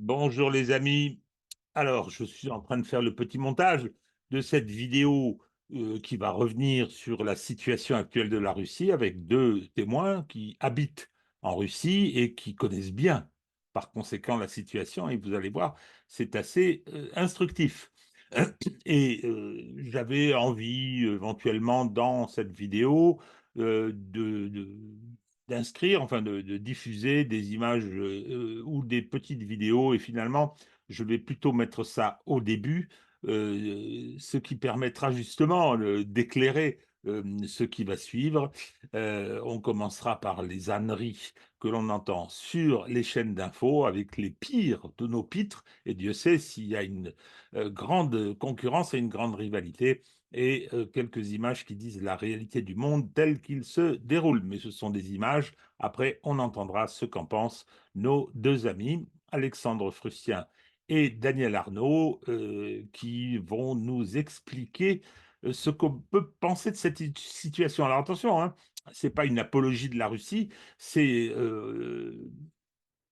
Bonjour les amis. Alors, je suis en train de faire le petit montage de cette vidéo qui va revenir sur la situation actuelle de la Russie avec deux témoins qui habitent en Russie et qui connaissent bien, par conséquent, la situation. Et vous allez voir, c'est assez instructif. J'avais envie, éventuellement, dans cette vidéo, d'inscrire, enfin de diffuser des images ou des petites vidéos. Et finalement, je vais plutôt mettre ça au début, ce qui permettra justement d'éclairer ce qui va suivre. On commencera par les âneries que l'on entend sur les chaînes d'infos avec les pires de nos pitres. Et Dieu sait s'il y a une grande concurrence et une grande rivalité et quelques images qui disent la réalité du monde tel qu'il se déroule. Mais ce sont des images. Après, on entendra ce qu'en pensent nos deux amis, Alexandre Frustien et Daniel Arnaud, qui vont nous expliquer ce qu'on peut penser de cette situation. Alors attention, hein, ce n'est pas une apologie de la Russie, c'est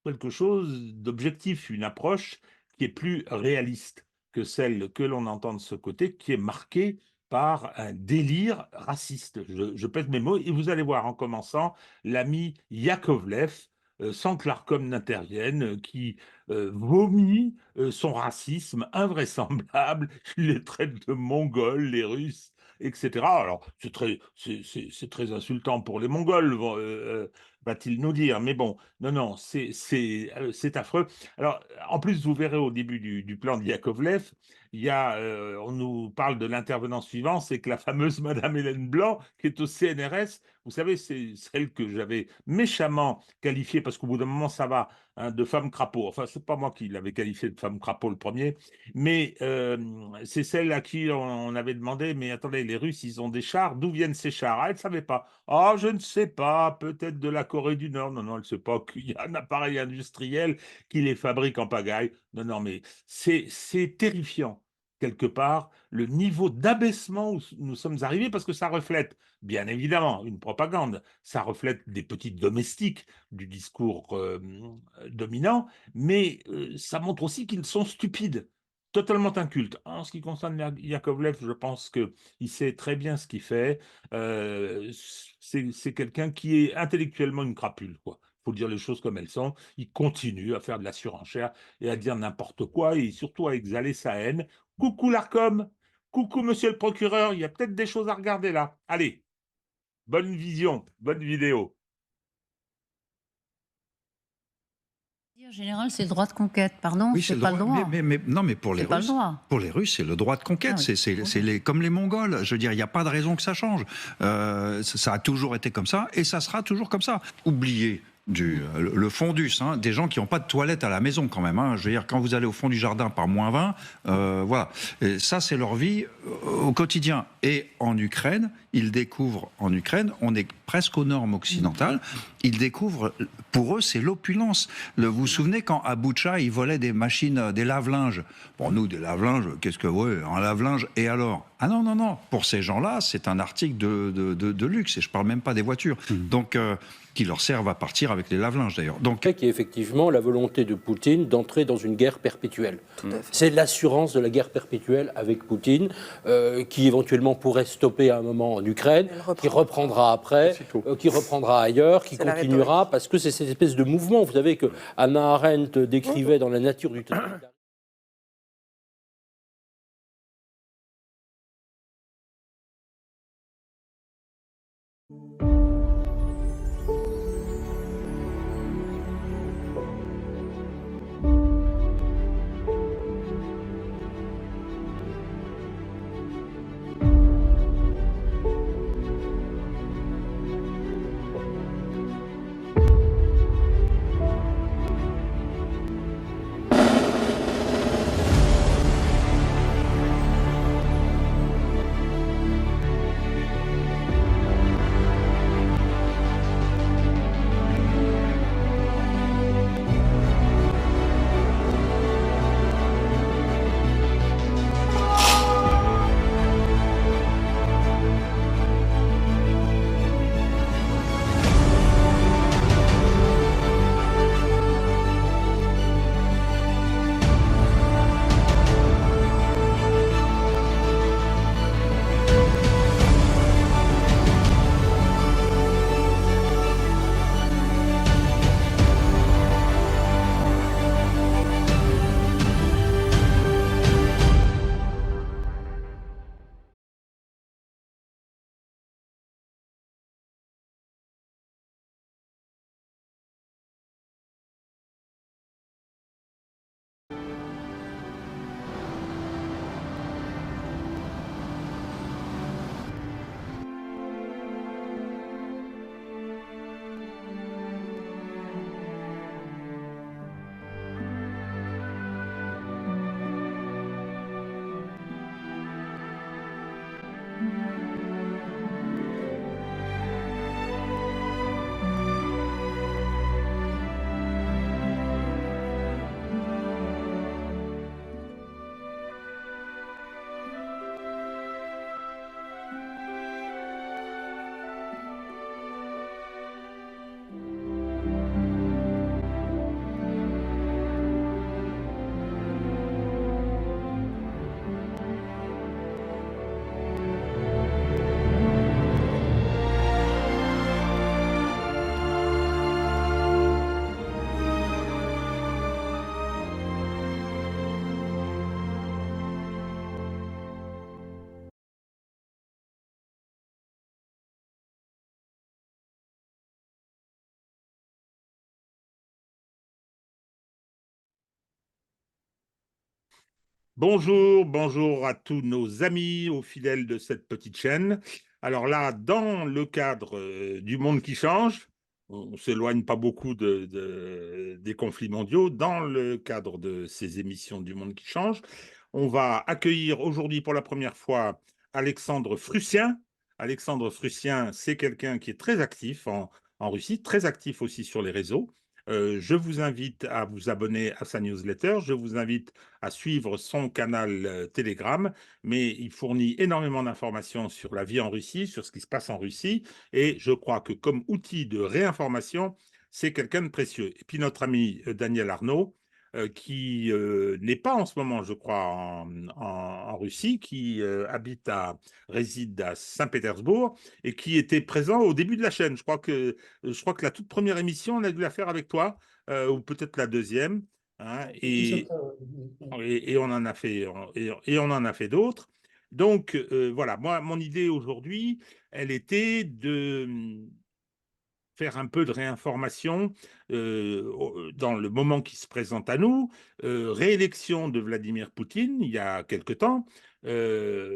quelque chose d'objectif, une approche qui est plus réaliste que celle que l'on entend de ce côté, qui est marquée par un délire raciste. Je pèse mes mots et vous allez voir en commençant l'ami Yakovlev, sans que l'Arcom n'intervienne, qui vomit son racisme invraisemblable. Il les traite de Mongols, les Russes, etc. Alors, c'est très insultant pour les Mongols, va-t-il nous dire. Mais bon, non, non, c'est affreux. Alors, en plus, vous verrez au début du plan de Yakovlev, on nous parle de l'intervenant suivant, c'est que la fameuse Madame Hélène Blanc, qui est au CNRS, vous savez, c'est celle que j'avais méchamment qualifiée, parce qu'au bout d'un moment, ça va, hein, de femme crapaud. Enfin, c'est pas moi qui l'avais qualifiée de femme crapaud le premier, mais c'est celle à qui on avait demandé, mais attendez, les Russes, ils ont des chars, d'où viennent ces chars? Ah, elle ne savait pas. Ah, je ne sais pas, peut-être de la Corée du Nord. Non, non, elle ne sait pas qu'il y a un appareil industriel qui les fabrique en pagaille. Non, non, mais c'est terrifiant, quelque part, le niveau d'abaissement où nous sommes arrivés, parce que ça reflète, bien évidemment, une propagande. Ça reflète des petits domestiques du discours dominant, mais ça montre aussi qu'ils sont stupides, totalement incultes. En ce qui concerne Yakovlev, je pense qu'il sait très bien ce qu'il fait. C'est quelqu'un qui est intellectuellement une crapule, quoi. Il faut dire les choses comme elles sont. Il continue à faire de la surenchère et à dire n'importe quoi et surtout à exhaler sa haine. Coucou l'Arcom, coucou monsieur le procureur, il y a peut-être des choses à regarder là. Allez, bonne vision, bonne vidéo. En général, c'est le droit de conquête, pardon, Oui, c'est pas le droit. Non, mais pour les C'est pas le Russes, droit. pour les Russes, c'est le droit de conquête. Ah oui. C'est comme les Mongols. Je veux dire, il n'y a pas de raison que ça change. Ça a toujours été comme ça et ça sera toujours comme ça. Oubliez le fondus, hein, des gens qui n'ont pas de toilette à la maison quand même. Hein. Je veux dire, quand vous allez au fond du jardin par -20, voilà. Et ça, c'est leur vie au quotidien. Et en Ukraine, ils découvrent, en Ukraine, on est presque aux normes occidentales, ils découvrent, pour eux, c'est l'opulence. Vous vous souvenez quand à Boutcha, ils volaient des machines, des lave-linges. Pour nous, des lave-linges, qu'est-ce que, ouais, un lave-linge, et alors? Ah non, non, non. Pour ces gens-là, c'est un article de luxe, et je parle même pas des voitures. Donc, qui leur servent à partir avec les lave-linges d'ailleurs. Donc, qui est effectivement la volonté de Poutine d'entrer dans une guerre perpétuelle. C'est l'assurance de la guerre perpétuelle avec Poutine, qui éventuellement pourrait stopper à un moment en Ukraine, qui reprendra après, qui reprendra ailleurs, qui continuera, parce que c'est cette espèce de mouvement. Vous savez que Hannah Arendt décrivait dans La nature du totalitarisme. Bonjour, bonjour à tous nos amis, aux fidèles de cette petite chaîne. Alors là, dans le cadre du monde qui change, on ne s'éloigne pas beaucoup des conflits mondiaux. Dans le cadre de ces émissions du monde qui change, on va accueillir aujourd'hui pour la première fois Alexandre Frussien. Alexandre Frussien, c'est quelqu'un qui est très actif en Russie, très actif aussi sur les réseaux. Je vous invite à vous abonner à sa newsletter. Je vous invite à suivre son canal Telegram, mais il fournit énormément d'informations sur la vie en Russie, sur ce qui se passe en Russie, et je crois que comme outil de réinformation, c'est quelqu'un de précieux. Et puis notre ami Daniel Arnaud, qui n'est pas en ce moment, je crois, en Russie, qui réside à Saint-Pétersbourg et qui était présent au début de la chaîne. Je crois que la toute première émission, on a dû la faire avec toi, ou peut-être la deuxième. Hein, et on en a fait, et on en a fait d'autres. Donc, voilà, moi, mon idée aujourd'hui, elle était de faire un peu de réinformation dans le moment qui se présente à nous. Réélection de Vladimir Poutine il y a quelque temps.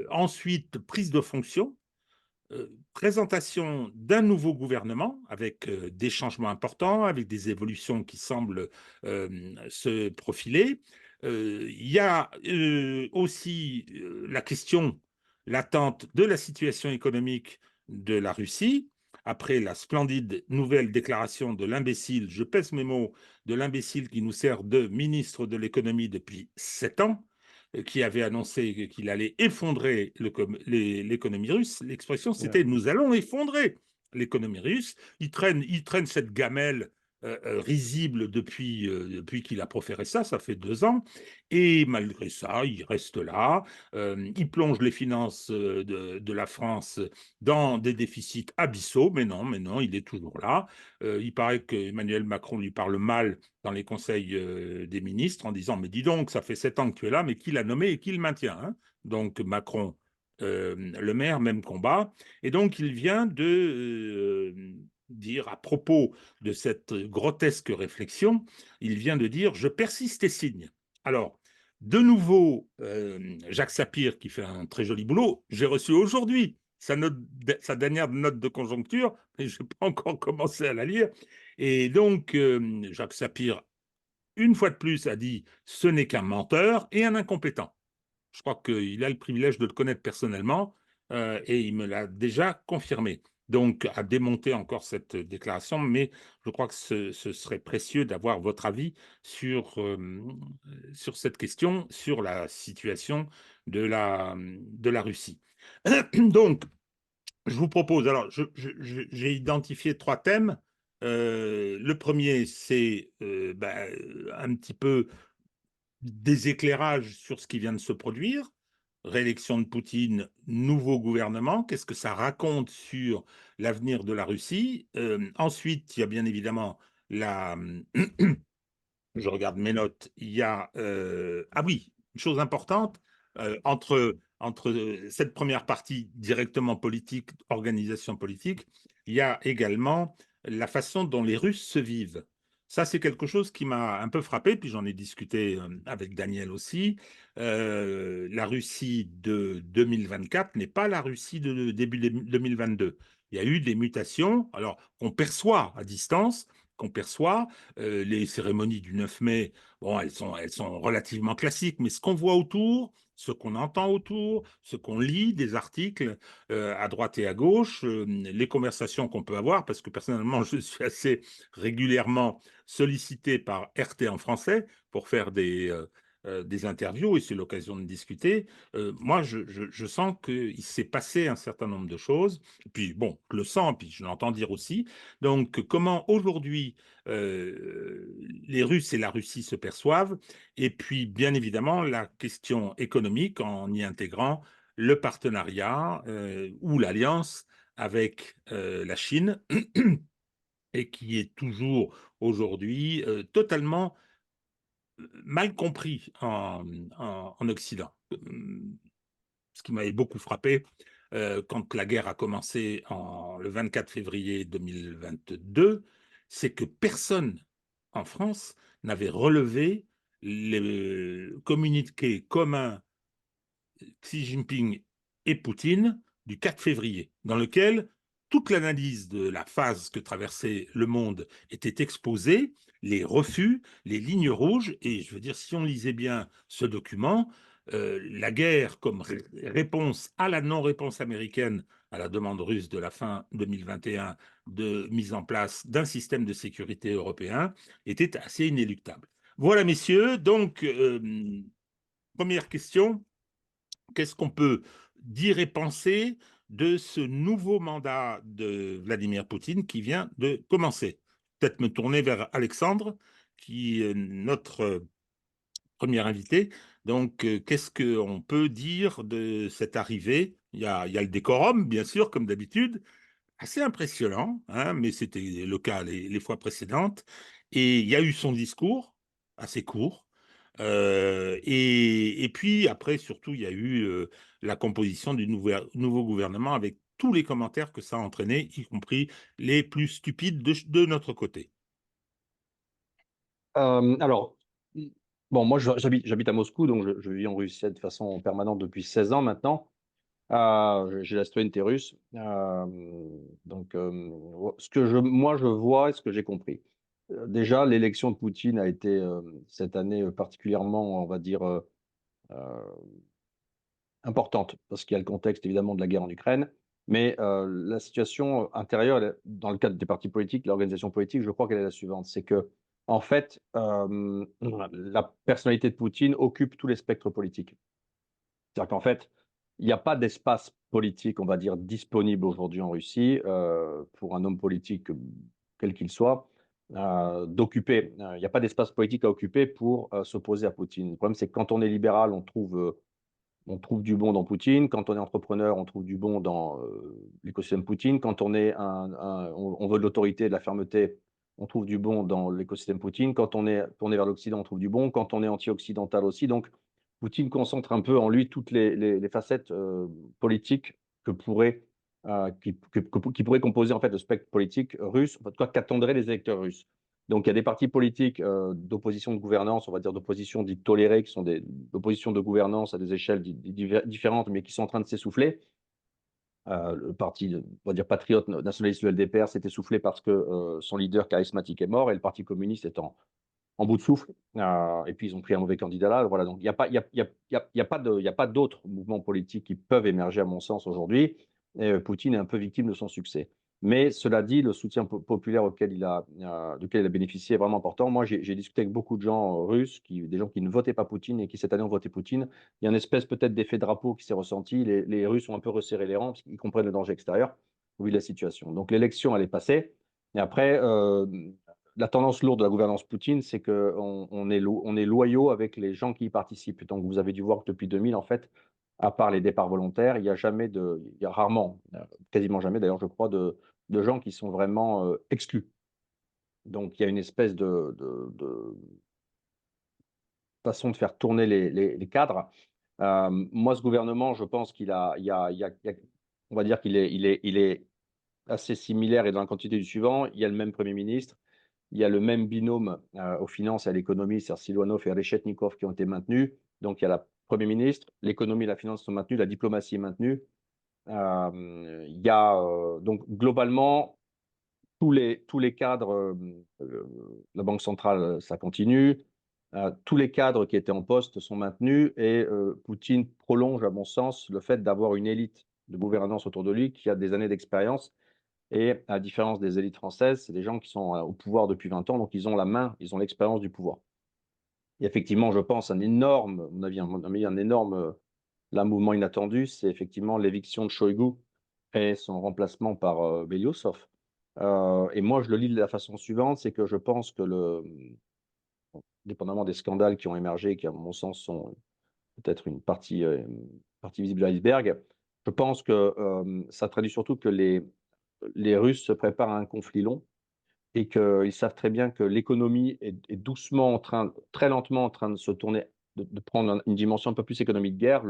Ensuite, prise de fonction. Présentation d'un nouveau gouvernement avec des changements importants, avec des évolutions qui semblent se profiler. Il y a aussi la question latente de la situation économique de la Russie, après la splendide nouvelle déclaration de l'imbécile, je pèse mes mots, de l'imbécile qui nous sert de ministre de l'économie depuis 7 ans, qui avait annoncé qu'il allait effondrer l'économie russe. L'expression, c'était nous allons effondrer l'économie russe. Il traîne cette gamelle risible depuis qu'il a proféré ça, ça fait 2 ans. Et malgré ça, il reste là. Il plonge les finances de la France dans des déficits abyssaux. Mais non, il est toujours là. Il paraît qu'Emmanuel Macron lui parle mal dans les conseils des ministres en disant « Mais dis donc, ça fait 7 ans que tu es là, mais qui l'a nommé et qui le maintient hein ?» Donc Macron, le maire, même combat. Et donc il vient de dire à propos de cette grotesque réflexion, il vient de dire « Je persiste et signe ». Alors, de nouveau, Jacques Sapir, qui fait un très joli boulot, j'ai reçu aujourd'hui sa dernière note de conjoncture, mais je n'ai pas encore commencé à la lire. Et donc, Jacques Sapir, une fois de plus, a dit « ce n'est qu'un menteur et un incompétent ». Je crois qu'il a le privilège de le connaître personnellement et il me l'a déjà confirmé. Donc, à démonter encore cette déclaration, mais je crois que ce serait précieux d'avoir votre avis sur cette question, sur la situation de la Russie. Donc, je vous propose, alors j'ai identifié 3 thèmes. Le premier, c'est un petit peu des éclairages sur ce qui vient de se produire. Réélection de Poutine, nouveau gouvernement, qu'est-ce que ça raconte sur l'avenir de la Russie? Ensuite, il y a bien évidemment la... Je regarde mes notes, il y a... Ah oui, une chose importante, entre cette première partie directement politique, organisation politique, il y a également la façon dont les Russes se vivent. Ça, c'est quelque chose qui m'a un peu frappé, puis j'en ai discuté avec Daniel aussi. La Russie de 2024 n'est pas la Russie de début 2022. Il y a eu des mutations, alors qu'on perçoit à distance, qu'on perçoit. Les cérémonies du 9 mai, bon, elles sont relativement classiques, mais ce qu'on voit autour, ce qu'on entend autour, ce qu'on lit des articles à droite et à gauche, les conversations qu'on peut avoir, parce que personnellement, je suis assez régulièrement sollicité par RT en français pour faire des interviews, et c'est l'occasion de discuter. Moi, je sens qu'il s'est passé un certain nombre de choses, et puis bon, je le sens, puis je l'entends dire aussi. Donc, comment aujourd'hui les Russes et la Russie se perçoivent, et puis bien évidemment la question économique en y intégrant le partenariat ou l'alliance avec la Chine, et qui est toujours aujourd'hui totalement mal compris en Occident. Ce qui m'avait beaucoup frappé quand la guerre a commencé le 24 février 2022, c'est que personne en France n'avait relevé le communiqué commun Xi Jinping et Poutine du 4 février, dans lequel toute l'analyse de la phase que traversait le monde était exposée, les refus, les lignes rouges, et je veux dire, si on lisait bien ce document, la guerre comme réponse à la non-réponse américaine à la demande russe de la fin 2021 de mise en place d'un système de sécurité européen était assez inéluctable. Voilà, messieurs, donc, première question. Qu'est-ce qu'on peut dire et penser de ce nouveau mandat de Vladimir Poutine qui vient de commencer? Peut-être me tourner vers Alexandre, qui est notre premier invité. Donc, qu'est-ce qu'on peut dire de cette arrivée? Il y a le décorum, bien sûr, comme d'habitude, assez impressionnant, hein, mais c'était le cas les fois précédentes. Et il y a eu son discours, assez court. Et puis après, surtout, il y a eu la composition du nouveau gouvernement avec tous les commentaires que ça a entraîné, y compris les plus stupides de notre côté. Alors, bon, moi j'habite à Moscou, donc je vis en Russie de façon permanente depuis 16 ans maintenant. J'ai la citoyenneté russe. Donc, ce que moi je vois et ce que j'ai compris. Déjà, l'élection de Poutine a été cette année particulièrement, on va dire, euh, importante, parce qu'il y a le contexte évidemment de la guerre en Ukraine. Mais la situation intérieure, dans le cadre des partis politiques, l'organisation politique, je crois qu'elle est la suivante. C'est que, en fait, la personnalité de Poutine occupe tous les spectres politiques. C'est-à-dire qu'en fait, il n'y a pas d'espace politique, on va dire, disponible aujourd'hui en Russie pour un homme politique, quel qu'il soit, d'occuper. Il n'y a pas d'espace politique à occuper pour s'opposer à Poutine. Le problème, c'est que quand on est libéral, on trouve du bon dans Poutine. Quand on est entrepreneur, on trouve du bon dans l'écosystème Poutine. Quand on est on veut de l'autorité, de la fermeté, on trouve du bon dans l'écosystème Poutine. Quand on est tourné vers l'Occident, on trouve du bon. Quand on est anti-occidental aussi. Donc, Poutine concentre un peu en lui toutes les facettes politiques que pourrait, qui pourraient composer en fait le spectre politique russe, en tout cas qu'attendraient les électeurs russes. Donc, il y a des partis politiques d'opposition de gouvernance, on va dire d'opposition dite tolérée, qui sont des oppositions de gouvernance à des échelles différentes, mais qui sont en train de s'essouffler. Le parti, on va dire patriote nationaliste, le LDPR, s'est essoufflé parce que son leader charismatique est mort, et le Parti communiste est en bout de souffle. Et puis, ils ont pris un mauvais candidat là. Voilà, donc il n'y a pas d'autres mouvements politiques qui peuvent émerger, à mon sens, aujourd'hui. Et Poutine est un peu victime de son succès. Mais cela dit, le soutien populaire duquel il a bénéficié est vraiment important. Moi, j'ai discuté avec beaucoup de gens russes, des gens qui ne votaient pas Poutine et qui cette année ont voté Poutine. Il y a une espèce peut-être d'effet drapeau qui s'est ressenti. Les Russes ont un peu resserré les rangs parce qu'ils comprennent le danger extérieur, vu la situation. Donc l'élection, elle est passée. Et après, la tendance lourde de la gouvernance Poutine, c'est qu'on est loyaux avec les gens qui y participent. Donc, vous avez dû voir que depuis 2000, en fait, à part les départs volontaires, il y a rarement, quasiment jamais d'ailleurs, je crois, de gens qui sont vraiment exclus. Donc, il y a une espèce de façon de faire tourner les cadres. Moi, ce gouvernement, je pense on va dire qu'il est assez similaire et dans la quantité du suivant. Il y a le même Premier ministre. Il y a le même binôme aux finances et à l'économie, c'est-à-dire Siluanov et Reshetnikov qui ont été maintenus. Donc, il y a le Premier ministre, l'économie et la finance sont maintenues, la diplomatie est maintenue. Il y a donc globalement tous les cadres, la Banque centrale, ça continue. Tous les cadres qui étaient en poste sont maintenus et Poutine prolonge, à mon sens, le fait d'avoir une élite de gouvernance autour de lui qui a des années d'expérience. Et à la différence des élites françaises, c'est des gens qui sont au pouvoir depuis 20 ans, donc ils ont la main, ils ont l'expérience du pouvoir. Et effectivement, je pense, un énorme, à mon avis, un énorme mouvement inattendu, c'est effectivement l'éviction de Shoigu et son remplacement par Belyusov. Et moi, je le lis de la façon suivante, c'est que je pense que dépendamment des scandales qui ont émergé, qui à mon sens sont peut-être une partie visible de l'iceberg, je pense que ça traduit surtout que les Russes se préparent à un conflit long et qu'ils savent très bien que l'économie est doucement très lentement en train de se tourner, de prendre une dimension un peu plus économique de guerre.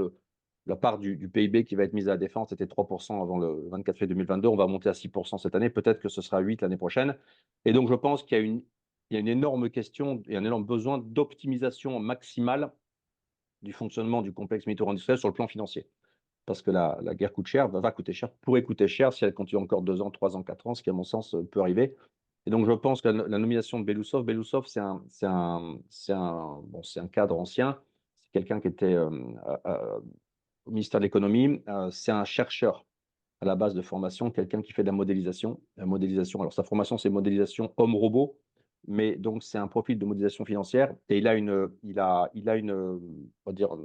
La part du PIB qui va être mise à la défense était 3% avant le 24 février 2022. On va monter à 6% cette année. Peut-être que ce sera 8% l'année prochaine. Et donc, je pense qu'il y a il y a une énorme question et un énorme besoin d'optimisation maximale du fonctionnement du complexe militaro-industriel sur le plan financier. Parce que la guerre coûte cher, va coûter cher, pourrait coûter cher si elle continue encore 2 ans, 3 ans, 4 ans, ce qui, à mon sens, peut arriver. Et donc, je pense que la nomination de Belousov, c'est un cadre ancien, c'est quelqu'un qui était au ministère de l'économie, c'est un chercheur à la base de formation, quelqu'un qui fait de la modélisation. La modélisation, alors sa formation, c'est modélisation homme-robot, mais donc c'est un profil de modélisation financière et il a une, on va dire,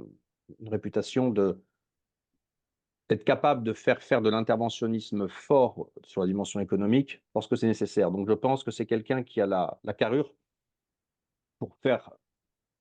une réputation d'être capable de faire de l'interventionnisme fort sur la dimension économique lorsque c'est nécessaire. Donc je pense que c'est quelqu'un qui a la carrure pour faire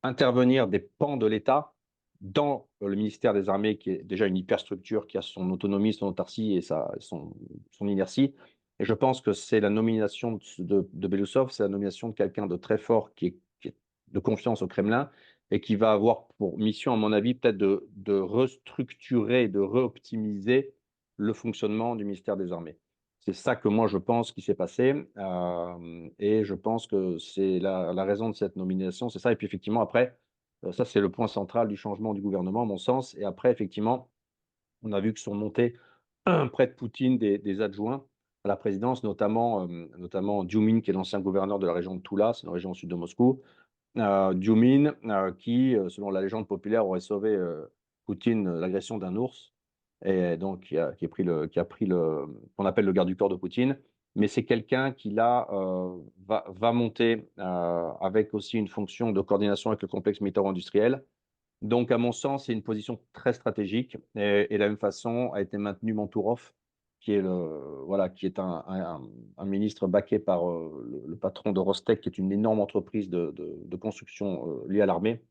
intervenir des pans de l'État dans le ministère des Armées, qui est déjà une hyperstructure, qui a son autonomie, son autarcie et son inertie. Et je pense que c'est la nomination de Belousov, c'est la nomination de quelqu'un de très fort qui est de confiance au Kremlin et qui va avoir pour mission, à mon avis, peut-être de restructurer, de réoptimiser le fonctionnement du ministère des Armées. C'est ça que moi je pense qui s'est passé et je pense que c'est la raison de cette nomination, c'est ça. Et puis effectivement après, ça c'est le point central du changement du gouvernement à mon sens. Et après effectivement, on a vu que sont montés près de Poutine des adjoints à la présidence, notamment Dioumin qui est l'ancien gouverneur de la région de Toula, c'est une région au sud de Moscou. Dioumin qui, selon la légende populaire, aurait sauvé Poutine l'agression d'un ours et donc qui a pris qu'on appelle le garde du corps de Poutine. Mais c'est quelqu'un qui là va monter avec aussi une fonction de coordination avec le complexe militaro-industriel. Donc à mon sens, c'est une position très stratégique et de la même façon a été maintenu Mantourov, qui est un ministre baqué par le patron de Rostec, qui est une énorme entreprise de construction liée à l'armée.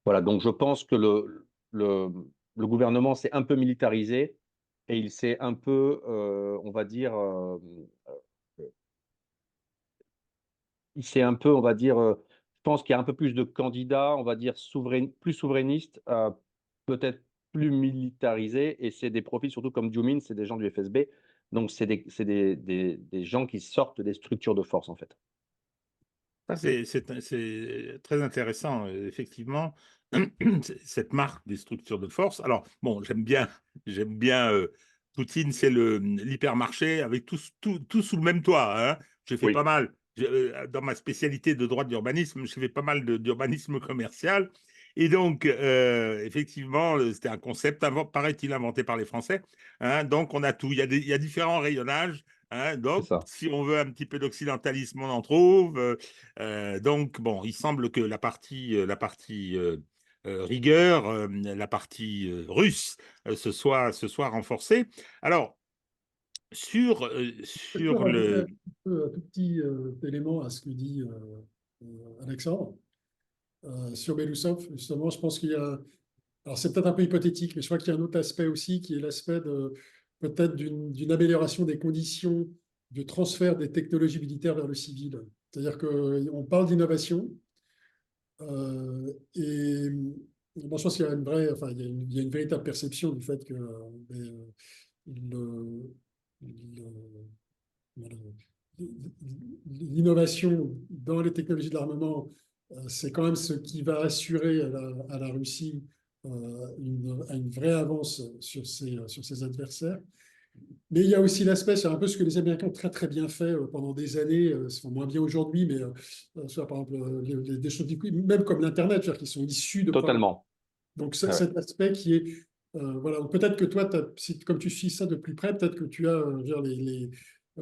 Voilà, donc je pense que le gouvernement s'est un peu militarisé et il s'est un peu, on va dire, il s'est un peu, on va dire, je pense qu'il y a un peu plus de candidats, on va dire, plus souverainistes, peut-être plus militarisés, et c'est des profils, surtout comme Dioumin, c'est des gens du FSB, donc c'est des gens qui sortent des structures de force, en fait. Ça, c'est très intéressant, effectivement, cette marque des structures de force. Alors, bon, j'aime bien Poutine, c'est l'hypermarché avec tout sous le même toit. Hein. J'ai fait pas Oui, mal, dans ma spécialité de droit de l'urbanisme, j'ai fait pas mal d'urbanisme commercial. Et donc, effectivement, c'était un concept, paraît-il, inventé par les Français. Hein. Donc, on a tout. Il y a différents rayonnages. Hein. c'est Donc, ça. si on veut un petit peu d'occidentalisme, on en trouve. Donc, bon, il semble que la partie rigueur, la partie russe, se soit renforcée. Alors, Je peux sur rajouter le. un tout petit élément à ce que dit Alexandre. Sur Belousov, justement, je pense qu'il y a. Alors, c'est peut-être un peu hypothétique, mais je crois qu'il y a un autre aspect aussi qui est l'aspect peut-être d'une amélioration des conditions de transfert des technologies militaires vers le civil. C'est-à-dire qu'on parle d'innovation et moi, je pense qu'il y a il y a une véritable perception du fait que le- l'innovation dans les technologies de l'armement, c'est quand même ce qui va assurer à la Russie une vraie avance sur ses adversaires. Mais il y a aussi l'aspect, c'est un peu ce que les Américains ont très très bien fait pendant des années, ils font moins bien aujourd'hui, mais soit par exemple des choses, même comme l'Internet, c'est-à-dire qu'ils sont issus de programmes. Totalement. Donc Ah ouais. cet aspect qui est, voilà, peut-être que toi, comme tu suis ça de plus près, peut-être que tu as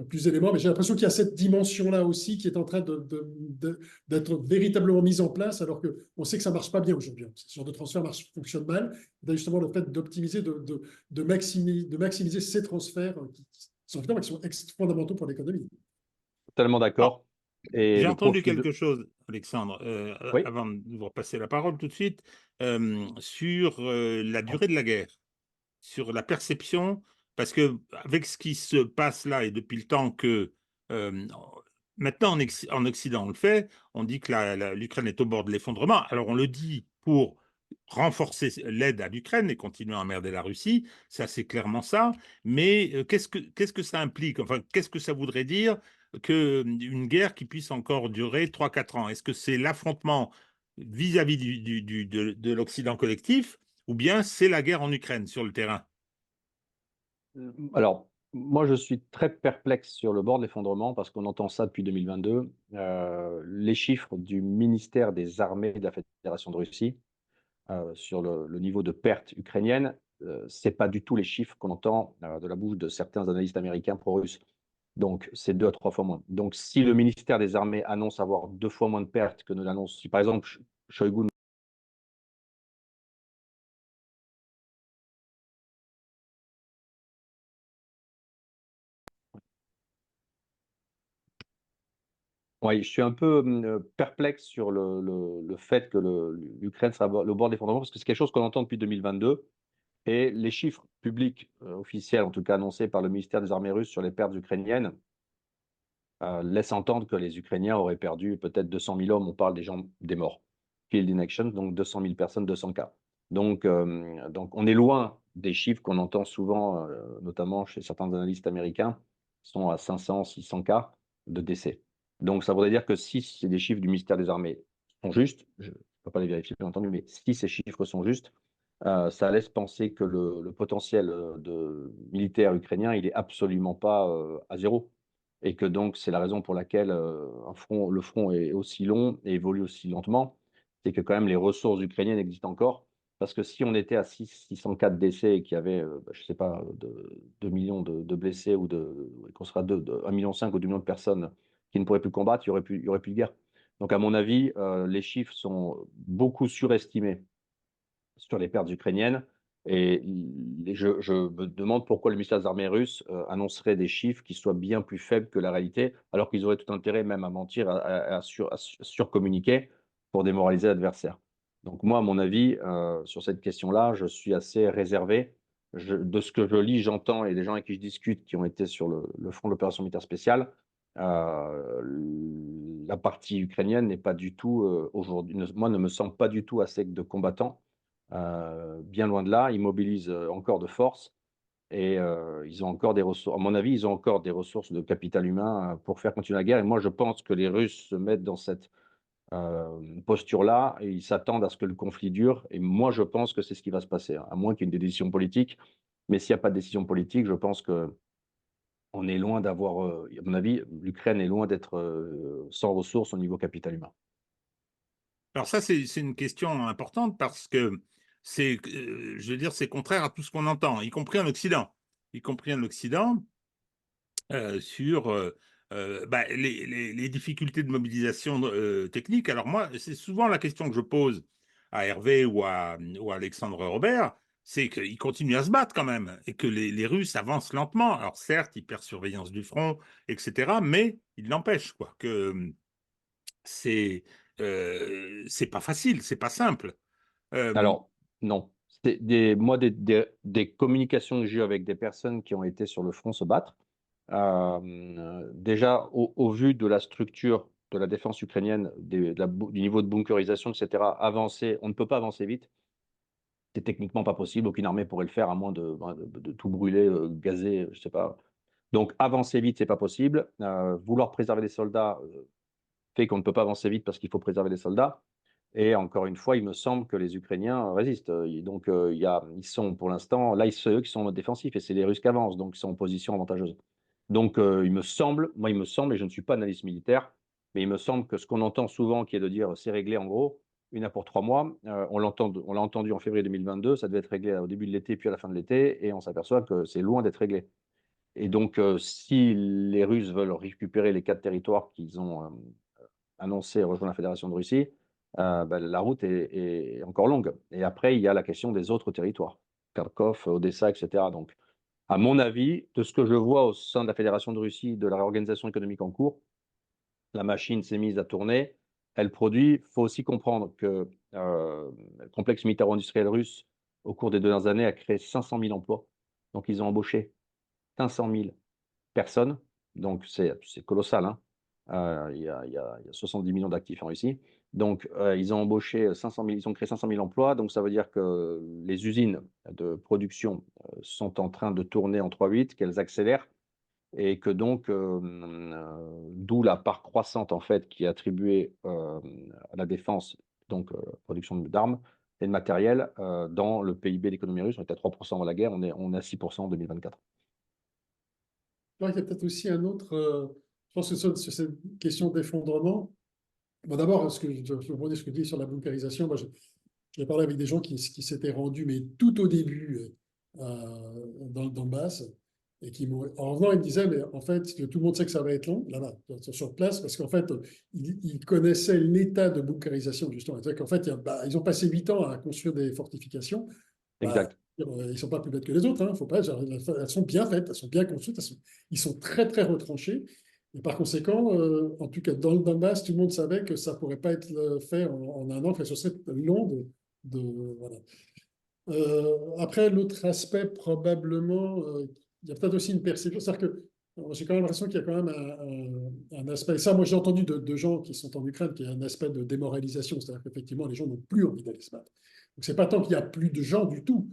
plus d'éléments, mais j'ai l'impression qu'il y a cette dimension-là aussi qui est en train d'être véritablement mise en place, alors qu'on sait que ça ne marche pas bien aujourd'hui. Ce genre de transfert fonctionne mal. Et justement, le fait d'optimiser, de maximiser ces transferts qui sont fondamentaux pour l'économie. Totalement d'accord. Et J'ai le entendu profil de... quelque chose, Alexandre, Oui, avant de vous repasser la parole tout de suite, sur la durée de la guerre, sur la perception, parce que avec ce qui se passe là et depuis le temps que euh, maintenant en Occident on le fait, on dit que l'Ukraine est au bord de l'effondrement. Alors on le dit pour renforcer l'aide à l'Ukraine et continuer à emmerder la Russie, ça c'est clairement ça. Mais qu'est-ce que ça implique? Enfin, qu'est-ce que ça voudrait dire qu'une guerre qui puisse encore durer 3-4 ans? Est-ce que c'est l'affrontement vis-à-vis de l'Occident collectif, ou bien c'est la guerre en Ukraine sur le terrain? Alors, moi, je suis très perplexe sur le bord de l'effondrement parce qu'on entend ça depuis 2022. Les chiffres du ministère des Armées de la Fédération de Russie sur le niveau de perte ukrainienne, c'est pas du tout les chiffres qu'on entend de la bouche de certains analystes américains pro-russes. Donc, c'est 2 à 3 fois moins. Donc, si le ministère des Armées annonce avoir 2 fois moins de pertes que ne l'annonce, si par exemple Shoigu. Oui, je suis un peu perplexe sur le fait que l'Ukraine sera au bord de l'effondrement parce que c'est quelque chose qu'on entend depuis 2022. Et les chiffres publics officiels, en tout cas annoncés par le ministère des Armées russes sur les pertes ukrainiennes, laissent entendre que les Ukrainiens auraient perdu peut-être 200 000 hommes. On parle des gens, des morts. Killed in action, donc 200 000 personnes, 200 cas. Donc on est loin des chiffres qu'on entend souvent, notamment chez certains analystes américains, qui sont à 500, 600 cas de décès. Donc ça voudrait dire que si c'est des chiffres du ministère des Armées sont justes, je ne peux pas les vérifier bien entendu, mais si ces chiffres sont justes, ça laisse penser que le potentiel militaire ukrainien, il est absolument pas à zéro. Et que donc c'est la raison pour laquelle le front est aussi long et évolue aussi lentement. C'est que quand même les ressources ukrainiennes existent encore. Parce que si on était à 604 décès et qu'il y avait, je ne sais pas, 2 millions de blessés ou qu'on sera 1,5 million ou 2 millions de personnes qui ne pourraient plus combattre, il y aurait plus de guerre. Donc à mon avis, les chiffres sont beaucoup surestimés sur les pertes ukrainiennes. Et je me demande pourquoi le ministère des Armées russe annoncerait des chiffres qui soient bien plus faibles que la réalité, alors qu'ils auraient tout intérêt même à mentir, à surcommuniquer pour démoraliser l'adversaire. Donc moi, à mon avis, sur cette question-là, je suis assez réservé. De ce que je lis, j'entends, et des gens avec qui je discute qui ont été sur le front de l'opération militaire spéciale, la partie ukrainienne n'est pas du tout, aujourd'hui, moi, ne me semble pas du tout assez de combattants. Bien loin de là, ils mobilisent encore de force et ils ont encore des ressources. À mon avis, ils ont encore des ressources de capital humain pour faire continuer la guerre. Et moi, je pense que les Russes se mettent dans cette posture-là et ils s'attendent à ce que le conflit dure. Et moi, je pense que c'est ce qui va se passer, hein, à moins qu'il y ait des décisions politiques. Mais s'il n'y a pas de décision politique, je pense que on est loin d'avoir, à mon avis, l'Ukraine est loin d'être sans ressources au niveau capital humain. Alors ça, c'est une question importante parce que je veux dire, c'est contraire à tout ce qu'on entend, y compris en Occident. Y compris en Occident, sur les difficultés de mobilisation technique. Alors moi, c'est souvent la question que je pose à Hervé ou à Alexandre Robert, c'est qu'ils continuent à se battre quand même et que les Russes avancent lentement. Alors certes, hypersurveillance du front, etc., mais il n'empêche quoi que c'est pas facile, c'est pas simple. Alors, non. Moi, des communications que j'ai eues avec des personnes qui ont été sur le front se battre, déjà, au vu de la structure de la défense ukrainienne, du niveau de bunkerisation, etc., on ne peut pas avancer vite. C'est techniquement pas possible. Aucune armée pourrait le faire à moins de tout brûler, gazer, je sais pas. Donc, avancer vite, c'est pas possible. Vouloir préserver les soldats fait qu'on ne peut pas avancer vite parce qu'il faut préserver les soldats. Et encore une fois, il me semble que les Ukrainiens résistent. Donc, ils sont pour l'instant, là, c'est eux qui sont en mode défensif et c'est les Russes qui avancent, donc ils sont en position avantageuse. Donc, il me semble, et je ne suis pas analyste militaire, mais il me semble que ce qu'on entend souvent, qui est de dire c'est réglé en gros, il y en a pour 3 mois, on l'a entendu en février 2022, ça devait être réglé au début de l'été puis à la fin de l'été, et on s'aperçoit que c'est loin d'être réglé. Et donc, si les Russes veulent récupérer les 4 territoires qu'ils ont annoncé rejoindre la Fédération de Russie, la route est encore longue. Et après, il y a la question des autres territoires, Kharkov, Odessa, etc. Donc, à mon avis, de ce que je vois au sein de la Fédération de Russie, de la réorganisation économique en cours, la machine s'est mise à tourner, elle produit. Il faut aussi comprendre que le complexe militaro-industriel russe, au cours des 2 dernières années, a créé 500 000 emplois. Donc, ils ont embauché 500 000 personnes. Donc, c'est colossal, hein. Il y a 70 millions d'actifs en Russie. Donc, ils ont embauché 500 000, ils ont créé 500 000 emplois. Donc, ça veut dire que les usines de production sont en train de tourner en 3/8, qu'elles accélèrent. et que donc, d'où la part croissante en fait qui est attribuée à la défense, donc production d'armes et de matériel dans le PIB de l'économie russe. On était à 3% avant la guerre, on est à 6% en 2024. Je crois qu'il y a peut-être aussi un autre, je pense que sur cette question d'effondrement, bon, d'abord, ce que je rebondis sur ce que tu dis sur la bunkérisation, moi, j'ai parlé avec des gens qui s'étaient rendus, mais tout au début, dans le Donbass, et qui m'ont. En revenant, ils me disaient, mais en fait, tout le monde sait que ça va être long, là-bas, sur place, parce qu'en fait, ils connaissaient l'état de bunkérisation, justement. C'est-à-dire qu'en fait, ils ont passé 8 ans à construire des fortifications. Bah, Exact. ils ne sont pas plus bêtes que les autres, hein, faut pas, elles sont bien faites, elles sont bien construites, ils sont très, très retranchés. Et par conséquent, en tout cas, dans le Donbass, tout le monde savait que ça ne pourrait pas être fait en un an, que ce serait long voilà. Après, l'autre aspect, probablement, il y a peut-être aussi une perception. C'est-à-dire que j'ai quand même l'impression qu'il y a quand même un aspect. Et ça, moi, j'ai entendu de gens qui sont en Ukraine qu'il y a un aspect de démoralisation. C'est-à-dire qu'effectivement, les gens n'ont plus envie d'aller se battre. Donc, c'est pas tant qu'il n'y a plus de gens du tout,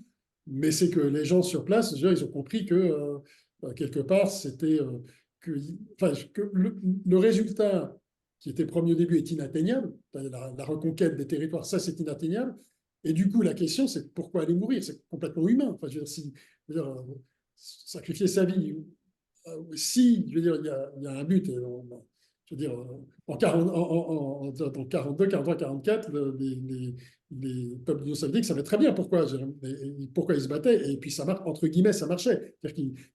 mais c'est que les gens sur place, déjà, ils ont compris que quelque part, c'était que le résultat qui était promis au début est inatteignable. La reconquête des territoires, ça, c'est inatteignable. Et du coup, la question, c'est pourquoi aller mourir? C'est complètement humain. Enfin, je veux dire, sacrifier sa vie, si, je veux dire, il y a un but. Je veux dire, dans 42, 43, 44, les peuples de l'Union soviétique savaient très bien pourquoi ils se battaient. Et puis, ça marche, entre guillemets, ça marchait.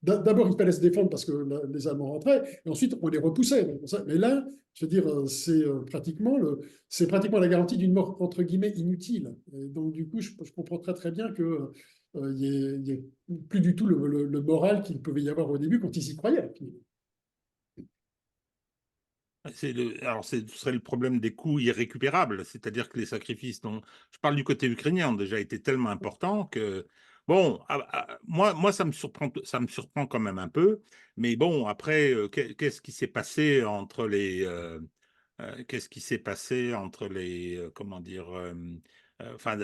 D'abord, il fallait se défendre parce que les Allemands rentraient, et ensuite, on les repoussait. Mais là, je veux dire, c'est pratiquement la garantie d'une mort, entre guillemets, inutile. Et donc, du coup, je comprends très, très bien que il n'y ait plus du tout le moral qu'il pouvait y avoir au début quand ils y croyaient. Alors, ce serait le problème des coûts irrécupérables, c'est-à-dire que les sacrifices dont je parle du côté ukrainien ont déjà été tellement importants que, bon, moi ça me surprend quand même un peu, mais bon, après, qu'est-ce qui s'est passé entre comment dire, enfin,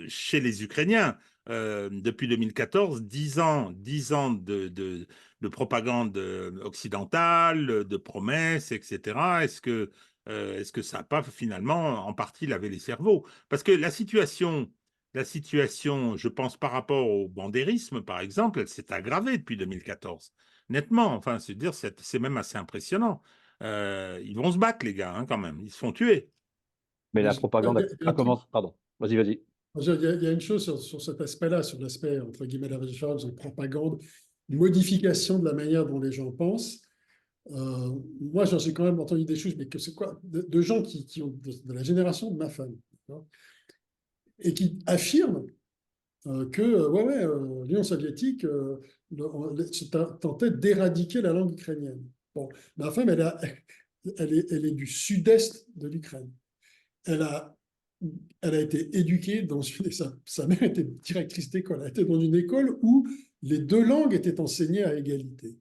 chez les Ukrainiens depuis 2014, 10 ans de propagande occidentale, de promesses, etc. Est-ce que ça n'a pas finalement en partie lavé les cerveaux? Parce que la situation, je pense par rapport au bandérisme, par exemple, elle s'est aggravée depuis 2014. Nettement, enfin, c'est même assez impressionnant. Ils vont se battre, les gars, hein, quand même. Ils se font tuer. Mais la Il propagande y a a un truc. commencé. Pardon, vas-y. Il y a une chose sur cet aspect-là, sur l'aspect, entre guillemets, la de propagande, une modification de la manière dont les gens pensent. Moi, j'ai quand même entendu des choses, mais que c'est quoi, de gens qui ont de la génération de ma femme, et qui affirment que l'Union soviétique tentait d'éradiquer la langue ukrainienne. Bon, ma femme, elle est du sud-est de l'Ukraine. Elle a été éduquée dans sa mère était directrice d'école. Elle était dans une école où les deux langues étaient enseignées à égalité.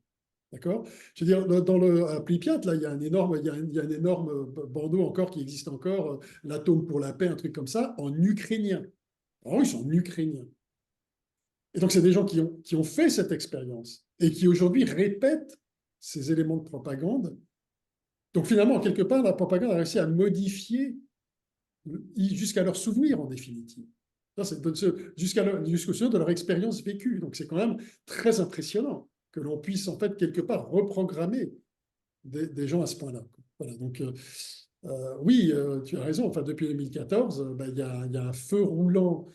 D'accord? Je veux dire, à Pripyat, là, il y a un énorme bandeau encore qui existe encore, l'atome pour la paix, un truc comme ça, en ukrainien. En russe, en ukrainien. Et donc, c'est des gens qui ont fait cette expérience et qui aujourd'hui répètent ces éléments de propagande. Donc, finalement, quelque part, la propagande a réussi à modifier jusqu'à leur souvenir, en définitive. Jusqu'au souvenir de leur expérience vécue. Donc, c'est quand même très impressionnant que l'on puisse, en fait, quelque part, reprogrammer des gens à ce point-là. Voilà, donc, oui, tu as raison. Enfin, depuis 2014, il y a un feu roulant,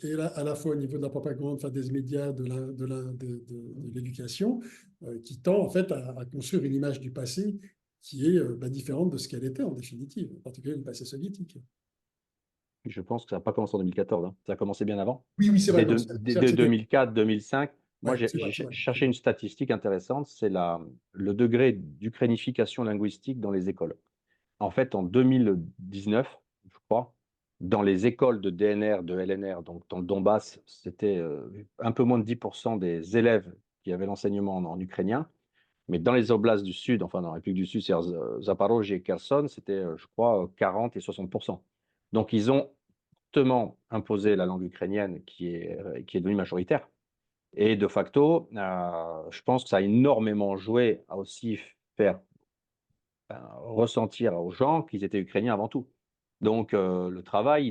et là, à la fois au niveau de la propagande, enfin, des médias, de l'éducation, qui tend, en fait, à construire une image du passé qui est différente de ce qu'elle était, en définitive, en particulier le passé soviétique. Je pense que ça n'a pas commencé en 2014. Ça a commencé bien avant. Oui, c'est vrai. Dès 2004, 2005. Moi, Ouais, j'ai c'est vrai. cherché une statistique intéressante, c'est le degré d'ukrainification linguistique dans les écoles. En fait, en 2019, je crois, dans les écoles de DNR, de LNR, donc dans le Donbass, c'était un peu moins de 10% des élèves qui avaient l'enseignement en ukrainien. Mais dans les oblasts du Sud, enfin dans la République du Sud, c'est-à-dire Zaporozhye et Kherson, c'était, je crois, 40 et 60%. Donc, ils ont fortement imposé la langue ukrainienne qui est devenue majoritaire. Et de facto, je pense que ça a énormément joué à aussi faire ressentir aux gens qu'ils étaient ukrainiens avant tout. Donc le travail,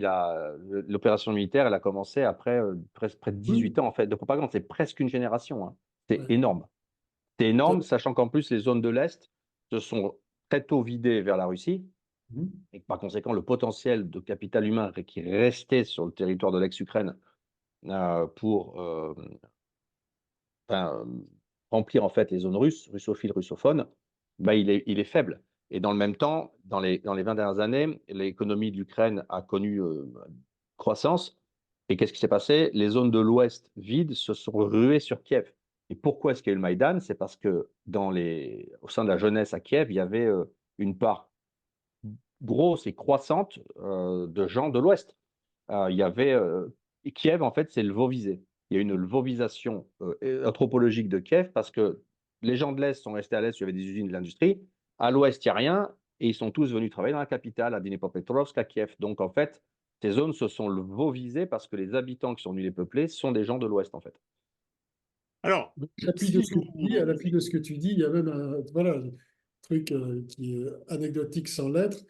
l'opération militaire, elle a commencé après presque près de 18 ans en fait de propagande. C'est presque une génération, hein. C'est Ouais. énorme. C'est énorme, sachant qu'en plus les zones de l'Est se sont très tôt vidées vers la Russie Mhm. et que par conséquent le potentiel de capital humain qui restait sur le territoire de l'ex-Ukraine pour enfin, remplir en fait les zones russes, russophiles, russophones, bah, il est faible. Et dans le même temps, dans les 20 dernières années, l'économie de l'Ukraine a connu croissance. Et qu'est-ce qui s'est passé? Les zones de l'Ouest vides se sont ruées sur Kiev. Et pourquoi est-ce qu'il y a eu le Maïdan? C'est parce que au sein de la jeunesse à Kiev, il y avait une part grosse et croissante de gens de l'Ouest. Il y avait Kiev, en fait, c'est Lvovisé. Il y a une lvovisation anthropologique de Kiev parce que les gens de l'Est sont restés à l'Est, il y avait des usines de l'industrie. À l'Ouest, il n'y a rien et ils sont tous venus travailler dans la capitale, à Dnipropetrovsk, à Kiev. Donc, en fait, ces zones se sont lvovisées parce que les habitants qui sont venus les peupler sont des gens de l'Ouest, en fait. Alors, À l'appui de si ce que tu dis, à l'appui de ce que tu dis, il y a même voilà, un truc qui est anecdotique sans lettres.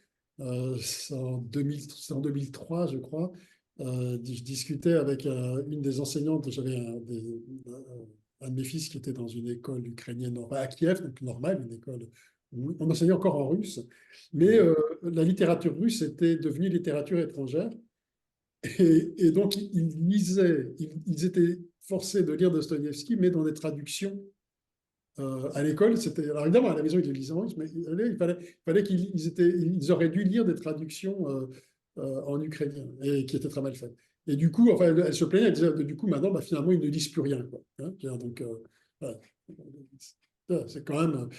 C'est en 2003, je crois. Je discutais avec une des enseignantes. J'avais un de mes fils qui était dans une école ukrainienne à Kiev, donc normale, une école où on enseignait encore en russe. Mais la littérature russe était devenue littérature étrangère. Et donc, ils lisaient, ils étaient forcés de lire Dostoïevski, mais dans des traductions à l'école. Alors évidemment, à la maison, ils le lisaient en russe, mais il fallait ils auraient dû lire des traductions en ukrainien, et qui étaient très mal faites. Et du coup, enfin, elle se plaignait, elle disait, du coup, maintenant, bah, finalement, ils ne lisent plus rien, quoi. Hein, donc, voilà. C'est quand même.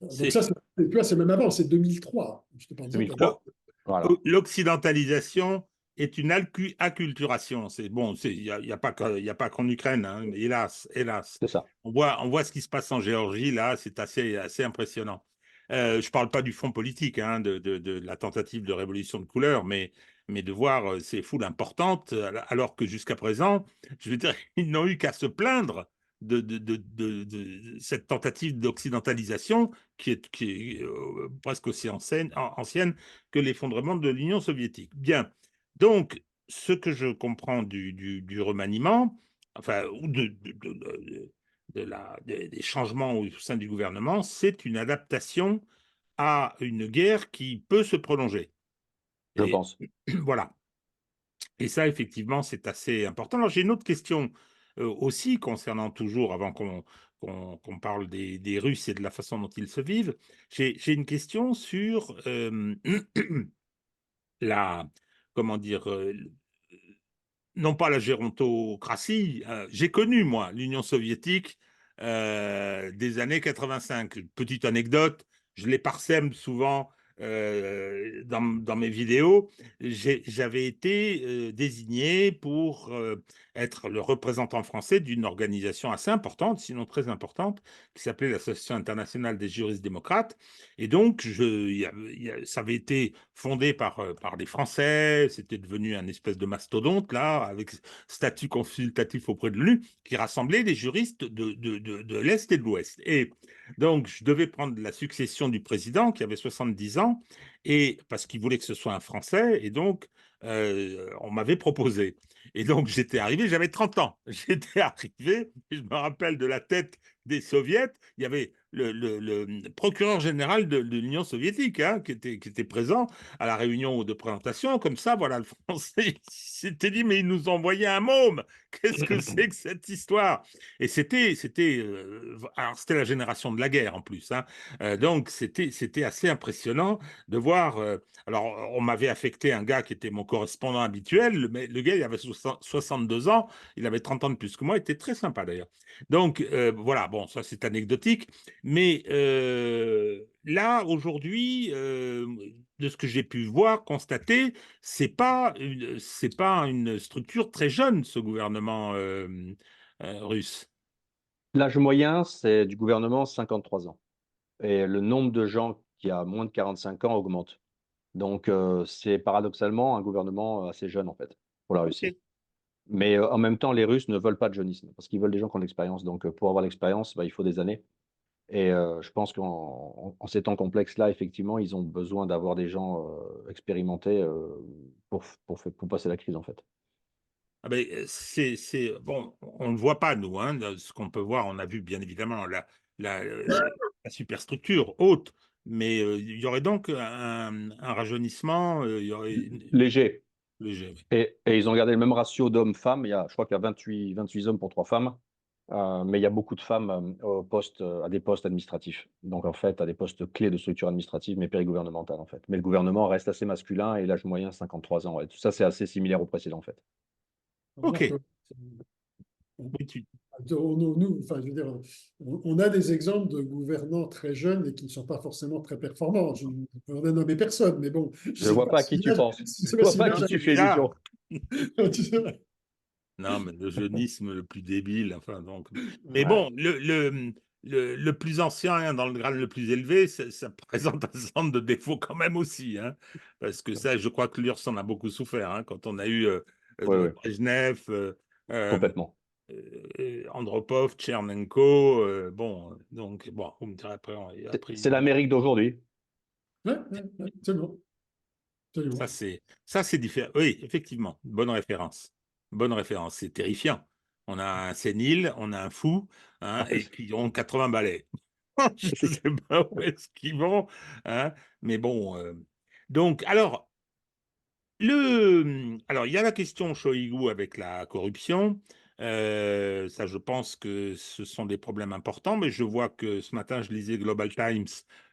Donc c'est ça, tu vois, c'est même avant, c'est 2003. Je te parle de ça. 2003. Voilà, l'occidentalisation est une acculturation. C'est bon, il y a pas il y a pas qu'en Ukraine, hein, mais hélas, hélas. c'est ça. On voit ce qui se passe en Géorgie là, c'est assez impressionnant. Je parle pas du fond politique, hein, de la tentative de révolution de couleur, mais de voir ces foules importantes, alors que jusqu'à présent, je veux dire, ils n'ont eu qu'à se plaindre de cette tentative d'occidentalisation qui est presque aussi ancienne que l'effondrement de l'Union soviétique. Bien, donc ce que je comprends du remaniement, enfin, ou des changements au sein du gouvernement, c'est une adaptation à une guerre qui peut se prolonger. Je Et pense. voilà. Et ça, effectivement, c'est assez important. Alors, j'ai une autre question aussi concernant toujours, avant qu'on parle des Russes et de la façon dont ils se vivent. J'ai une question sur la, comment dire, non pas la gérontocratie. J'ai connu, moi, l'Union soviétique des années 85. Petite anecdote, je les parsème souvent dans mes vidéos. J'avais été désigné pour être le représentant français d'une organisation assez importante, sinon très importante, qui s'appelait l'Association internationale des juristes démocrates. Et donc, ça avait été fondé par des Français, c'était devenu un espèce de mastodonte, là, avec statut consultatif auprès de l'ONU, qui rassemblait les juristes de l'Est et de l'Ouest. Et donc, je devais prendre la succession du président, qui avait 70 ans, et parce qu'il voulait que ce soit un Français, et donc, on m'avait proposé. Et donc, j'étais arrivé, j'avais 30 ans. J'étais arrivé, je me rappelle de la tête des soviets, il y avait le procureur général de l'Union soviétique hein, qui était présent à la réunion de présentation. Comme ça, voilà, le Français s'était dit, mais il nous envoyait un môme. Qu'est-ce que c'est que cette histoire? Et c'était la génération de la guerre en plus. Hein. Donc, c'était assez impressionnant de voir. Alors, on m'avait affecté un gars qui était mon correspondant habituel. Le gars, il avait 62 ans. Il avait 30 ans de plus que moi. Il était très sympa d'ailleurs. Donc, voilà, bon, ça c'est anecdotique. Mais là, aujourd'hui, de ce que j'ai pu voir, constater, c'est pas une structure très jeune, ce gouvernement russe. L'âge moyen, c'est du gouvernement 53 ans. Et le nombre de gens qui a moins de 45 ans augmente. Donc, c'est paradoxalement un gouvernement assez jeune, en fait, pour la Ok. Russie. Mais en même temps, les Russes ne veulent pas de jeunisme parce qu'ils veulent des gens qui ont de l'expérience. Donc, pour avoir l'expérience, il faut des années. Et je pense qu'en ces temps complexes-là, effectivement, ils ont besoin d'avoir des gens expérimentés pour passer la crise, en fait. Ah ben, bon, on ne le voit pas, nous, hein, ce qu'on peut voir, on a vu bien évidemment la, la superstructure haute, mais il y aurait donc un rajeunissement, il y aurait Léger. léger. Et ils ont gardé le même ratio d'hommes-femmes. Je crois qu'il y a 28 hommes pour 3 femmes. Mais il y a beaucoup de femmes à des postes administratifs. Donc, en fait, à des postes clés de structure administrative, mais périgouvernementale, en fait. Mais le gouvernement reste assez masculin et l'âge moyen, 53 ans. Et tout ça, c'est assez similaire au précédent, en fait. Ok. Alors que, Oui, enfin, je veux dire, on a des exemples de gouvernants très jeunes et qui ne sont pas forcément très performants. Je ne peux nommer personne, mais bon, je Je sais ne vois pas pas à si qui tu l'âge- penses. je Je sais ne pas vois si pas à l'âge qui a- tu fais bizarre. illusion. tu sais, Non, mais le jeunisme le plus débile, enfin donc. Mais Ouais. bon, le plus ancien hein, dans le grade le plus élevé, ça présente un certain nombre de défauts quand même aussi, hein, parce que ça, je crois que l'URSS en a beaucoup souffert, hein, quand on a eu Oui, oui, Brejnev, euh, complètement. Andropov, Tchernenko, bon, donc bon, vous me direz après, après C'est l'Amérique d'aujourd'hui. c'est bon, absolument. ça c'est différent. Oui, effectivement, bonne référence. Bonne référence, c'est terrifiant. On a un sénile, on a un fou, hein, et qui ont 80 balais. Je ne sais pas où est-ce qu'ils vont, hein, mais bon. Donc, alors, il y a la question Shoigu avec la corruption. Ça, je pense que ce sont des problèmes importants, mais je vois que ce matin, je lisais Global Times,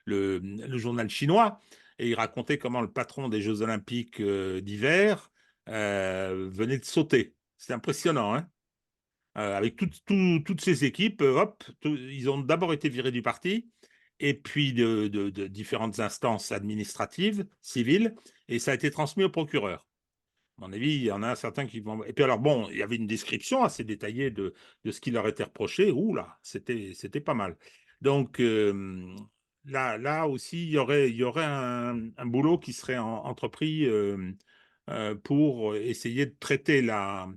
le journal chinois, et il racontait comment le patron des Jeux Olympiques d'hiver venait de sauter. C'est impressionnant, hein? Avec toutes ces équipes, hop, ils ont d'abord été virés du parti, et puis de différentes instances administratives, civiles, et ça a été transmis au procureur. À mon avis, il y en a certains qui vont. Et puis alors, bon, il y avait une description assez détaillée de ce qui leur était reproché. Ouh là, c'était pas mal. Donc là aussi, il y aurait un boulot qui serait entrepris pour essayer de traiter la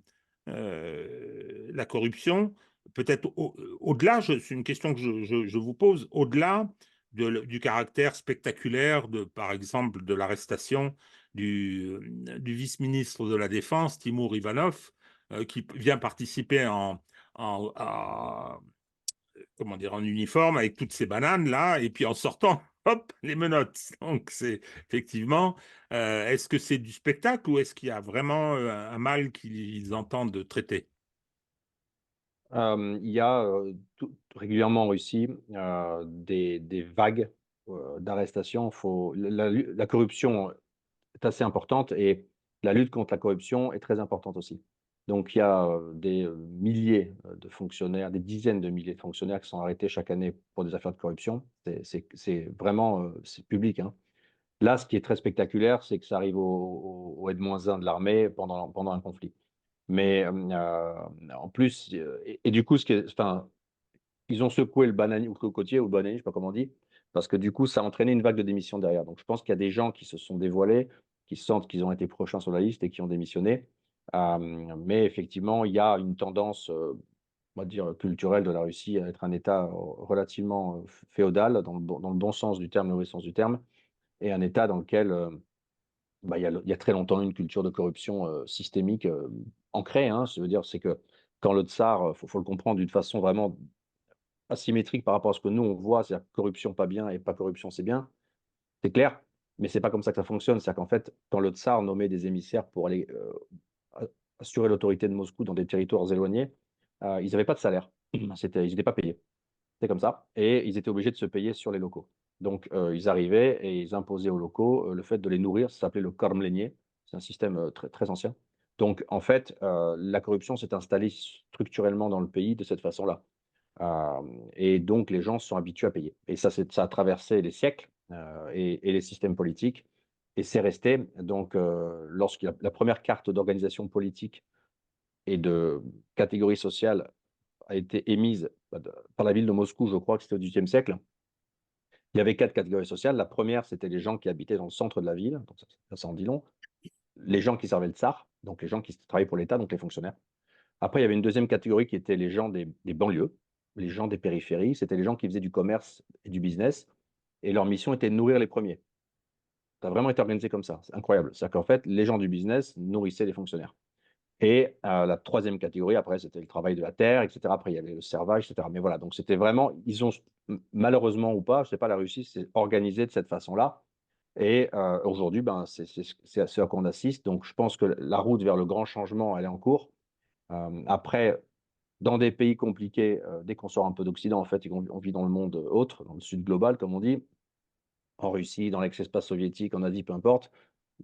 corruption. Peut-être au-delà, c'est une question que je vous pose, au-delà du caractère spectaculaire, par exemple, de l'arrestation du vice-ministre de la Défense, Timur Ivanov, qui vient participer comment dire, en uniforme avec toutes ces bananes là, et puis en sortant, hop, les menottes. Donc c'est effectivement, est-ce que c'est du spectacle ou est-ce qu'il y a vraiment un mal qu'ils entendent traiter? Il y a régulièrement en Russie des vagues d'arrestations. La corruption est assez importante et la lutte contre la corruption est très importante aussi. Donc il y a des milliers de fonctionnaires, des dizaines de milliers de fonctionnaires qui sont arrêtés chaque année pour des affaires de corruption. C'est vraiment c'est public, hein. Là, ce qui est très spectaculaire, c'est que ça arrive au N-1 de l'armée pendant un conflit. Mais en plus, et du coup, enfin, ils ont secoué le bananier ou le cocotier ou le bananier, je ne sais pas comment on dit, parce que du coup, ça a entraîné une vague de démission derrière. Donc, je pense qu'il y a des gens qui se sont dévoilés, qui sentent qu'ils ont été prochains sur la liste et qui ont démissionné. Mais effectivement, il y a une tendance, on va dire, culturelle de la Russie à être un État relativement féodal, dans le bon sens du terme, le mauvais sens du terme, et un État dans lequel il y a très longtemps une culture de corruption systémique ancrée, hein. Je veux dire, c'est que quand le tsar, faut le comprendre d'une façon vraiment asymétrique par rapport à ce que nous on voit, c'est-à-dire corruption pas bien et pas corruption c'est bien, c'est clair, mais c'est pas comme ça que ça fonctionne. C'est-à-dire qu'en fait, quand le tsar nommait des émissaires pour aller assurer l'autorité de Moscou dans des territoires éloignés, ils n'avaient pas de salaire. Ils n'étaient pas payés. C'est comme ça. Et ils étaient obligés de se payer sur les locaux. Donc, ils arrivaient et ils imposaient aux locaux le fait de les nourrir. Ça s'appelait le kormlenie. C'est un système très, très ancien. Donc, en fait, la corruption s'est installée structurellement dans le pays de cette façon-là. Et donc, les gens se sont habitués à payer. Et ça a traversé les siècles et les systèmes politiques. Et c'est resté. Donc, lorsque la première carte d'organisation politique et de catégorie sociale a été émise par la ville de Moscou, je crois que c'était au XVIIIe siècle. Il y avait 4 catégories sociales. La première, c'était les gens qui habitaient dans le centre de la ville, donc ça en dit long. les gens qui servaient le tsar, donc les gens qui travaillaient pour l'État, donc les fonctionnaires. Après, il y avait une deuxième catégorie qui était les gens des banlieues, les gens des périphéries. C'était les gens qui faisaient du commerce et du business, et leur mission était de nourrir les premiers. Ça a vraiment été organisé comme ça, c'est incroyable. C'est-à-dire qu'en fait, les gens du business nourrissaient les fonctionnaires. Et la troisième catégorie, après, c'était le travail de la terre, etc. Après, il y avait le servage, etc. Mais voilà, donc c'était vraiment, ils ont, malheureusement ou pas, je sais pas, la Russie s'est organisée de cette façon-là. Et aujourd'hui, ben, c'est à ce à quoi on assiste. Donc, je pense que la route vers le grand changement, elle est en cours. Après, dans des pays compliqués, dès qu'on sort un peu d'Occident, en fait, on vit dans le monde autre, dans le sud global, comme on dit, en Russie, dans l'ex-espace soviétique, en Asie, peu importe.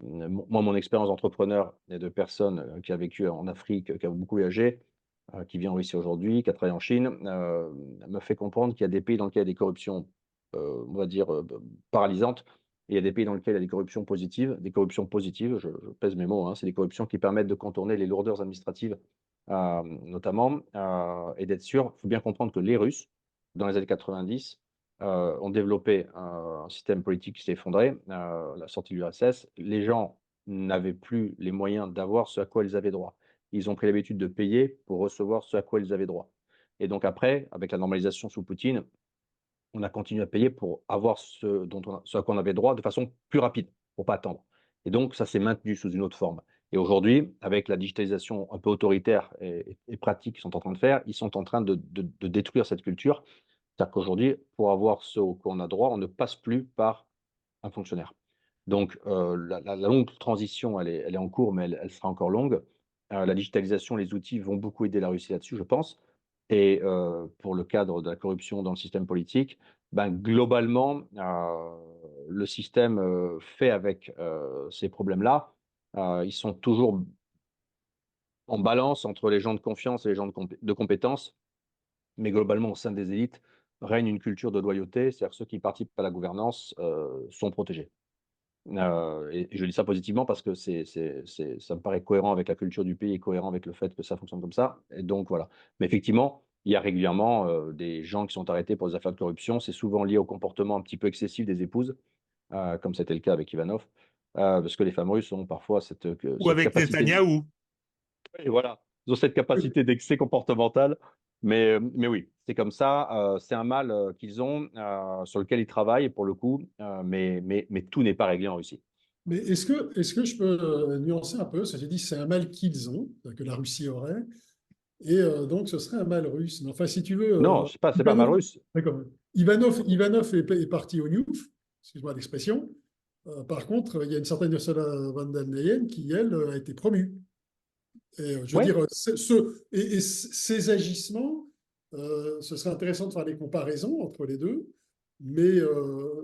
Moi, mon expérience d'entrepreneur et de personne qui a vécu en Afrique, qui a beaucoup voyagé, qui vit en Russie aujourd'hui, qui a travaillé en Chine, me fait comprendre qu'il y a des pays dans lesquels il y a des corruptions, on va dire, paralysantes, et il y a des pays dans lesquels il y a des corruptions positives. Des corruptions positives, je pèse mes mots, hein, c'est des corruptions qui permettent de contourner les lourdeurs administratives, notamment, et d'être sûr. Il faut bien comprendre que les Russes, dans les années 90, ont développé un système politique qui s'est effondré, la sortie de l'URSS. Les gens n'avaient plus les moyens d'avoir ce à quoi ils avaient droit. Ils ont pris l'habitude de payer pour recevoir ce à quoi ils avaient droit. Et donc après, avec la normalisation sous Poutine, on a continué à payer pour avoir ce à quoi on avait droit de façon plus rapide, pour pas attendre. Et donc ça s'est maintenu sous une autre forme. Et aujourd'hui, avec la digitalisation un peu autoritaire et pratique qu'ils sont en train de faire, ils sont en train de détruire cette culture. C'est-à-dire qu'aujourd'hui, pour avoir ce auquel on a droit, on ne passe plus par un fonctionnaire. Donc, la longue transition, elle est en cours, mais elle sera encore longue. La digitalisation, les outils vont beaucoup aider la Russie là-dessus, je pense. Et pour le cadre de la corruption dans le système politique, ben, globalement, le système fait avec ces problèmes-là. Ils sont toujours en balance entre les gens de confiance et les gens de compétence. Mais globalement, au sein des élites, règne une culture de loyauté, c'est-à-dire que ceux qui participent à la gouvernance sont protégés. Et je dis ça positivement parce que ça me paraît cohérent avec la culture du pays et cohérent avec le fait que ça fonctionne comme ça. Et donc voilà. Mais effectivement, il y a régulièrement des gens qui sont arrêtés pour des affaires de corruption. C'est souvent lié au comportement un petit peu excessif des épouses, comme c'était le cas avec Ivanov, parce que les femmes russes ont parfois Ou cette avec capacité. Netanyahou. Et voilà, ils ont cette capacité d'excès comportemental, mais oui, c'est comme ça, c'est un mal, qu'ils ont, sur lequel ils travaillent pour le coup, mais tout n'est pas réglé en Russie. Mais est-ce que je peux nuancer un peu? Ça, j'ai dit c'est un mal qu'ils ont, que la Russie aurait, et donc ce serait un mal russe. Mais enfin, si tu veux, Non, c'est pas mal Ivanov, russe. d'accord. Ivanov est parti au Newf, excuse-moi l'expression. Par contre, il y a une certaine Ursula von der Leyen qui, elle, a été promue. Et, je veux Ouais, dire, et ces agissements, ce serait intéressant de faire des comparaisons entre les deux, mais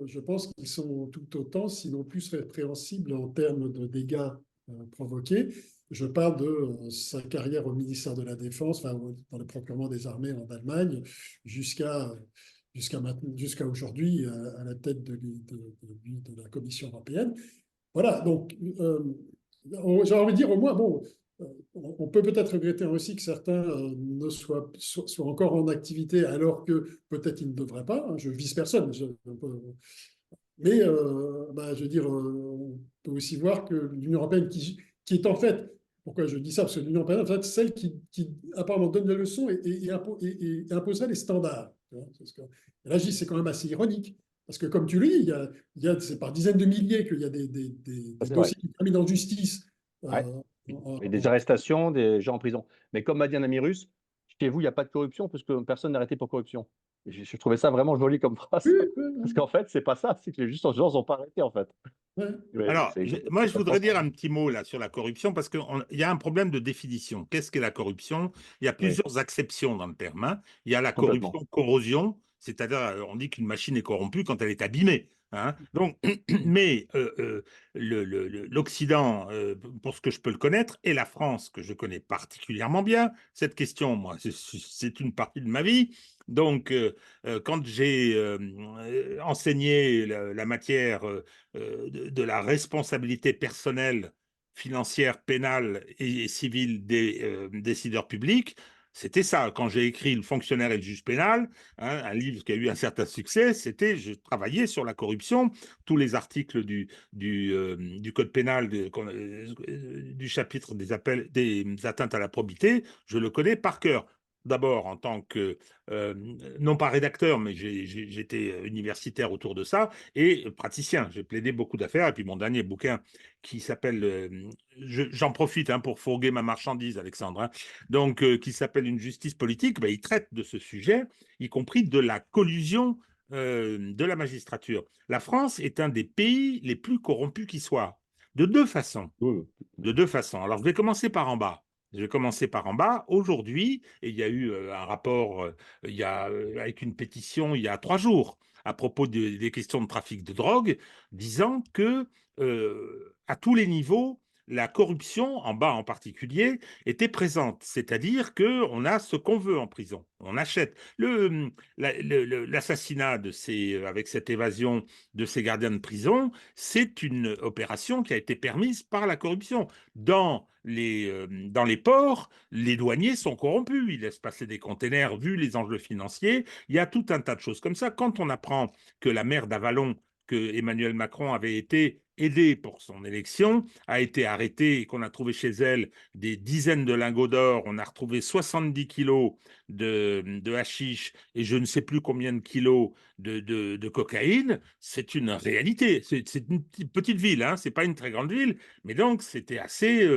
je pense qu'ils sont tout autant, sinon plus répréhensibles en termes de dégâts provoqués. Je parle de sa carrière au ministère de la Défense, enfin, dans le procurement des armées en Allemagne, jusqu'à aujourd'hui, à la tête de la Commission européenne. Voilà, donc j'ai envie de dire au moins, bon, on peut peut-être regretter aussi que certains ne soient encore en activité alors que peut-être ils ne devraient pas. Hein, je vise personne. Mais bah, je veux dire, on peut aussi voir que l'Union européenne, qui est en fait, pourquoi je dis ça? Parce que l'Union européenne, en fait, celle qui apparemment donne des leçons et imposerait les standards. Tu vois, et là, c'est quand même assez ironique. Parce que comme tu le dis, c'est par dizaines de milliers qu'il y a ça des c'est vrai. dossiers qui terminent en justice. Ouais. En- Et des en- arrestations, des gens en prison. Mais comme m'a dit un ami russe, chez vous, il y a pas de corruption parce que personne n'est arrêté pour corruption. Et je trouvais ça vraiment joli comme Oui, phrase. oui, Parce qu'en fait, c'est pas ça, c'est que les gens sont pas arrêtés, en fait. oui, Ouais, Alors, moi, je ça voudrais transparent. dire un petit mot là sur la corruption parce qu'il y a un problème de définition. Qu'est-ce qu'est la corruption? Il y a Oui, plusieurs acceptions dans le terme, hein. Il y a la complètement. corruption corrosion, c'est-à-dire on dit qu'une machine est corrompue quand elle est abîmée, hein. Donc, mais l'Occident, pour ce que je peux le connaître, et la France que je connais particulièrement bien, cette question, moi, c'est une partie de ma vie. Donc, quand j'ai enseigné la matière de la responsabilité personnelle, financière, pénale et civile des décideurs publics, C'était ça. Quand j'ai écrit Le fonctionnaire et le juge pénal, hein, un livre qui a eu un certain succès, je travaillais sur la corruption. Tous les articles du code pénal, du chapitre des atteintes à la probité, je le connais par cœur. D'abord en tant que, non pas rédacteur, mais j'étais universitaire autour de ça, et praticien. J'ai plaidé beaucoup d'affaires. Et puis mon dernier bouquin qui s'appelle, j'en profite hein, pour fourguer ma marchandise, Alexandre, hein, donc qui s'appelle Une justice politique, ben, il traite de ce sujet, y compris de la collusion de la magistrature. La France est un des pays les plus corrompus qui soit, de deux façons. De deux façons. Alors, je vais commencer par en bas. Je vais commencer par en bas. Aujourd'hui, et il y a eu un rapport avec une pétition il y a 3 jours à propos des questions de trafic de drogue, disant que à tous les niveaux, la corruption, en bas en particulier, était présente. C'est-à-dire qu'on a ce qu'on veut en prison. On achète. L'assassinat avec cette évasion de ces gardiens de prison, c'est une opération qui a été permise par la corruption. Dans les ports, les douaniers sont corrompus. Ils laissent passer des containers, vu les enjeux financiers. Il y a tout un tas de choses comme ça. Quand on apprend que la maire d'Avalon, que Emmanuel Macron avait été aidé pour son élection, a été arrêtée et qu'on a trouvé chez elle des dizaines de lingots d'or, on a retrouvé 70 kilos de hashish et je ne sais plus combien de kilos de cocaïne, c'est une réalité. C'est une petite ville, hein, c'est pas une très grande ville, mais donc c'était assez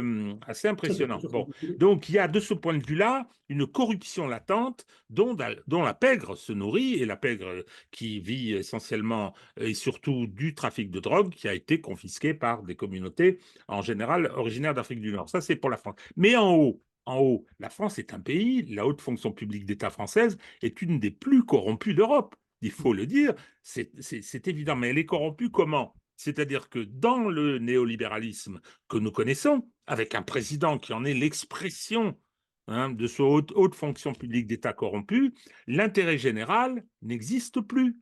impressionnant. Bon, donc il y a de ce point de vue-là une corruption latente dont la pègre se nourrit, et la pègre qui vit essentiellement et surtout du trafic de drogue qui a été confisqué par des communautés en général originaires d'Afrique du Nord. Ça, c'est pour la France. Mais en haut, la France est un pays, la haute fonction publique d'État française est une des plus corrompues d'Europe. Il faut le dire, c'est évident. Mais elle est corrompue comment? C'est-à-dire que dans le néolibéralisme que nous connaissons, avec un président qui en est l'expression hein, de ce haute fonction publique d'État corrompue, l'intérêt général n'existe plus.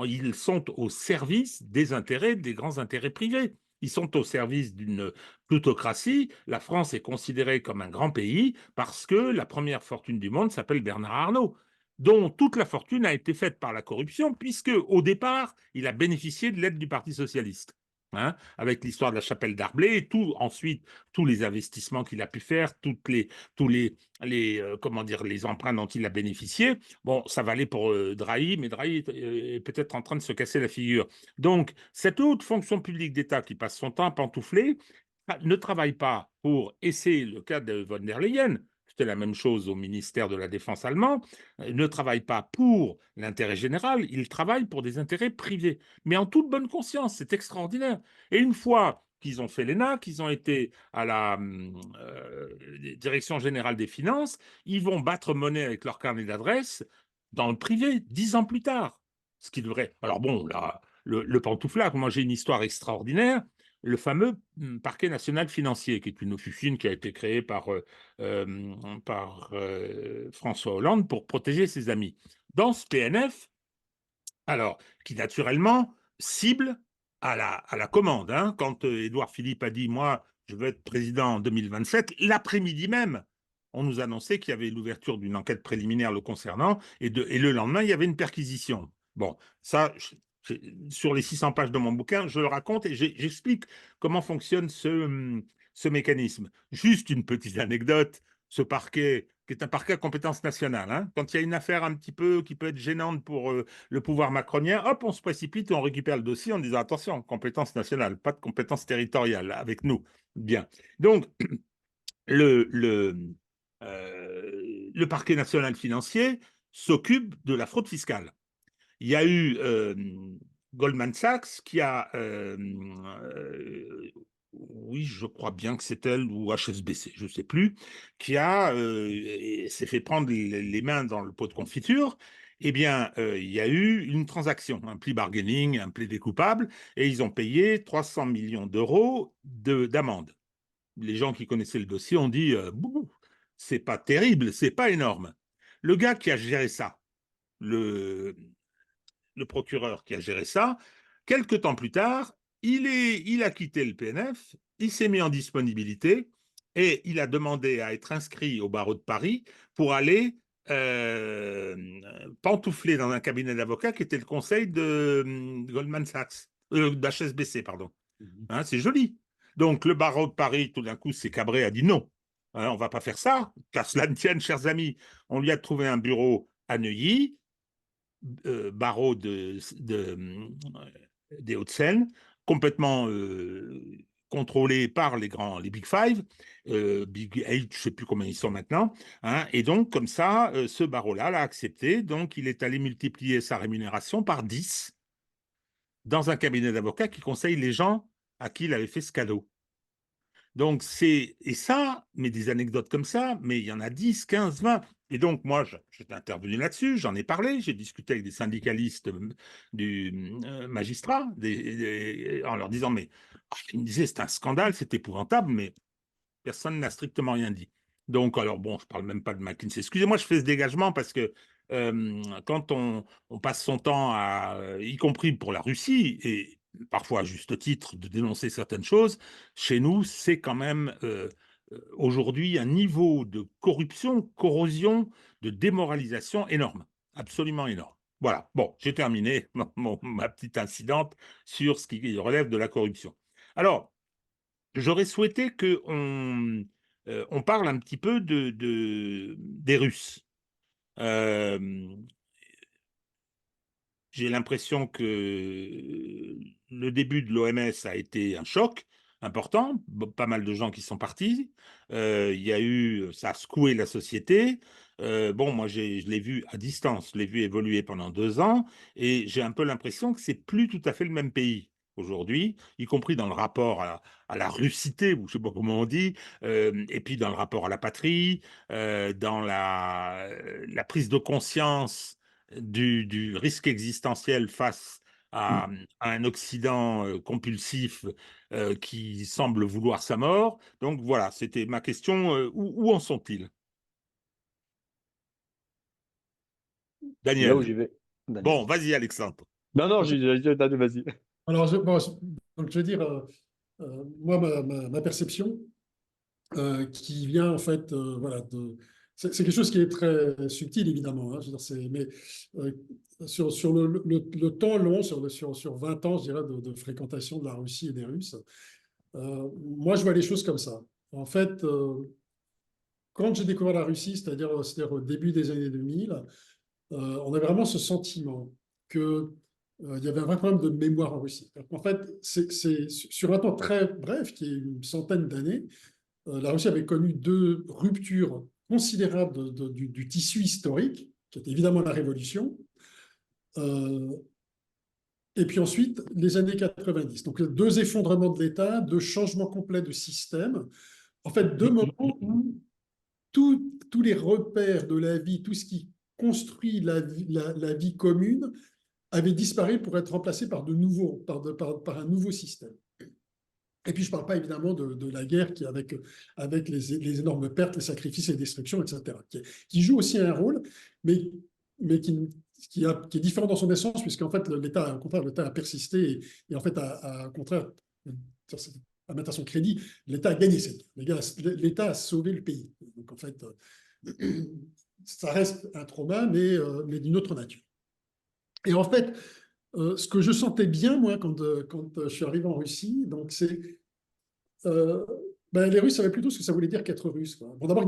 Ils sont au service des intérêts, des grands intérêts privés. Ils sont au service d'une plutocratie. La France est considérée comme un grand pays parce que la première fortune du monde s'appelle Bernard Arnault, dont toute la fortune a été faite par la corruption, puisque au départ, il a bénéficié de l'aide du Parti socialiste. Hein, avec l'histoire de la chapelle d'Arblay, et ensuite tous les investissements qu'il a pu faire, comment dire, les emprunts dont il a bénéficié. Bon, ça valait pour Drahi, mais Drahi est peut-être en train de se casser la figure. Donc, cette haute fonction publique d'État qui passe son temps à pantoufler ne travaille pas pour, et c'est le cas de von der Leyen, c'était la même chose au ministère de la Défense allemand, ne travaille pas pour l'intérêt général, il travaille pour des intérêts privés. Mais en toute bonne conscience, c'est extraordinaire. Et une fois qu'ils ont fait l'ENA, qu'ils ont été à la Direction générale des finances, ils vont battre monnaie avec leur carnet d'adresse dans le privé, 10 ans plus tard. Ce qui devrait... Alors bon, là, le pantouflage, moi j'ai une histoire extraordinaire, le fameux parquet national financier, qui est une officine qui a été créée par François Hollande pour protéger ses amis. Dans ce PNF, alors, qui naturellement cible à la commande. Hein, quand Édouard Philippe a dit « moi, je veux être président en 2027 », l'après-midi même, on nous annonçait qu'il y avait l'ouverture d'une enquête préliminaire le concernant, et le lendemain, il y avait une perquisition. Bon, ça, sur les 600 pages de mon bouquin, je le raconte et j'explique comment fonctionne ce mécanisme. Juste une petite anecdote, ce parquet, qui est un parquet à compétence nationale, hein, quand il y a une affaire un petit peu qui peut être gênante pour le pouvoir macronien, hop, on se précipite et on récupère le dossier en disant attention, compétence nationale, pas de compétence territoriale avec nous. Bien. Donc, le parquet national financier s'occupe de la fraude fiscale. Il y a eu Goldman Sachs qui a, oui, je crois bien que c'est elle, ou HSBC, je ne sais plus, qui s'est fait prendre les mains dans le pot de confiture. Eh bien, il y a eu une transaction, un plea bargaining, un plaidé coupable, et ils ont payé 300 millions d'euros d'amende. Les gens qui connaissaient le dossier ont dit c'est pas terrible, c'est pas énorme. Le gars qui a géré ça, le procureur qui a géré ça, quelques temps plus tard, il a quitté le PNF, il s'est mis en disponibilité Et il a demandé à être inscrit au barreau de Paris pour aller pantoufler dans un cabinet d'avocats qui était le conseil de Goldman Sachs, d'HSBC, pardon. Hein, c'est joli. Donc, le barreau de Paris, tout d'un coup, s'est cabré, a dit non, hein, on ne va pas faire ça, car cela ne tienne, chers amis. On lui a trouvé un bureau à Neuilly, barreau des Hauts-de-Seine, complètement contrôlé par les Big Five, Big Eight, je ne sais plus combien ils sont maintenant, hein, et donc comme ça, ce barreau-là l'a accepté, donc il est allé multiplier sa rémunération par 10 dans un cabinet d'avocats qui conseille les gens à qui il avait fait ce cadeau. Donc et ça, mais des anecdotes comme ça, mais il y en a 10, 15, 20. Et donc, moi, j'étais intervenu là-dessus, j'en ai parlé, j'ai discuté avec des syndicalistes du magistrat, en leur disant, mais ils me disaient, c'est un scandale, c'est épouvantable, mais personne n'a strictement rien dit. Donc, alors bon, je ne parle même pas de McKinsey. Excusez-moi, je fais ce dégagement parce que quand on passe son temps y compris pour la Russie, et parfois à juste titre, de dénoncer certaines choses, chez nous, c'est quand même aujourd'hui un niveau de corruption, corrosion, de démoralisation énorme, absolument énorme. Voilà, bon, j'ai terminé ma petite incidente sur ce qui relève de la corruption. Alors, j'aurais souhaité qu'on on parle un petit peu des Russes. J'ai l'impression que le début de l'OMS a été un choc important, pas mal de gens qui sont partis. Il y a eu, ça a secoué la société. Bon, moi, je l'ai vu à distance, je l'ai vu évoluer pendant 2 ans, et j'ai un peu l'impression que c'est plus tout à fait le même pays aujourd'hui, y compris dans le rapport à la russité, ou je sais pas comment on dit, et puis dans le rapport à la patrie, dans la prise de conscience du risque existentiel face à un Occident compulsif qui semble vouloir sa mort. Donc voilà, c'était ma question. Où en sont-ils? C'est là où Daniel. j'y vais. Daniel. Bon, vas-y, Alexandre. Non, non, Daniel, vas-y. Alors, donc, je veux dire, moi, ma perception, qui vient en fait, voilà, c'est quelque chose qui est très subtil, évidemment. Hein, je veux dire, mais euh, sur le temps long, sur 20 ans, je dirais, de fréquentation de la Russie et des Russes, moi, je vois les choses comme ça. En fait, quand j'ai découvert la Russie, c'est-à-dire au début des années 2000, on avait vraiment ce sentiment que il y avait un vrai problème de mémoire en Russie. En fait, c'est sur un temps très bref, qui est une centaine d'années, la Russie avait connu 2 ruptures considérables du tissu historique, qui était évidemment la Révolution, et puis ensuite les années 90. Donc 2 effondrements de l'État, 2 changements complets de système, en fait 2 moments où tous les repères de la vie, tout ce qui construit la vie commune, avait disparu pour être remplacé par un nouveau système. Et puis, je ne parle pas évidemment de la guerre avec les énormes pertes, les sacrifices, les destructions, etc., qui joue aussi un rôle, mais qui est différent dans son essence, puisqu'en fait, l'État a persisté et en fait, au contraire, à mettre à son crédit, l'État a gagné cette guerre. L'État a sauvé le pays. Donc, en fait, ça reste un trauma, mais d'une autre nature. Et en fait, ce que je sentais bien, moi, quand je suis arrivé en Russie, donc c'est les Russes savaient plutôt ce que ça voulait dire qu'être russe. Quoi. Bon, d'abord,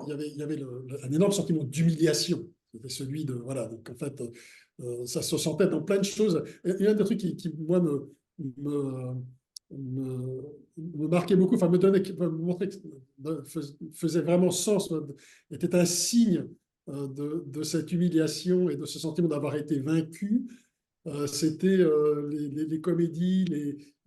il y avait un énorme sentiment d'humiliation. C'était celui de voilà. Donc en fait, ça se sentait dans plein de choses. Et un des trucs qui moi me marquait beaucoup, enfin me montrait, faisait vraiment sens, était un signe de cette humiliation et de ce sentiment d'avoir été vaincu. C'était les comédies,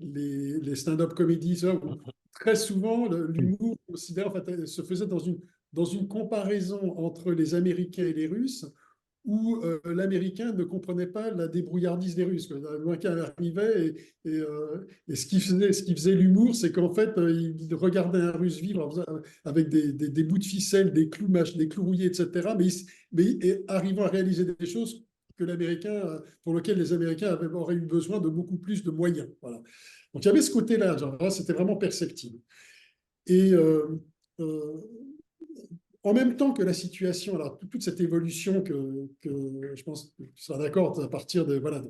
les stand-up comédies, où très souvent l'humour en fait, se faisait dans une comparaison entre les Américains et les Russes, où l'Américain ne comprenait pas la débrouillardise des Russes. L'Américain arrivait et ce qui faisait l'humour, c'est qu'en fait, il regardait un Russe vivre avec des bouts de ficelle, des clous rouillés, etc. Mais arrivant à réaliser des choses pour lesquelles les Américains auraient eu besoin de beaucoup plus de moyens. Voilà. Donc il y avait ce côté-là, c'était vraiment perceptible. Et en même temps que la situation, alors toute cette évolution que je pense que tu seras d'accord à partir de, voilà,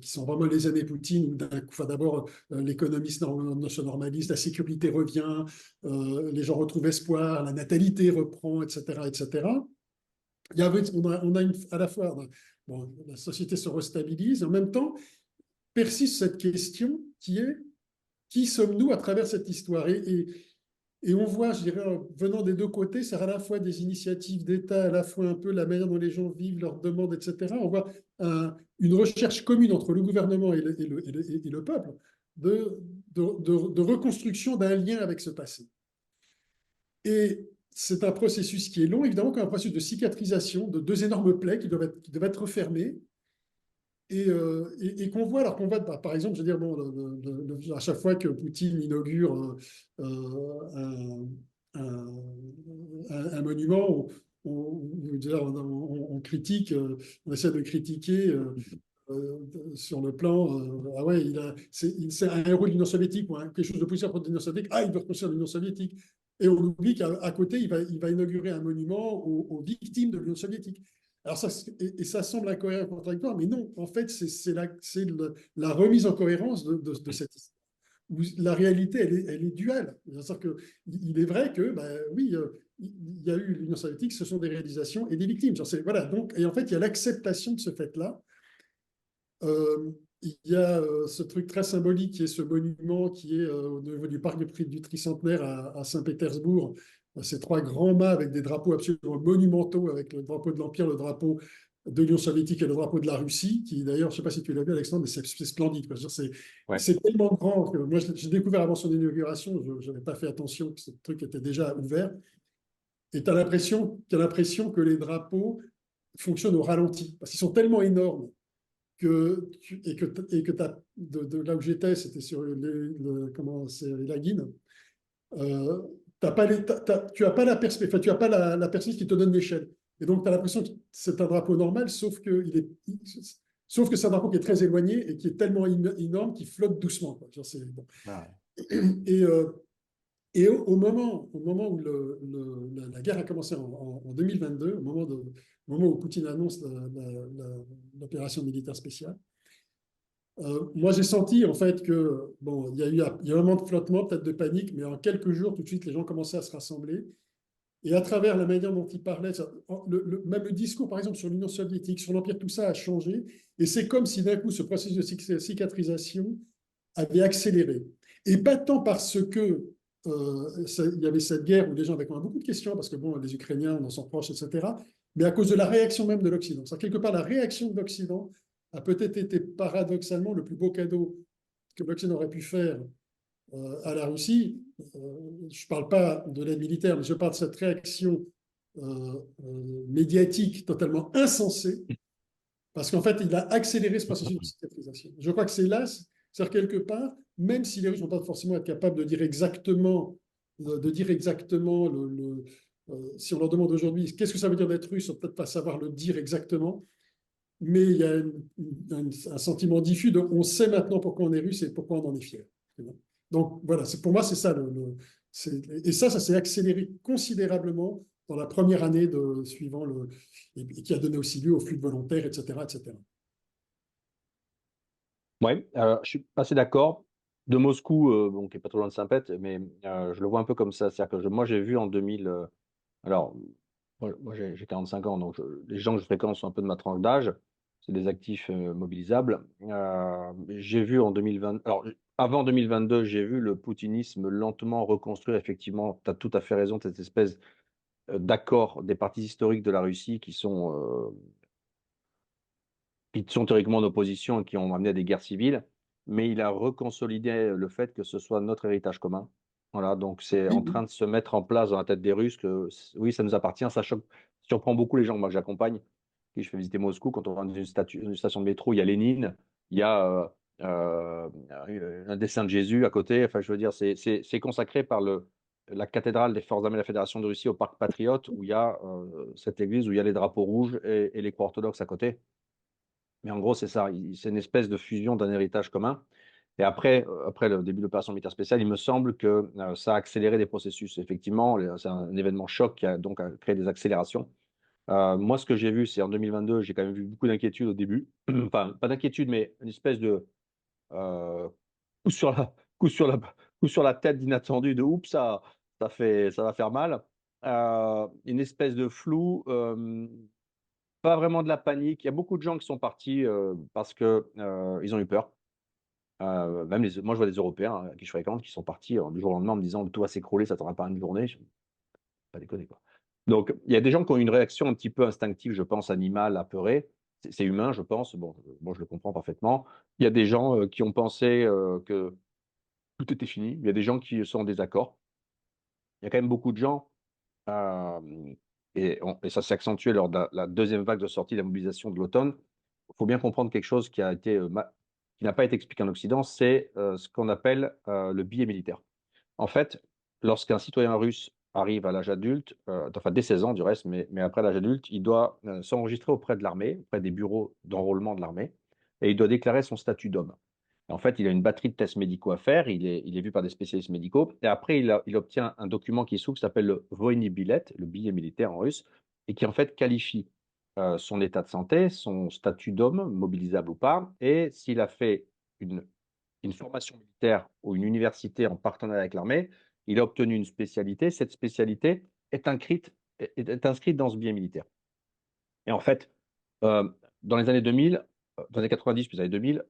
qui sont vraiment les années Poutine, où d'abord l'économie se normalise, la sécurité revient, les gens retrouvent espoir, la natalité reprend, etc., etc. On a à la fois, bon, la société se restabilise, en même temps persiste cette question qui est qui sommes-nous à travers cette histoire et on voit, je dirais, venant des deux côtés, c'est à la fois des initiatives d'État, à la fois un peu la manière dont les gens vivent, leurs demandes, etc. On voit une recherche commune entre le gouvernement et le peuple de reconstruction d'un lien avec ce passé. Et c'est un processus qui est long, évidemment, comme un processus de cicatrisation de deux énormes plaies qui doivent être refermées et qu'on voit, alors qu'on voit, par exemple, je veux dire, bon, à chaque fois que Poutine inaugure un monument, on critique, on essaie de critiquer sur le plan, ah ouais, c'est un héros de l'Union soviétique, ou quelque chose de positif pour l'Union soviétique, ah, il veut reconstruire l'Union soviétique. Et on oublie qu'à côté, il va inaugurer un monument aux victimes de l'Union soviétique. Alors ça semble incohérent et contradictoire, mais non, en fait, c'est la remise en cohérence de cette histoire. Où la réalité, elle est duale. C'est-à-dire qu'il est vrai que, oui, il y a eu l'Union soviétique, ce sont des réalisations et des victimes. Voilà, donc, et en fait, il y a l'acceptation de ce fait-là. Il y a ce truc très symbolique qui est ce monument qui est au niveau du parc du Tricentenaire à Saint-Pétersbourg. Ces trois grands mâts avec des drapeaux absolument monumentaux, avec le drapeau de l'Empire, le drapeau de l'Union soviétique et le drapeau de la Russie, qui d'ailleurs, je ne sais pas si tu l'as vu, Alexandre, mais c'est splendide. C'est tellement grand que moi, j'ai découvert avant son inauguration, je n'avais pas fait attention que ce truc était déjà ouvert. Et tu as l'impression que les drapeaux fonctionnent au ralenti, parce qu'ils sont tellement énormes et que de là où j'étais, c'était sur la Guine, tu n'as pas la perspective, tu as pas la perspective qui te donne l'échelle. Et donc, tu as l'impression que c'est un drapeau normal, sauf que c'est un drapeau qui est très éloigné et qui est tellement énorme qu'il flotte doucement. Quoi. Bon. Ah ouais. Et au moment où la guerre a commencé en 2022, au moment où Poutine annonce l'opération militaire spéciale, moi j'ai senti en fait que, bon, il y a un moment de flottement, peut-être de panique, mais en quelques jours, tout de suite, les gens commençaient à se rassembler. Et à travers la manière dont il parlait, même le discours, par exemple, sur l'Union soviétique, sur l'Empire, tout ça a changé. Et c'est comme si d'un coup, ce processus de cicatrisation avait accéléré. Et pas tant parce que il y avait cette guerre où les gens avaient quand même beaucoup de questions, parce que bon, les Ukrainiens, on en sont proches, etc., mais à cause de la réaction même de l'Occident. Quelque part, la réaction de l'Occident a peut-être été paradoxalement le plus beau cadeau que l'Occident aurait pu faire à la Russie. Je ne parle pas de l'aide militaire, mais je parle de cette réaction médiatique totalement insensée, parce qu'en fait, il a accéléré ce processus de cicatrisation. Je crois que c'est là, c'est-à-dire quelque part, même si les Russes ne vont pas forcément être capables de dire exactement, si on leur demande aujourd'hui qu'est-ce que ça veut dire d'être russe, ils ne vont peut-être pas savoir le dire exactement, mais il y a un sentiment diffus de on sait maintenant pourquoi on est russe et pourquoi on en est fier. Donc voilà, pour moi, c'est ça. Et ça s'est accéléré considérablement dans la première année suivant et qui a donné aussi lieu au flux de volontaires, etc., etc. Oui, je suis assez d'accord. De Moscou, bon, qui n'est pas trop loin de Saint-Pét, mais je le vois un peu comme ça. C'est-à-dire que moi, j'ai vu en 2000. Alors, moi j'ai 45 ans, donc les gens que je fréquente sont un peu de ma tranche d'âge. C'est des actifs mobilisables. J'ai vu en 2020. Alors, avant 2022, j'ai vu le poutinisme lentement reconstruire. Effectivement, tu as tout à fait raison, cette espèce d'accord des partis historiques de la Russie qui sont théoriquement en opposition et qui ont amené à des guerres civiles, mais il a reconsolidé le fait que ce soit notre héritage commun. Voilà, donc c'est en train de se mettre en place dans la tête des Russes que oui, ça nous appartient. Ça surprend beaucoup les gens. Moi, j'accompagne, et je fais visiter Moscou. Quand on va dans une station de métro, il y a Lénine, il y a un dessin de Jésus à côté. Enfin, je veux dire, c'est consacré par la cathédrale des forces armées de la Fédération de Russie au parc Patriote, où il y a cette église où il y a les drapeaux rouges et les croix orthodoxes à côté. Mais en gros, c'est ça. C'est une espèce de fusion d'un héritage commun. Et après le début de l'opération militaire spéciale, il me semble que ça a accéléré des processus. Effectivement, c'est un événement choc qui a donc créé des accélérations. Moi, ce que j'ai vu, c'est en 2022, j'ai quand même vu beaucoup d'inquiétudes au début. Enfin, pas d'inquiétude, mais une espèce de euh, coup sur la, coup sur la, coup sur la tête d'inattendu, de oups, ça va faire mal. Une espèce de flou, pas vraiment de la panique. Il y a beaucoup de gens qui sont partis parce que ils ont eu peur. Même moi, je vois des Européens hein, qui je fréquente qui sont partis du jour au lendemain en me disant tout va s'écroler, ça t'aura pas une journée. Pas déconner, quoi. Donc, il y a des gens qui ont une réaction un petit peu instinctive, je pense, animale, apeurée. C'est humain, je pense. Bon, moi, je le comprends parfaitement. Il y a des gens qui ont pensé que tout était fini. Il y a des gens qui sont en désaccord. Il y a quand même beaucoup de gens, et ça s'est accentué lors de la deuxième vague de sortie de la mobilisation de l'automne. Il faut bien comprendre quelque chose qui qui n'a pas été expliqué en Occident, c'est ce qu'on appelle le biais militaire. En fait, lorsqu'un citoyen russe arrive à l'âge adulte, enfin dès 16 ans du reste, mais après l'âge adulte, il doit s'enregistrer auprès de l'armée, auprès des bureaux d'enrôlement de l'armée, et il doit déclarer son statut d'homme. En fait, il a une batterie de tests médicaux à faire, il est vu par des spécialistes médicaux, et après, il obtient un document qui est qui s'appelle le Voyny Bilet, le billet militaire en russe, et qui en fait qualifie son état de santé, son statut d'homme, mobilisable ou pas, et s'il a fait une une formation militaire ou une université en partenariat avec l'armée, il a obtenu une spécialité. Cette spécialité est inscrite dans ce billet militaire. Et en fait, dans les années 2000, dans les années 90 puis les années 2000,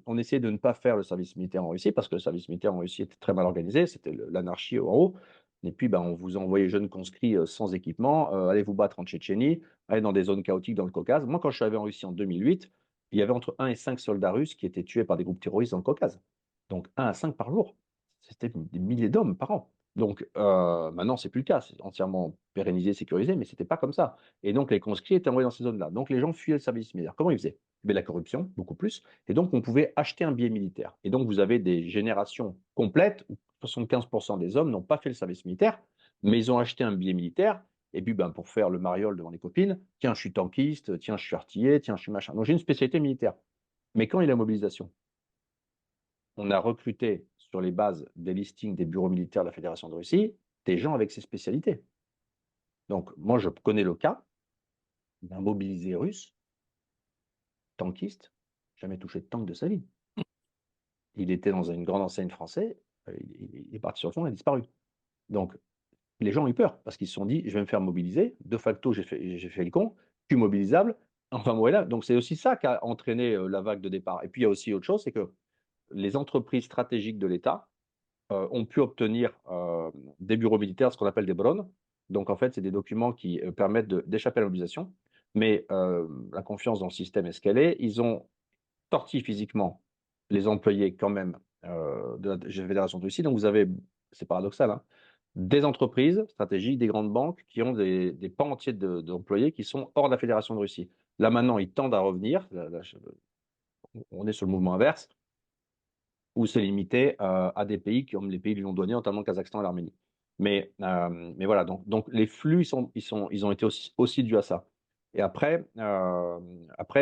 on essayait de ne pas faire le service militaire en Russie parce que le service militaire en Russie était très mal organisé, c'était l'anarchie en haut. Et puis, ben, on vous envoyait jeunes conscrits sans équipement, allez vous battre en Tchétchénie, allez dans des zones chaotiques dans le Caucase. Moi, quand je suis arrivé en Russie en 2008, il y avait entre 1 et 5 soldats russes qui étaient tués par des groupes terroristes dans le Caucase. Donc 1 à 5 par jour. C'était des milliers d'hommes par an. Donc maintenant, c'est plus le cas, c'est entièrement pérennisé, sécurisé, mais c'était pas comme ça. Et donc, les conscrits étaient envoyés dans ces zones-là. Donc, les gens fuyaient le service militaire. Comment ils faisaient? Mais la corruption, beaucoup plus. Et donc, on pouvait acheter un billet militaire. Et donc, vous avez des générations complètes où 75% des hommes n'ont pas fait le service militaire, mais ils ont acheté un billet militaire. Et puis, ben, pour faire le mariole devant les copines, tiens, je suis tankiste, tiens, je suis artillé, tiens, je suis machin. Donc, j'ai une spécialité militaire. Mais quand il y a la mobilisation, on a recruté sur les bases des listings des bureaux militaires de la Fédération de Russie des gens avec ces spécialités. Donc, moi, je connais le cas d'un mobilisé russe, tankiste, jamais touché de tank de sa vie. Il était dans une grande enseigne française, il est parti sur le front, il a disparu. Donc, les gens ont eu peur parce qu'ils se sont dit, je vais me faire mobiliser. De facto, j'ai fait le con, plus mobilisable. Enfin, voilà. Donc, c'est aussi ça qui a entraîné la vague de départ. Et puis, il y a aussi autre chose, c'est que les entreprises stratégiques de l'État ont pu obtenir des bureaux militaires, ce qu'on appelle des BRON. Donc, en fait, c'est des documents qui permettent d'échapper à la mobilisation. Mais la confiance dans le système est ce qu'elle est. Ils ont sorti physiquement les employés quand même de la Fédération de Russie. Donc, vous avez, c'est paradoxal, hein, des entreprises stratégiques, des grandes banques qui ont des pans entiers d'employés qui sont hors de la Fédération de Russie. Là, maintenant, ils tendent à revenir. On est sur le mouvement inverse où c'est limité à des pays comme les pays du non-douanier, notamment le Kazakhstan et l'Arménie. Mais voilà, donc les flux, ils ont été aussi dus à ça. Et après,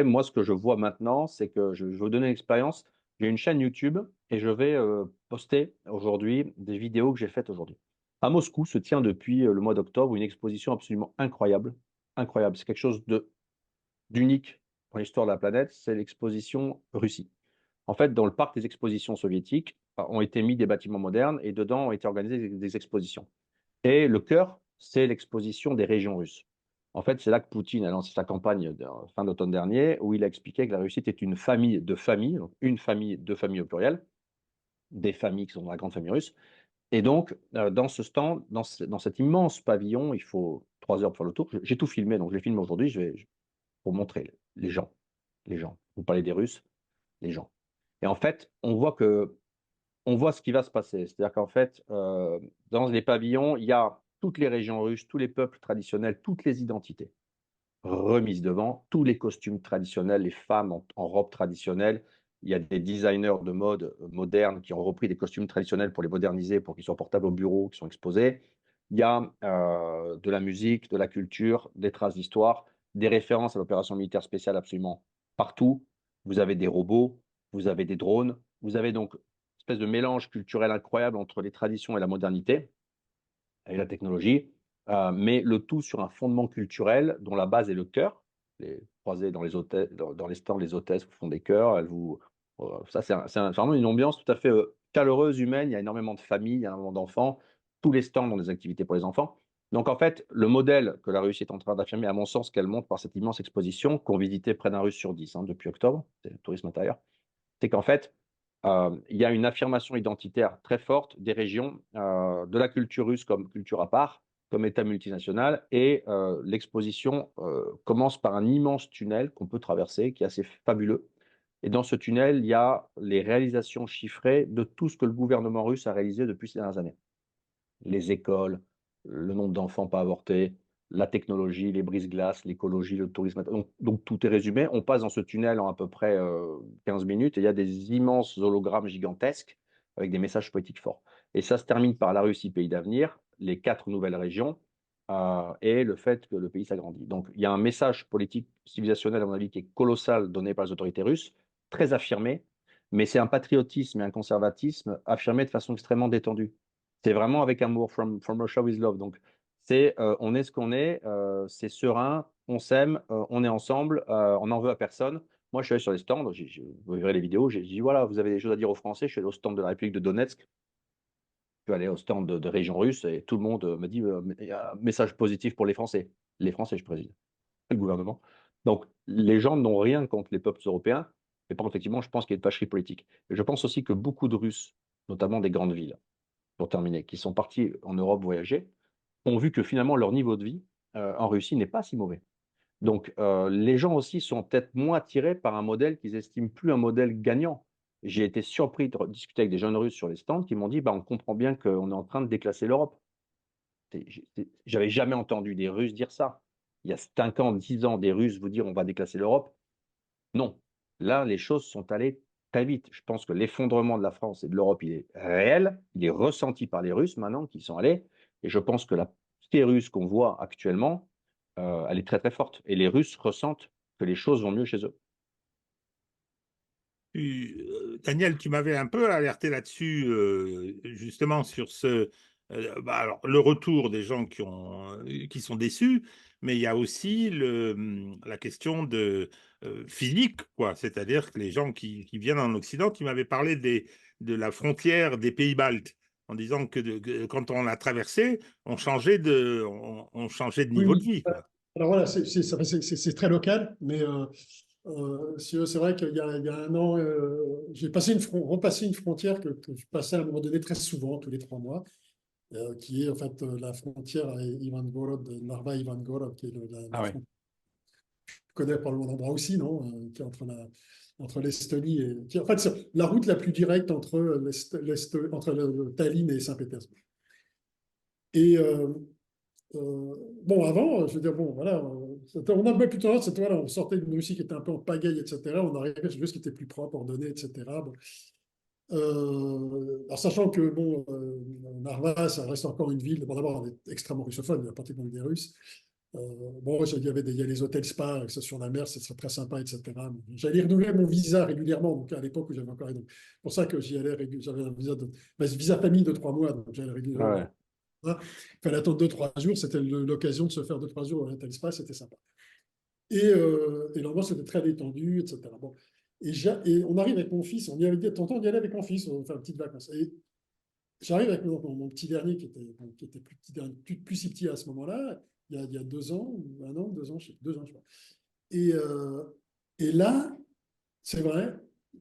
moi, ce que je vois maintenant, c'est que je vais vous donner une expérience. J'ai une chaîne YouTube et je vais poster aujourd'hui des vidéos que j'ai faites aujourd'hui. À Moscou se tient depuis le mois d'octobre une exposition absolument incroyable. Incroyable. C'est quelque chose d'unique dans l'histoire de la planète. C'est l'exposition Russie. En fait, dans le parc des expositions soviétiques ont été mis des bâtiments modernes et dedans ont été organisées des expositions. Et le cœur, c'est l'exposition des régions russes. En fait, c'est là que Poutine a lancé sa campagne fin d'automne dernier, où il a expliqué que la Russie était une famille de familles, donc une famille, deux familles au pluriel, des familles qui sont dans la grande famille russe. Et donc, dans ce stand, dans cet immense pavillon, il faut 3 heures pour faire le tour. J'ai tout filmé, donc je l'ai filmé aujourd'hui pour montrer les gens. Les gens. Vous parlez des Russes, les gens. Et en fait, on voit ce qui va se passer. C'est-à-dire qu'en fait, dans les pavillons, il y a toutes les régions russes, tous les peuples traditionnels, toutes les identités remises devant, tous les costumes traditionnels, les femmes en robe traditionnelle. Il y a des designers de mode modernes qui ont repris des costumes traditionnels pour les moderniser, pour qu'ils soient portables au bureau, qui sont exposés. Il y a de la musique, de la culture, des traces d'histoire, des références à l'opération militaire spéciale absolument partout. Vous avez des robots, vous avez des drones, vous avez donc espèce de mélange culturel incroyable entre les traditions et la modernité et la technologie, mais le tout sur un fondement culturel dont la base est le cœur. Les croisez dans les hôtels, dans les stands, les hôtesses vous font des cœurs, elles vous ça c'est vraiment une ambiance tout à fait, chaleureuse, humaine. Il y a énormément de familles, il y a énormément d'enfants. Tous les stands ont des activités pour les enfants. Donc en fait, le modèle que la Russie est en train d'affirmer, à mon sens, qu'elle montre par cette immense exposition qu'ont visité près d'un Russe sur 10, hein, depuis octobre, c'est le tourisme intérieur, c'est qu'en fait, il y a une affirmation identitaire très forte des régions, de la culture russe comme culture à part, comme État multinational, et l'exposition commence par un immense tunnel qu'on peut traverser, qui est assez fabuleux. Et dans ce tunnel, il y a les réalisations chiffrées de tout ce que le gouvernement russe a réalisé depuis ces dernières années. Les écoles, le nombre d'enfants pas avortés, la technologie, les brise-glaces, l'écologie, le tourisme. Donc tout est résumé. On passe dans ce tunnel en à peu près 15 minutes et il y a des immenses hologrammes gigantesques avec des messages politiques forts. Et ça se termine par la Russie, pays d'avenir, les 4 nouvelles régions et le fait que le pays s'agrandit. Donc il y a un message politique civilisationnel, à mon avis, qui est colossal donné par les autorités russes, très affirmé, mais c'est un patriotisme et un conservatisme affirmé de façon extrêmement détendue. C'est vraiment avec amour, from Russia with love. Donc, c'est on est ce qu'on est, c'est serein, on s'aime, on est ensemble, on n'en veut à personne. Moi, je suis allé sur les stands, vous verrez les vidéos, j'ai dit voilà, vous avez des choses à dire aux Français. Je suis allé au stand de la République de Donetsk, je suis allé au stand de région russe et tout le monde me dit il y a un message positif pour les Français. Les Français, je préside, le gouvernement. Donc, les gens n'ont rien contre les peuples européens, mais par contre, effectivement, je pense qu'il y a une fâcherie politique. Et je pense aussi que beaucoup de Russes, notamment des grandes villes, pour terminer, qui sont partis en Europe voyager, ont vu que finalement leur niveau de vie en Russie n'est pas si mauvais. Donc les gens aussi sont peut-être moins attirés par un modèle qu'ils estiment plus un modèle gagnant. J'ai été surpris de discuter avec des jeunes Russes sur les stands qui m'ont dit bah, on comprend bien qu'on est en train de déclasser l'Europe. J'avais jamais entendu des Russes dire ça. Il y a 5 ans, 10 ans, des Russes vous dire on va déclasser l'Europe. Non. Là, les choses sont allées très vite. Je pense que l'effondrement de la France et de l'Europe, il est réel, il est ressenti par les Russes maintenant qui y sont allés. Et je pense que la cité russe qu'on voit actuellement, elle est très très forte. Et les Russes ressentent que les choses vont mieux chez eux. Daniel, tu m'avais un peu alerté là-dessus, justement sur alors, le retour des gens qui sont déçus, mais il y a aussi la question physique, quoi. C'est-à-dire que les gens qui viennent en Occident, tu m'avais parlé de la frontière des pays baltes, en disant que quand on l'a traversée, on changeait on changeait de Oui, niveau de oui. vie, quoi. Alors voilà, c'est très local, mais c'est vrai qu'il y a 1 an, j'ai repassé une frontière que je passais à un moment donné très souvent, tous les 3 mois, qui est en fait la frontière à Ivangorod, Narva-Ivangorod, qui est Ah ouais. tu connais probablement l'endroit aussi, non? Qui est entre l'Estonie et... en fait, c'est la route la plus directe entre le Tallinn et Saint-Pétersbourg. Et bon, avant, je veux dire, bon, voilà, on avait plutôt tendance, voilà, on sortait d'une Russie qui était un peu en pagaille, etc. On arrivait sur quelque chose qui était plus propre, ordonné, etc. Bon. Alors, sachant que, bon, Narva, ça reste encore une ville, bon, d'abord, on est extrêmement russophone, il y a pratiquement que des Russes. Bon, il y a les hôtels spa, que ce soit sur la mer, c'est très sympa, etc. J'allais renouveler mon visa régulièrement, donc à l'époque où j'avais encore. Donc, pour ça que j'y allais j'avais un visa famille de 3 mois, donc j'allais régulièrement. Ouais. Il fallait attendre 2-3 jours, c'était l'occasion de se faire 2-3 jours au hôtel spa, c'était sympa. Et l'ambiance était très détendue, etc. Bon. Et on arrive avec mon fils, on y avait dit, tonton, on y allait avec mon fils, on va faire une petite vacances. Et j'arrive avec mon petit dernier qui était plus si petit à ce moment-là, il y a 2 ans, ou 1 an, 2 ans, 2 ans, je crois. Et là, c'est vrai,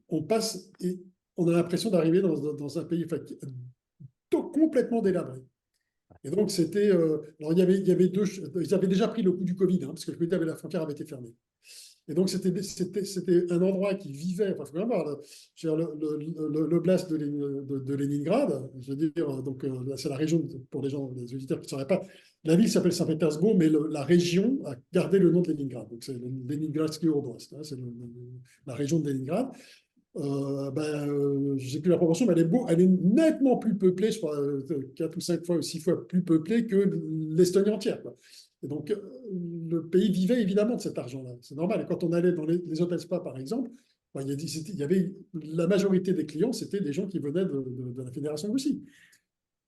on passe et on a l'impression d'arriver dans un pays complètement délabré. Et donc, c'était. Alors, il y avait ils avaient déjà pris le coup du Covid, hein, parce que la frontière avait été fermée. Et donc, c'était un endroit qui vivait. Enfin, il faut bien voir, l'oblast de Leningrad, je veux dire, donc, c'est la région, pour les gens, les auditeurs qui ne sauraient pas, la ville s'appelle Saint-Pétersbourg, mais la région a gardé le nom de Leningrad. Donc, c'est le Leningradsky Oblast, hein, c'est la région de Leningrad. Je sais plus la proportion, mais elle est nettement plus peuplée, je crois, 4 ou 5 fois ou 6 fois plus peuplée que l'Estonie entière, quoi. Et donc, le pays vivait évidemment de cet argent-là, c'est normal. Et quand on allait dans les hôtels spa, par exemple, il y avait la majorité des clients, c'était des gens qui venaient de la Fédération de Russie.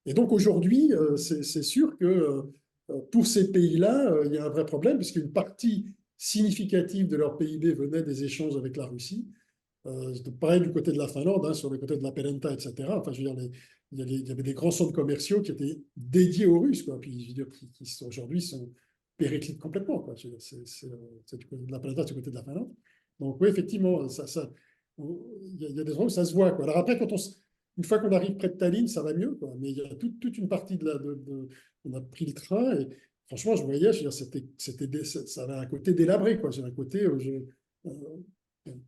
Et donc aujourd'hui, c'est sûr que pour ces pays-là, il y a un vrai problème, puisqu'une partie significative de leur PIB venait des échanges avec la Russie. Pareil du côté de la Finlande, hein, sur le côté de la Pelenta, etc. Enfin, je veux dire, il y avait des grands centres commerciaux qui étaient dédiés aux Russes, quoi. Puis je veux dire, qui aujourd'hui sont périclites complètement, quoi. Je veux dire, c'est du côté de la Pelenta, c'est du côté de la Finlande. Donc oui, effectivement, il y a des endroits où ça se voit, quoi. Alors après, une fois qu'on arrive près de Tallinn, ça va mieux, quoi. Mais il y a toute une partie on a pris le train et franchement, je voyais, je veux dire, ça avait un côté délabré, quoi. J'ai un côté,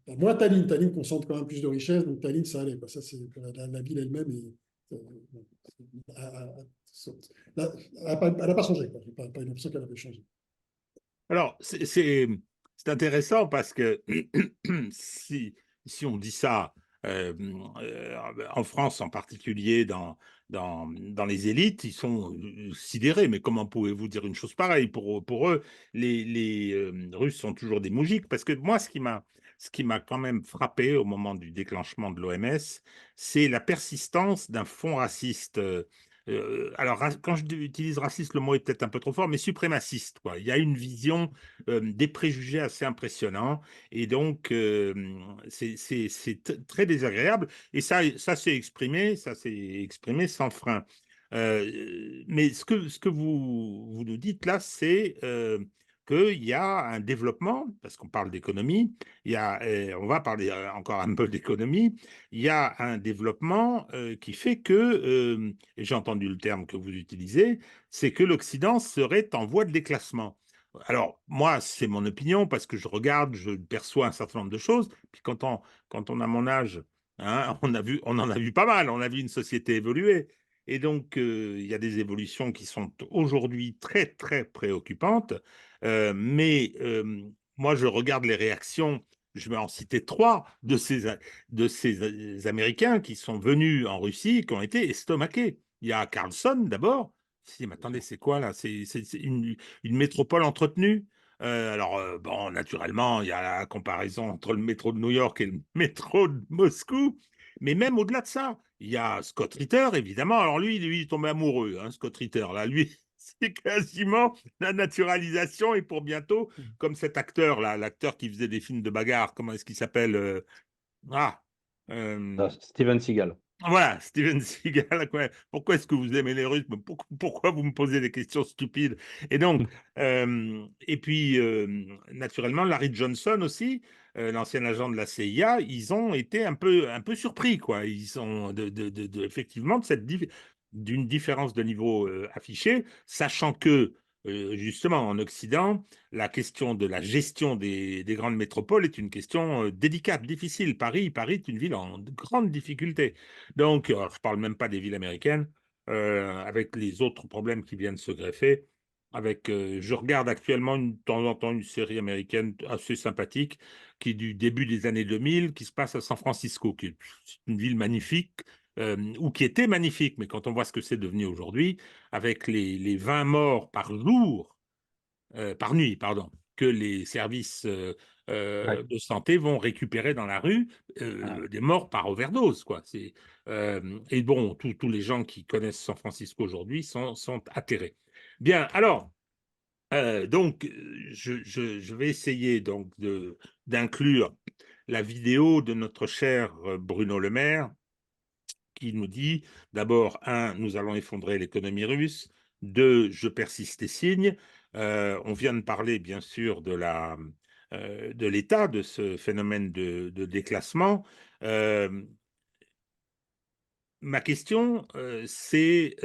moi, Tallinn concentre quand même plus de richesses, donc Tallinn, ça allait, quoi. Ça, c'est la ville elle-même. Elle n'a pas changé, quoi. J'ai pas l'impression qu'elle avait changé. Alors, c'est intéressant parce que si on dit ça euh, en France en particulier, dans les élites, ils sont sidérés. Mais comment pouvez-vous dire une chose pareille? Pour eux, les Russes sont toujours des moujiks. Parce que moi, ce qui m'a quand même frappé au moment du déclenchement de l'OMS, c'est la persistance d'un fond raciste. Alors, quand je utilise raciste, le mot est peut-être un peu trop fort, mais suprémaciste, quoi. Il y a une vision des préjugés assez impressionnants, et donc c'est très désagréable. Et ça s'est exprimé sans frein. Mais ce que vous nous dites là, c'est qu'il y a un développement, parce qu'on parle d'économie, on va parler encore un peu d'économie, il y a un développement qui fait que, et j'ai entendu le terme que vous utilisez, c'est que l'Occident serait en voie de déclassement. Alors, moi, c'est mon opinion parce que je regarde, je perçois un certain nombre de choses. Puis quand on a mon âge, hein, on en a vu pas mal, on a vu une société évoluer. Et donc, il y a des évolutions qui sont aujourd'hui très, très préoccupantes. Mais moi, je regarde les réactions. Je vais en citer trois de ces Américains qui sont venus en Russie, qui ont été estomaqués. Il y a Carlson d'abord. Si, mais attendez, c'est quoi là? C'est une métropole entretenue. Alors, bon, naturellement, il y a la comparaison entre le métro de New York et le métro de Moscou. Mais même au-delà de ça, il y a Scott Ritter, évidemment. Alors lui, il est tombé amoureux, hein, Scott Ritter. Là, lui, c'est quasiment la naturalisation. Et pour bientôt, comme cet acteur, là, l'acteur qui faisait des films de bagarre, comment est-ce qu'il s'appelle Ah, Steven Seagal. voilà, Steven Seagal. Pourquoi est-ce que vous aimez les Russes? Pourquoi vous me posez des questions stupides? Et donc, et puis, naturellement, Larry Johnson aussi, l'ancien agent de la CIA, ils ont été un peu surpris, quoi. Ils sont effectivement d'une différence de niveau affichée, sachant que, justement, en Occident, la question de la gestion des grandes métropoles est une question délicate, difficile. Paris est une ville en grande difficulté. Donc, alors, je ne parle même pas des villes américaines, avec les autres problèmes qui viennent se greffer. Je regarde actuellement de temps en temps une série américaine assez sympathique qui est du début des années 2000, qui se passe à San Francisco, qui est une ville magnifique, ou qui était magnifique, mais quand on voit ce que c'est devenu aujourd'hui, avec les 20 morts par jour, par nuit, pardon, que les services Ouais. de santé vont récupérer dans la rue, des morts par overdose, quoi. Et bon, tous les gens qui connaissent San Francisco aujourd'hui sont atterrés. Bien, alors, donc, je vais essayer donc d'inclure la vidéo de notre cher Bruno Le Maire, qui nous dit d'abord, un, nous allons effondrer l'économie russe, deux, je persiste et signe. On vient de parler, bien sûr, de l'état de ce phénomène de déclassement. Ma question, c'est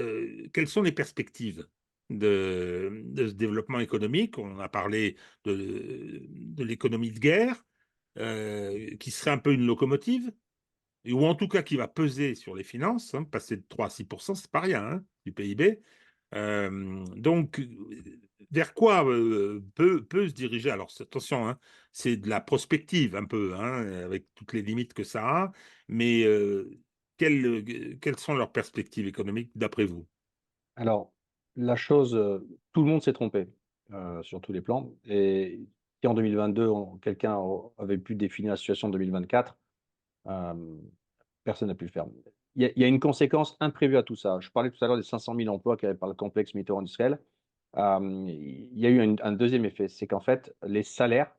quelles sont les perspectives de ce développement économique? On a parlé de l'économie de guerre, qui serait un peu une locomotive, ou en tout cas qui va peser sur les finances, hein, passer de 3 à 6%, c'est pas rien, hein, du PIB. Donc, vers quoi peut se diriger? Alors, attention, hein, c'est de la prospective un peu, hein, avec toutes les limites que ça a, mais quelles sont leurs perspectives économiques d'après vous? Alors, la chose, tout le monde s'est trompé sur tous les plans. Et si en 2022, quelqu'un avait pu définir la situation de 2024, personne n'a pu le faire. Il y a une conséquence imprévue à tout ça. Je parlais tout à l'heure des 500 000 emplois créés par le complexe militaro-industriel. Il y a eu un deuxième effet, c'est qu'en fait, les salaires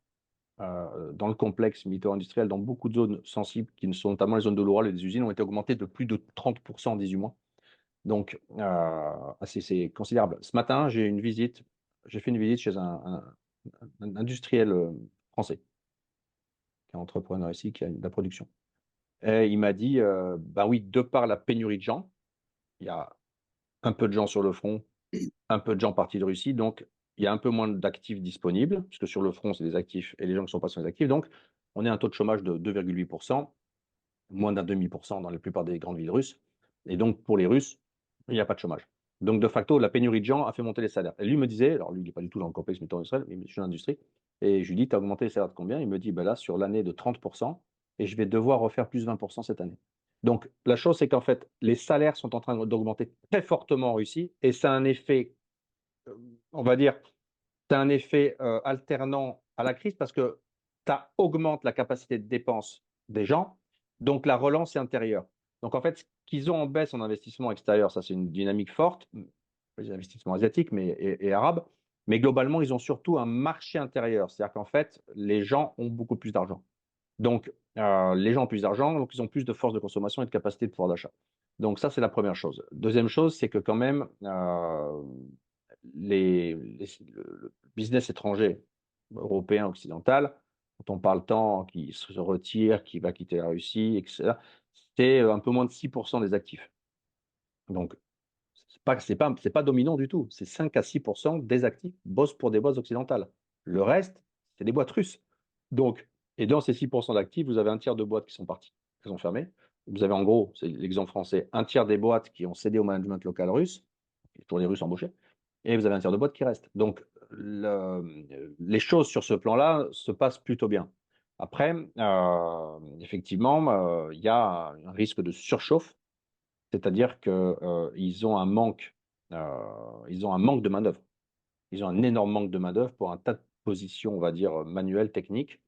dans le complexe militaro-industriel, dans beaucoup de zones sensibles, qui sont notamment les zones de l'Oural et des usines, ont été augmentés de plus de 30% en 18 mois. Donc, c'est considérable. Ce matin, j'ai fait une visite chez un industriel français, qui est entrepreneur ici, qui a de la production. Et il m'a dit, ben oui, de par la pénurie de gens, il y a un peu de gens sur le front, un peu de gens partis de Russie, donc il y a un peu moins d'actifs disponibles, puisque sur le front, c'est des actifs, et les gens qui ne sont pas sur les actifs. Donc, on est à un taux de chômage de 2,8%, moins d'un demi% dans la plupart des grandes villes russes. Et donc, pour les Russes, il n'y a pas de chômage. Donc, de facto, la pénurie de gens a fait monter les salaires. Et lui me disait, alors lui, il n'est pas du tout dans le complexe militaro-industriel, mais je suis dans l'industrie, et je lui dis, tu as augmenté les salaires de combien? Il me dit, ben là, sur l'année de 30%, et je vais devoir refaire plus 20% cette année. Donc, la chose, c'est qu'en fait, les salaires sont en train d'augmenter très fortement en Russie, et ça a un effet, on va dire, tu as un effet alternant à la crise parce que ça augmente la capacité de dépense des gens, donc la relance est intérieure. Donc en fait, ce qu'ils ont en baisse en investissement extérieur, ça c'est une dynamique forte, les investissements asiatiques et arabes, mais globalement, ils ont surtout un marché intérieur, c'est-à-dire qu'en fait, les gens ont beaucoup plus d'argent. Donc, les gens ont plus d'argent, donc ils ont plus de force de consommation et de capacité de pouvoir d'achat. Donc ça, c'est la première chose. Deuxième chose, c'est que quand même, le business étranger, européen, occidental, quand on parle tant qui se retire, qui va quitter la Russie, etc., c'est un peu moins de 6% des actifs. Donc, c'est pas dominant du tout. C'est 5 à 6% des actifs bossent pour des boîtes occidentales. Le reste, c'est des boîtes russes. Donc, et dans ces 6% d'actifs, vous avez un tiers de boîtes qui sont parties, qui sont fermées. Vous avez en gros, c'est l'exemple français, un tiers des boîtes qui ont cédé au management local russe, pour les Russes embauchés, et vous avez un tiers de boîtes qui restent. Donc, les choses sur ce plan-là se passent plutôt bien. Après, effectivement, il y a un risque de surchauffe, c'est-à-dire qu'ils ont un manque, ils ont un manque de main-d'œuvre. Ils ont un énorme manque de main-d'œuvre pour un tas de positions, on va dire, manuelles, techniques,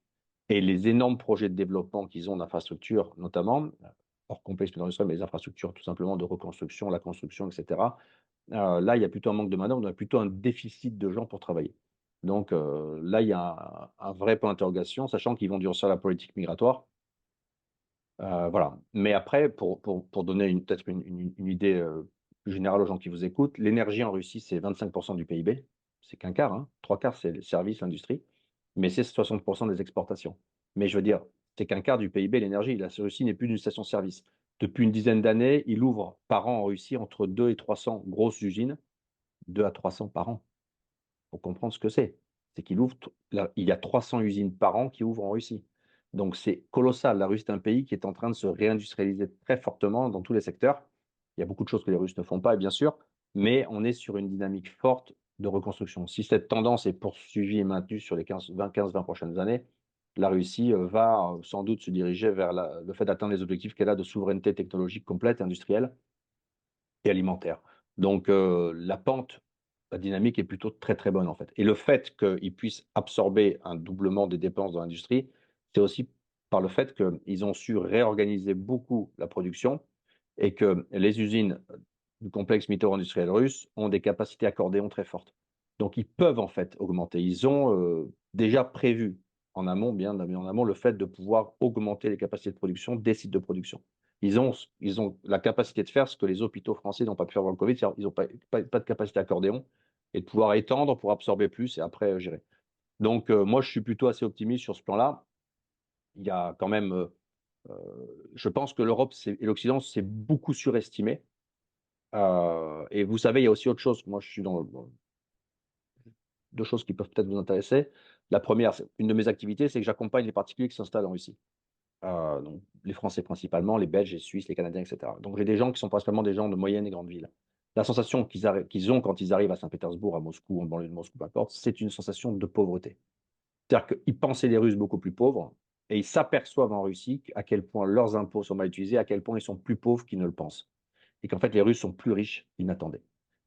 et les énormes projets de développement qu'ils ont d'infrastructures, notamment, hors complexe mais les infrastructures tout simplement de reconstruction, la construction, etc. Là, il y a plutôt un manque de main-d'œuvre, on a plutôt un déficit de gens pour travailler. Donc là, il y a un vrai point d'interrogation, sachant qu'ils vont durcir la politique migratoire. Voilà. Mais après, pour donner peut-être une idée plus générale aux gens qui vous écoutent, l'énergie en Russie, c'est 25% du PIB. C'est qu'un quart, hein. 3/4, c'est les services, l'industrie. Mais c'est 60% des exportations. Mais je veux dire, c'est qu'un quart du PIB, l'énergie. La Russie n'est plus une station-service. Depuis une dizaine d'années, il ouvre par an en Russie entre 2 et 300 grosses usines, 2 à 300 par an. Pour comprendre ce que c'est. C'est qu'il ouvre, il y a 300 usines par an qui ouvrent en Russie. Donc c'est colossal. La Russie est un pays qui est en train de se réindustrialiser très fortement dans tous les secteurs. Il y a beaucoup de choses que les Russes ne font pas, bien sûr, mais on est sur une dynamique forte de reconstruction. Si cette tendance est poursuivie et maintenue sur les 15-20 prochaines années, la Russie va sans doute se diriger vers le fait d'atteindre les objectifs qu'elle a de souveraineté technologique complète, industrielle et alimentaire. Donc la pente, la dynamique est plutôt très très bonne en fait. Et le fait qu'ils puissent absorber un doublement des dépenses dans l'industrie, c'est aussi par le fait qu'ils ont su réorganiser beaucoup la production et que les usines du complexe militaro-industriel russe ont des capacités accordéon très fortes. Donc ils peuvent en fait augmenter. Ils ont déjà prévu en amont, bien en amont, le fait de pouvoir augmenter les capacités de production des sites de production. Ils ont la capacité de faire ce que les hôpitaux français n'ont pas pu faire dans le Covid, c'est-à-dire ils n'ont pas de capacité accordéon et de pouvoir étendre pour absorber plus et après gérer. Donc moi, je suis plutôt assez optimiste sur ce plan-là. Il y a quand même, je pense que l'Europe et l'Occident s'est beaucoup surestimé. Et vous savez, il y a aussi autre chose. Moi, je suis dans deux choses qui peuvent peut-être vous intéresser. La première, une de mes activités, c'est que j'accompagne les particuliers qui s'installent en Russie. Donc les Français principalement, les Belges, les Suisses, les Canadiens, etc. Donc j'ai des gens qui sont principalement des gens de moyennes et grandes villes. La sensation qu'ils ont quand ils arrivent à Saint-Pétersbourg, à Moscou, en banlieue de Moscou, peu importe, c'est une sensation de pauvreté. C'est-à-dire qu'ils pensaient les Russes beaucoup plus pauvres et ils s'aperçoivent en Russie à quel point leurs impôts sont mal utilisés, à quel point ils sont plus pauvres qu'ils ne le pensent. Et qu'en fait, les Russes sont plus riches qu'ils n'attendaient.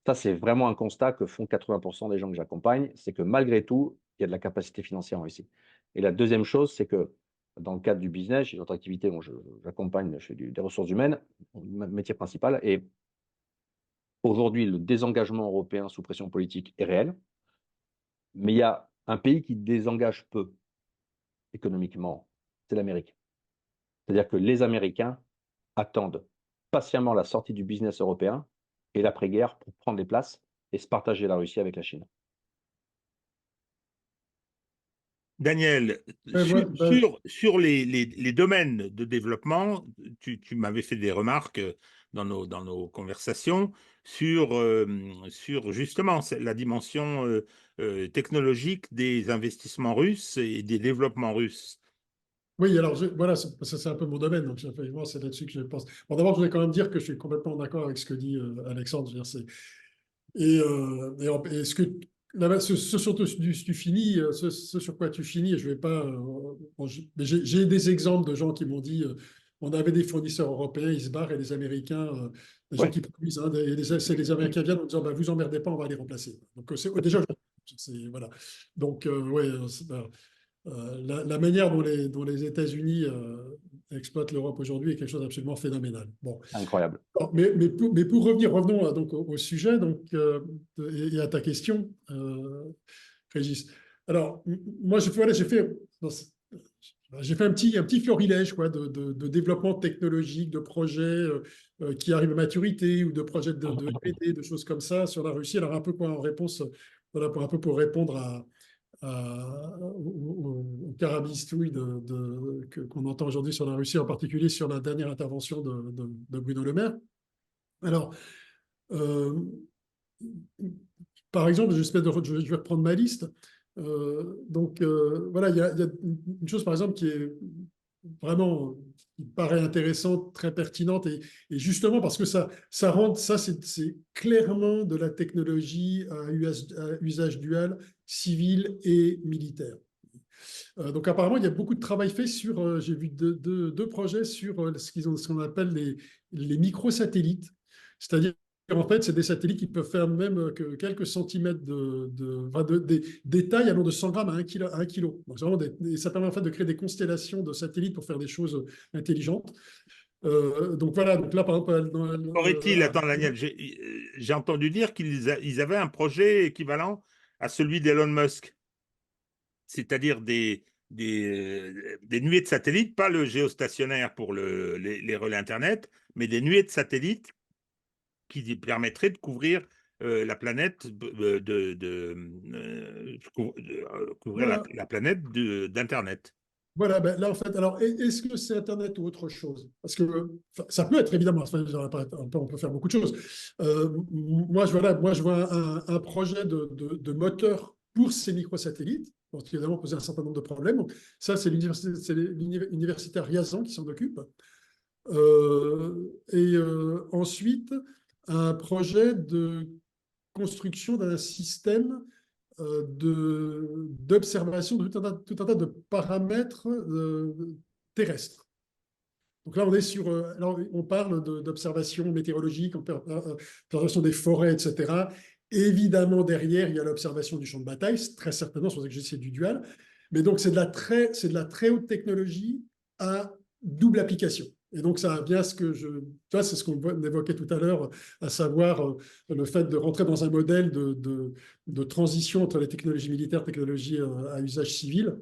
Ça, c'est vraiment un constat que font 80% des gens que j'accompagne, c'est que malgré tout, il y a de la capacité financière en Russie. Et la deuxième chose, c'est que dans le cadre du business, j'ai une autre activité, bon, j'accompagne, je fais des ressources humaines, mon métier principal, et aujourd'hui, le désengagement européen sous pression politique est réel, mais il y a un pays qui désengage peu économiquement, c'est l'Amérique. C'est-à-dire que les Américains attendent patiemment la sortie du business européen et l'après-guerre pour prendre les places et se partager la Russie avec la Chine. Daniel, sur les domaines de développement, tu m'avais fait des remarques dans nos conversations sur justement la dimension technologique des investissements russes et des développements russes. Oui, alors voilà, ça c'est un peu mon domaine, donc effectivement, c'est là-dessus que je pense. Bon, d'abord, je voulais quand même dire que je suis complètement d'accord avec ce que dit Alexandre. Je veux dire, et ce que ce sur quoi tu finis, ce sur quoi tu finis, et je vais pas. Bon, mais j'ai des exemples de gens qui m'ont dit, on avait des fournisseurs européens, ils se barrent, et les Américains, des gens Ouais. qui produisent, hein, c'est les Américains viennent en disant, bah, vous emmerdez pas, on va les remplacer. Donc déjà, voilà. Donc ouais, la manière dont les États-Unis exploitent l'Europe aujourd'hui est quelque chose d'absolument phénoménal. Bon. Incroyable. Mais pour revenir, revenons donc au sujet donc, et à ta question, Régis. Alors, moi, j'ai fait un petit florilège quoi, de développement technologique, de projets qui arrivent à maturité ou de projets de R&D, de choses comme ça sur la Russie. Alors, un peu quoi, en réponse, voilà, pour répondre aux carabistouilles qu'on entend aujourd'hui sur la Russie, en particulier sur la dernière intervention de Bruno Le Maire. Alors, par exemple, je vais reprendre ma liste. Voilà, il y a une chose, par exemple, qui est vraiment, qui paraît intéressante, très pertinente, et justement parce que ça c'est clairement de la technologie à usage dual, civil et militaire. Donc apparemment, il y a beaucoup de travail fait sur, j'ai vu deux projets sur ce qu'on appelle les microsatellites, c'est-à-dire en fait, c'est des satellites qui peuvent faire même que quelques centimètres des tailles allant de 100 grammes à 1 kilo. Donc, vraiment ça permet en fait de créer des constellations de satellites pour faire des choses intelligentes. Donc voilà, donc là par exemple... Aurait-il, attends Daniel, j'ai entendu dire qu'ils avaient un projet équivalent à celui d'Elon Musk, c'est-à-dire des nuées de satellites, pas le géostationnaire pour les relais Internet, mais des nuées de satellites qui permettrait de couvrir la planète, couvrir Voilà. la planète d'Internet. Voilà, ben là en fait, alors est-ce que c'est Internet ou autre chose? Parce que ça peut être évidemment, enfin, on peut faire beaucoup de choses. Moi, je vois un projet de moteur pour ces microsatellites, qui évidemment posait un certain nombre de problèmes. Donc, ça, c'est l'université Ryazan qui s'en occupe. Ensuite, un projet de construction d'un système d'observation de tout un tas de paramètres terrestres. Donc là, on est sur, alors on parle d'observation météorologique, observation des forêts, etc. Évidemment, derrière, il y a l'observation du champ de bataille, très certainement, c'est pour ça que j'essaie du dual. Mais donc, c'est de la très haute technologie à double application. Et donc, ça vient c'est ce qu'on évoquait tout à l'heure, à savoir le fait de rentrer dans un modèle de transition entre les technologies militaires, technologies à usage civil.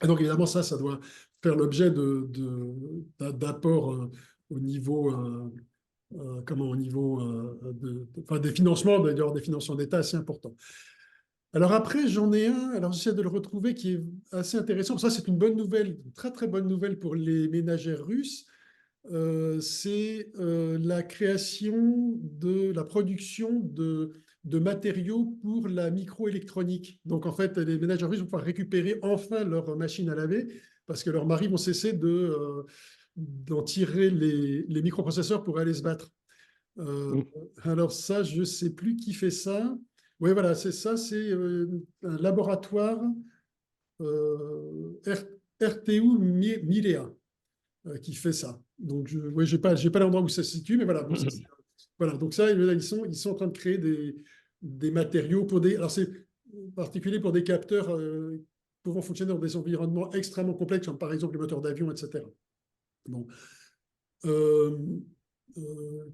Et donc, évidemment, ça doit faire l'objet d'apports au niveau, des financements, d'ailleurs, des financements d'État assez importants. Alors après, j'en ai un, alors j'essaie de le retrouver, qui est assez intéressant. Ça, c'est une bonne nouvelle, une très très bonne nouvelle pour les ménagères russes. C'est la création la production de matériaux pour la microélectronique. Donc en fait, les ménagères russes vont pouvoir récupérer enfin leur machine à laver parce que leurs maris vont cesser d'en tirer les microprocesseurs pour aller se battre. Alors ça, je ne sais plus qui fait ça. Oui, voilà, c'est ça, c'est un laboratoire RTU Milea qui fait ça. Donc, je n'ai pas l'endroit où ça se situe, mais voilà. Donc ça, ils sont en train de créer des matériaux pour des... Alors, particulier pour des capteurs pouvant fonctionner dans des environnements extrêmement complexes, comme par exemple les moteurs d'avion, etc. Bon.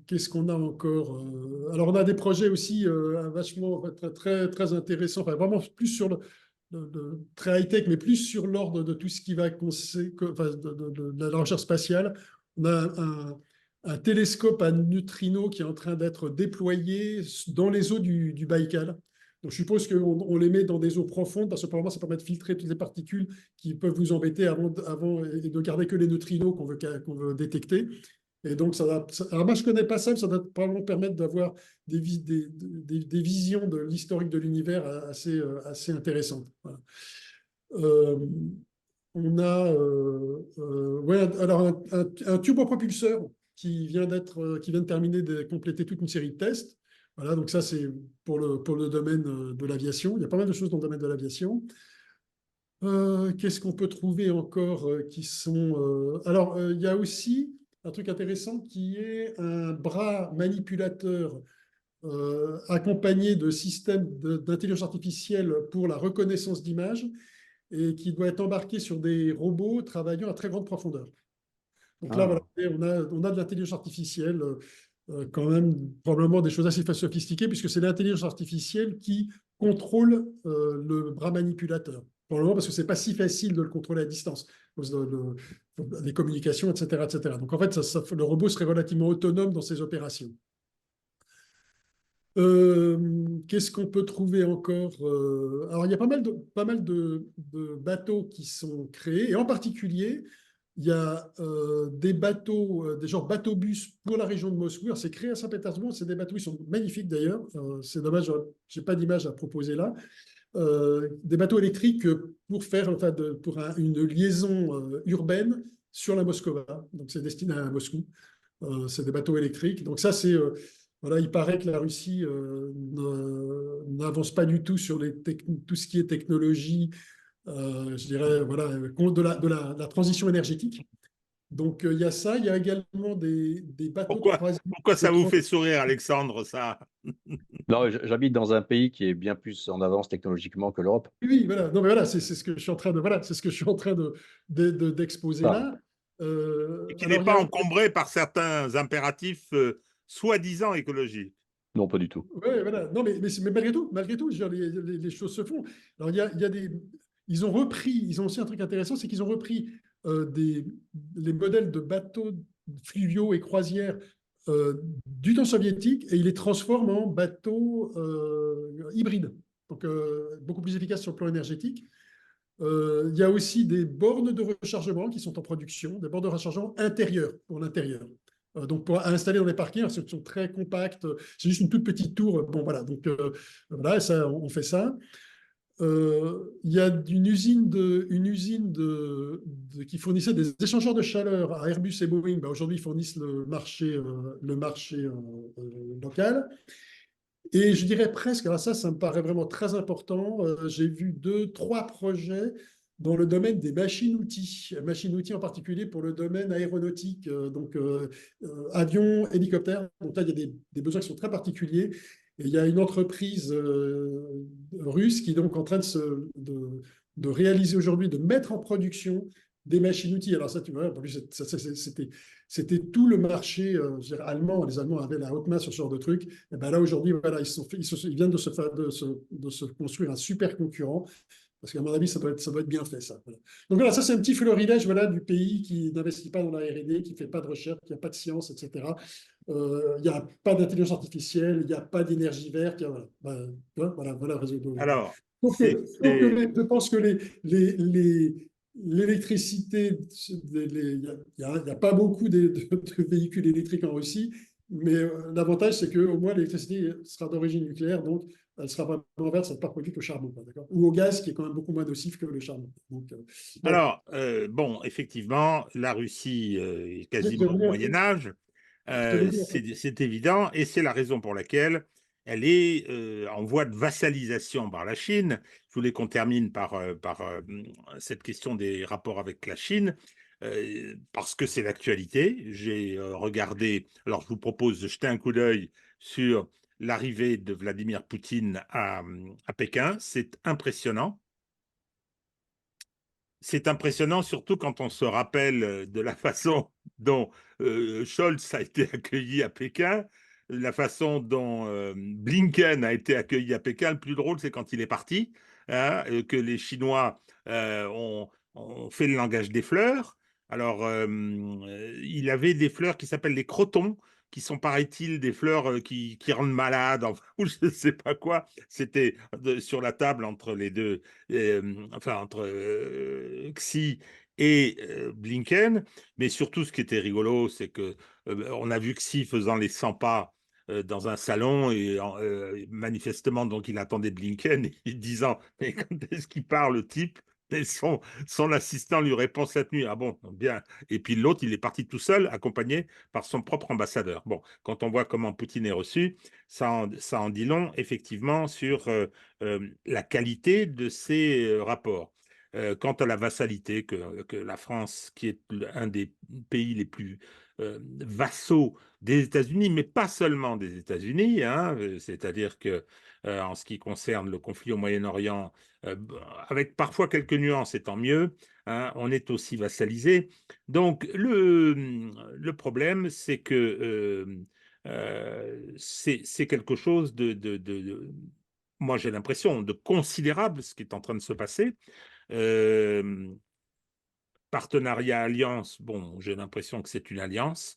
Qu'est-ce qu'on a encore? Alors, on a des projets aussi vachement très, très intéressants, enfin, vraiment plus sur très high-tech, mais plus sur l'ordre de tout ce qui va enfin, de la recherche spatiale. On a un télescope à neutrinos qui est en train d'être déployé dans les eaux du Baïkal. Donc, je suppose qu'on les met dans des eaux profondes parce que probablement ça permet de filtrer toutes les particules qui peuvent vous embêter avant et de garder que les neutrinos qu'on veut détecter. Et donc, alors moi, je ne connais pas ça, mais ça doit probablement permettre d'avoir des visions de l'historique de l'univers assez intéressantes. Voilà. On a ouais, alors un turbopropulseur qui vient de terminer de compléter toute une série de tests. Voilà, donc ça, c'est pour le domaine de l'aviation. Il y a pas mal de choses dans le domaine de l'aviation. Qu'est-ce qu'on peut trouver encore qui sont... Alors, il y a aussi un truc intéressant qui est un bras manipulateur accompagné de systèmes d'intelligence artificielle pour la reconnaissance d'images et qui doit être embarqué sur des robots travaillant à très grande profondeur. Donc là, voilà, on a de l'intelligence artificielle, quand même probablement des choses assez sophistiquées, puisque c'est l'intelligence artificielle qui contrôle le bras manipulateur. Probablement parce que ce n'est pas si facile de le contrôler à distance, les communications, etc., etc. Donc en fait, le robot serait relativement autonome dans ses opérations. Qu'est-ce qu'on peut trouver encore? Alors, il y a pas mal de bateaux qui sont créés, et en particulier, il y a des bateaux, des genres bateaux-bus pour la région de Moscou. Alors, c'est créé à Saint-Pétersbourg, c'est des bateaux, ils sont magnifiques d'ailleurs. C'est dommage, je n'ai pas d'image à proposer là. Des bateaux électriques pour faire une liaison urbaine sur la Moscova. Donc, c'est destiné à Moscou. C'est des bateaux électriques. Donc, ça, c'est... Voilà, il paraît que la Russie n'avance pas du tout sur tout ce qui est technologie, je dirais, voilà, de la transition énergétique. Donc, il y a ça. Il y a également des bateaux de croisière. Pourquoi ça vous fait sourire, Alexandre, ça? Non, j'habite dans un pays qui est bien plus en avance technologiquement que l'Europe. Oui, voilà. Non, mais voilà, c'est ce que je suis en train de, voilà, c'est ce que je suis en train d'exposer là. Et qui Alors, n'est pas encombré par certains impératifs soi-disant écologiques. Non, pas du tout. Oui, voilà. Non, mais malgré tout, je veux dire, les choses se font. Alors, il y a ils ont aussi un truc intéressant, c'est qu'ils ont repris les modèles de bateaux fluviaux et croisières du temps soviétique et ils les transforment en bateaux hybrides, donc beaucoup plus efficaces sur le plan énergétique. Il y a aussi des bornes de rechargement qui sont en production, des bornes de rechargement intérieures pour l'intérieur. Donc, pour installer dans les parkings, elles sont très compactes. C'est juste une toute petite tour. Bon, voilà. Donc, voilà, ça, on fait ça. Il y a une usine qui fournissait des échangeurs de chaleur à Airbus et Boeing. Ben, aujourd'hui, ils fournissent le marché local. Et je dirais presque, alors ça me paraît vraiment très important. J'ai vu 2-3 projets dans le domaine des machines-outils. Machines-outils en particulier pour le domaine aéronautique, avions, hélicoptères. Donc là, il y a des besoins qui sont très particuliers. Et il y a une entreprise russe qui est donc en train de réaliser aujourd'hui, de mettre en production des machines-outils. Alors ça, tu vois, c'était tout le marché allemand. Les Allemands avaient la haute main sur ce genre de truc. Et ben là, aujourd'hui, voilà, ils viennent de se construire un super concurrent. Parce qu'à mon avis, ça doit être bien fait, ça. Voilà. Donc voilà, ça, c'est un petit florilège voilà, du pays qui n'investit pas dans la R&D, qui ne fait pas de recherche, qui n'a pas de science, etc. Il n'y a pas d'intelligence artificielle, il n'y a pas d'énergie verte. Voilà le réseau de... Alors, je pense que l'électricité, il n'y a pas beaucoup de véhicules électriques en Russie, mais l'avantage, c'est qu'au moins l'électricité sera d'origine nucléaire, donc elle sera vraiment verte, ça ne sera pas produite au charbon, ou au gaz, qui est quand même beaucoup moins nocif que le charbon. Donc, alors bon, effectivement, la Russie est quasiment au Moyen-Âge, c'est évident, et c'est la raison pour laquelle elle est en voie de vassalisation par la Chine. Je voulais qu'on termine par cette question des rapports avec la Chine, parce que c'est l'actualité. J'ai regardé, alors je vous propose de jeter un coup d'œil sur l'arrivée de Vladimir Poutine à Pékin. C'est impressionnant. C'est impressionnant, surtout quand on se rappelle de la façon dont Scholz a été accueilli à Pékin, la façon dont Blinken a été accueilli à Pékin. Le plus drôle, c'est quand il est parti, hein, que les Chinois ont fait le langage des fleurs. Alors, il avait des fleurs qui s'appellent les crotons, qui sont, paraît-il, des fleurs qui rendent malade, enfin, ou je ne sais pas quoi. C'était sur la table entre les deux, enfin entre Xi et Blinken. Mais surtout, ce qui était rigolo, c'est que on a vu Xi faisant les 100 pas dans un salon et manifestement, donc il attendait Blinken et disant, mais quand est-ce qu'il part le type? Et son assistant lui répond cette nuit, ah bon, bien. Et puis l'autre, il est parti tout seul, accompagné par son propre ambassadeur. Bon, quand on voit comment Poutine est reçu, ça en dit long, effectivement, sur la qualité de ces rapports. Quant à la vassalité que la France, qui est un des pays les plus vassaux des États-Unis, mais pas seulement des États-Unis, hein, c'est-à-dire que en ce qui concerne le conflit au Moyen-Orient, euh, avec parfois quelques nuances, et tant mieux, hein, on est aussi vassalisé. Donc le problème, c'est que c'est quelque chose moi j'ai l'impression, de considérable ce qui est en train de se passer. Euh, Partenariat, alliance, bon, j'ai l'impression que c'est une alliance,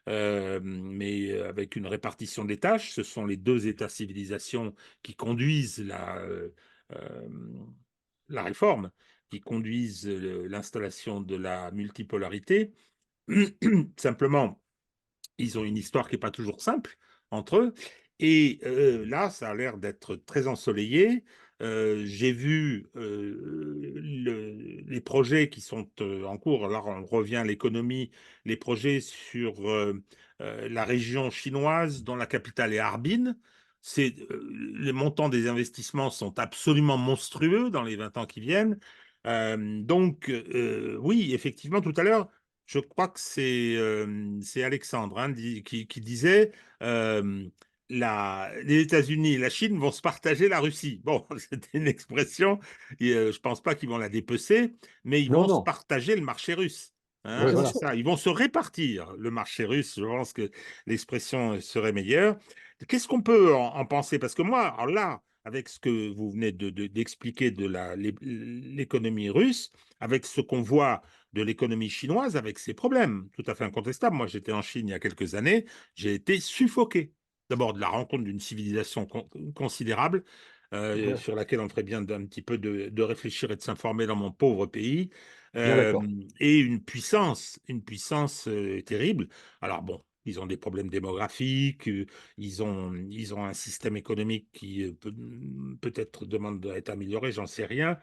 mais avec une répartition des tâches. Ce sont les deux États-civilisations qui conduisent euh, la réforme, qui conduisent l'installation de la multipolarité. Simplement, ils ont une histoire qui n'est pas toujours simple entre eux. Et là, ça a l'air d'être très ensoleillé. J'ai vu les projets qui sont en cours. Là, on revient à l'économie, les projets sur la région chinoise dont la capitale est Harbin. Les montants des investissements sont absolument monstrueux dans les 20 ans qui viennent. Donc, oui, effectivement, tout à l'heure, je crois que c'est Alexandre, hein, qui disait les États-Unis et la Chine vont se partager la Russie. Bon, c'était une expression, et, je ne pense pas qu'ils vont la dépecer, mais ils Non, vont se non. partager le marché russe. Hein, Oui, c'est voilà. ça. Ils vont se répartir le marché russe. Je pense que l'expression serait meilleure. Qu'est-ce qu'on peut en penser? Parce que moi, alors là, avec ce que vous venez d'expliquer de l'économie russe, avec ce qu'on voit de l'économie chinoise, avec ses problèmes tout à fait incontestables. Moi, j'étais en Chine il y a quelques années, j'ai été suffoqué. D'abord, de la rencontre d'une civilisation considérable, Ouais, sur laquelle on ferait bien d'un petit peu de réfléchir et de s'informer dans mon pauvre pays, bien euh, d'accord. et une puissance terrible. Alors bon, ils ont des problèmes démographiques, ils ont un système économique qui peut-être demande d'être amélioré, j'en sais rien.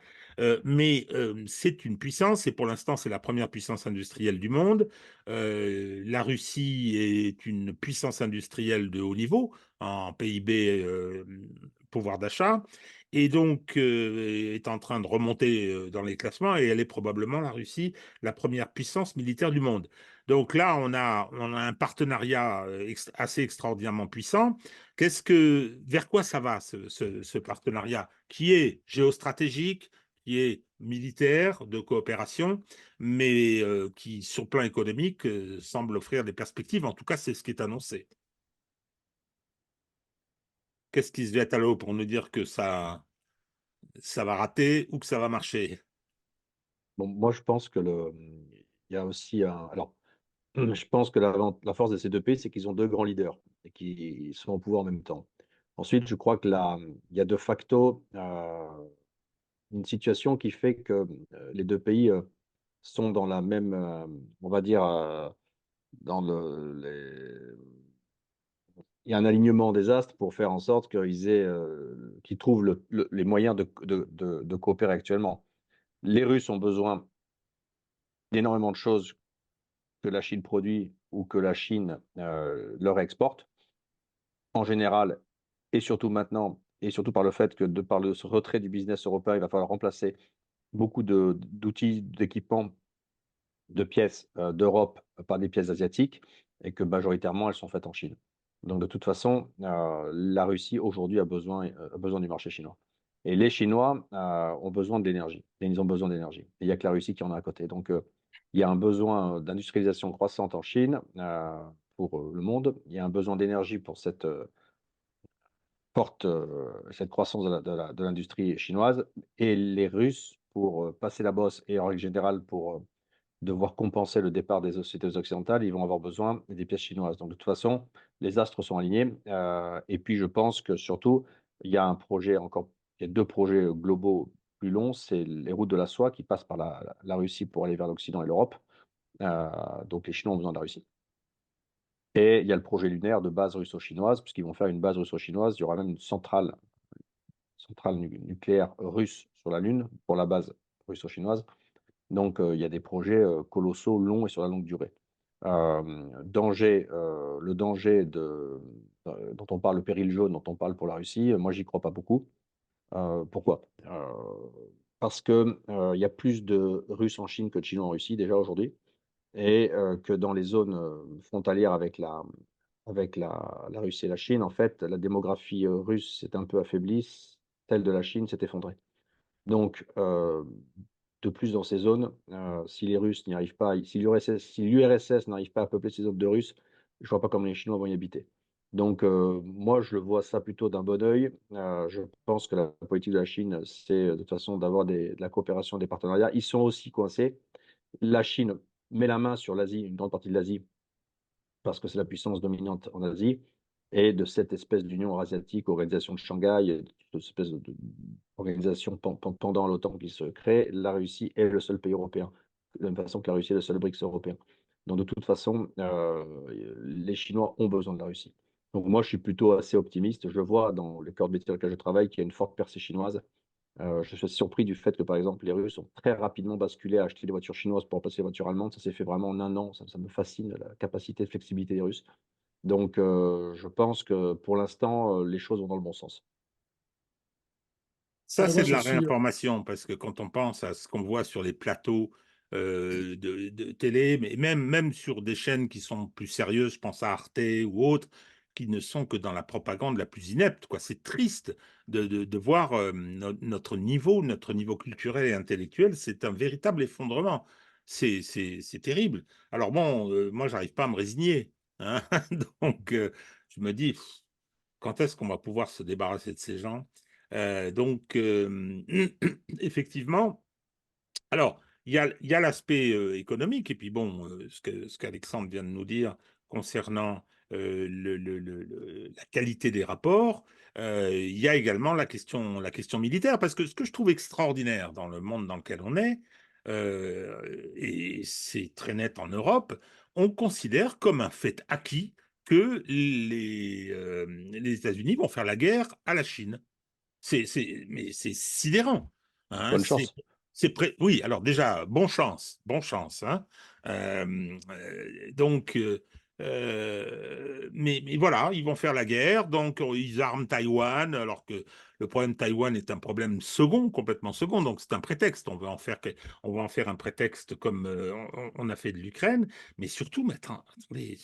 Mais c'est une puissance, et pour l'instant, c'est la première puissance industrielle du monde. La Russie est une puissance industrielle de haut niveau en PIB, pouvoir d'achat, et donc est en train de remonter dans les classements, et elle est probablement, la Russie, la première puissance militaire du monde. Donc là, on a un partenariat assez extraordinairement puissant. Vers quoi ça va, ce partenariat, qui est géostratégique, qui est militaire, de coopération, mais qui, sur le plan économique, semble offrir des perspectives. En tout cas, c'est ce qui est annoncé. Qu'est-ce qui se jette à l'eau pour nous dire que ça va rater ou que ça va marcher? Bon, moi, je pense que il y a aussi un. Alors, je pense que la force de ces deux pays, c'est qu'ils ont deux grands leaders et qui sont au pouvoir en même temps. Ensuite, je crois que il y a de facto une situation qui fait que les deux pays sont dans la même, on va dire, dans il y a un alignement des astres pour faire en sorte qu'ils trouvent les moyens de coopérer actuellement. Les Russes ont besoin d'énormément de choses que la Chine produit ou que la Chine leur exporte, en général, et surtout maintenant, et surtout par le fait que de par le retrait du business européen, il va falloir remplacer beaucoup d'outils, d'équipements, de pièces d'Europe par des pièces asiatiques, et que majoritairement elles sont faites en Chine. Donc, de toute façon, la Russie, aujourd'hui, a besoin du marché chinois. Et les Chinois ont besoin d'énergie. Et ils ont besoin d'énergie. Et il n'y a que la Russie qui en a à côté. Donc, il y a un besoin d'industrialisation croissante en Chine pour le monde. Il y a un besoin d'énergie pour cette cette croissance de l'industrie chinoise. Et les Russes, pour passer la bosse et en règle générale pour devoir compenser le départ des sociétés occidentales, ils vont avoir besoin des pièces chinoises. Donc, de toute façon, les astres sont alignés. Et puis, je pense que surtout, il y a il y a deux projets globaux plus longs. C'est les routes de la soie qui passent par la Russie pour aller vers l'Occident et l'Europe. Donc, les Chinois ont besoin de la Russie. Et il y a le projet lunaire de base russo-chinoise, puisqu'ils vont faire une base russo-chinoise. Il y aura même une centrale nucléaire russe sur la Lune pour la base russo-chinoise. Donc, il y a des projets colossaux, longs et sur la longue durée. Le danger dont on parle, le péril jaune dont on parle pour la Russie, moi, j'y crois pas beaucoup. Pourquoi? Parce que il y a plus de Russes en Chine que de Chinois en Russie déjà aujourd'hui, et que dans les zones frontalières avec la Russie et la Chine, en fait, la démographie russe s'est un peu affaiblie, celle de la Chine s'est effondrée. Donc, de plus dans ces zones, si les Russes n'y arrivent pas, si l'URSS n'arrive pas à peupler ces zones de Russes, je vois pas comment les Chinois vont y habiter. Donc, moi, je vois ça plutôt d'un bon œil. Je pense que la politique de la Chine, c'est de toute façon d'avoir de la coopération, des partenariats. Ils sont aussi coincés. La Chine met la main sur l'Asie, une grande partie de l'Asie, parce que c'est la puissance dominante en Asie, et de cette espèce d'union eurasiatique, organisation de Shanghai, cette espèce d'organisation pendant à l'OTAN qui se crée, la Russie est le seul pays européen, de la même façon que la Russie est le seul BRICS européen. Donc, de toute façon, les Chinois ont besoin de la Russie. Donc, moi, je suis plutôt assez optimiste. Je vois dans le cœur de métier dans lequel je travaille qu'il y a une forte percée chinoise. Je suis surpris du fait que, par exemple, les Russes ont très rapidement basculé à acheter des voitures chinoises pour remplacer les voitures allemandes. Ça s'est fait vraiment en un an. Ça me fascine, la capacité de flexibilité des Russes. Donc, je pense que pour l'instant, les choses vont dans le bon sens. Ça, c'est Moi, de je la suis. réinformation, parce que quand on pense à ce qu'on voit sur les plateaux de télé, mais même sur des chaînes qui sont plus sérieuses, je pense à Arte ou autres, qui ne sont que dans la propagande la plus inepte, quoi. C'est triste de voir notre niveau culturel et intellectuel, c'est un véritable effondrement. C'est terrible. Alors bon, moi, j'arrive pas à me résigner, hein. Donc, je me dis, quand est-ce qu'on va pouvoir se débarrasser de ces gens? Donc, effectivement, alors, il y a l'aspect économique, et puis bon, ce qu'Alexandre vient de nous dire concernant la qualité des rapports, il y a également la question militaire, parce que ce que je trouve extraordinaire dans le monde dans lequel on est, et c'est très net en Europe, on considère comme un fait acquis que les États-Unis vont faire la guerre à la Chine. Mais c'est sidérant, hein. Bonne chance. Oui, alors déjà, bon chance, hein. Donc, mais voilà, ils vont faire la guerre, donc ils arment Taïwan, alors que le problème de Taïwan est un problème second, complètement second, donc c'est un prétexte. On va en faire un prétexte comme on a fait de l'Ukraine, mais surtout, attendez,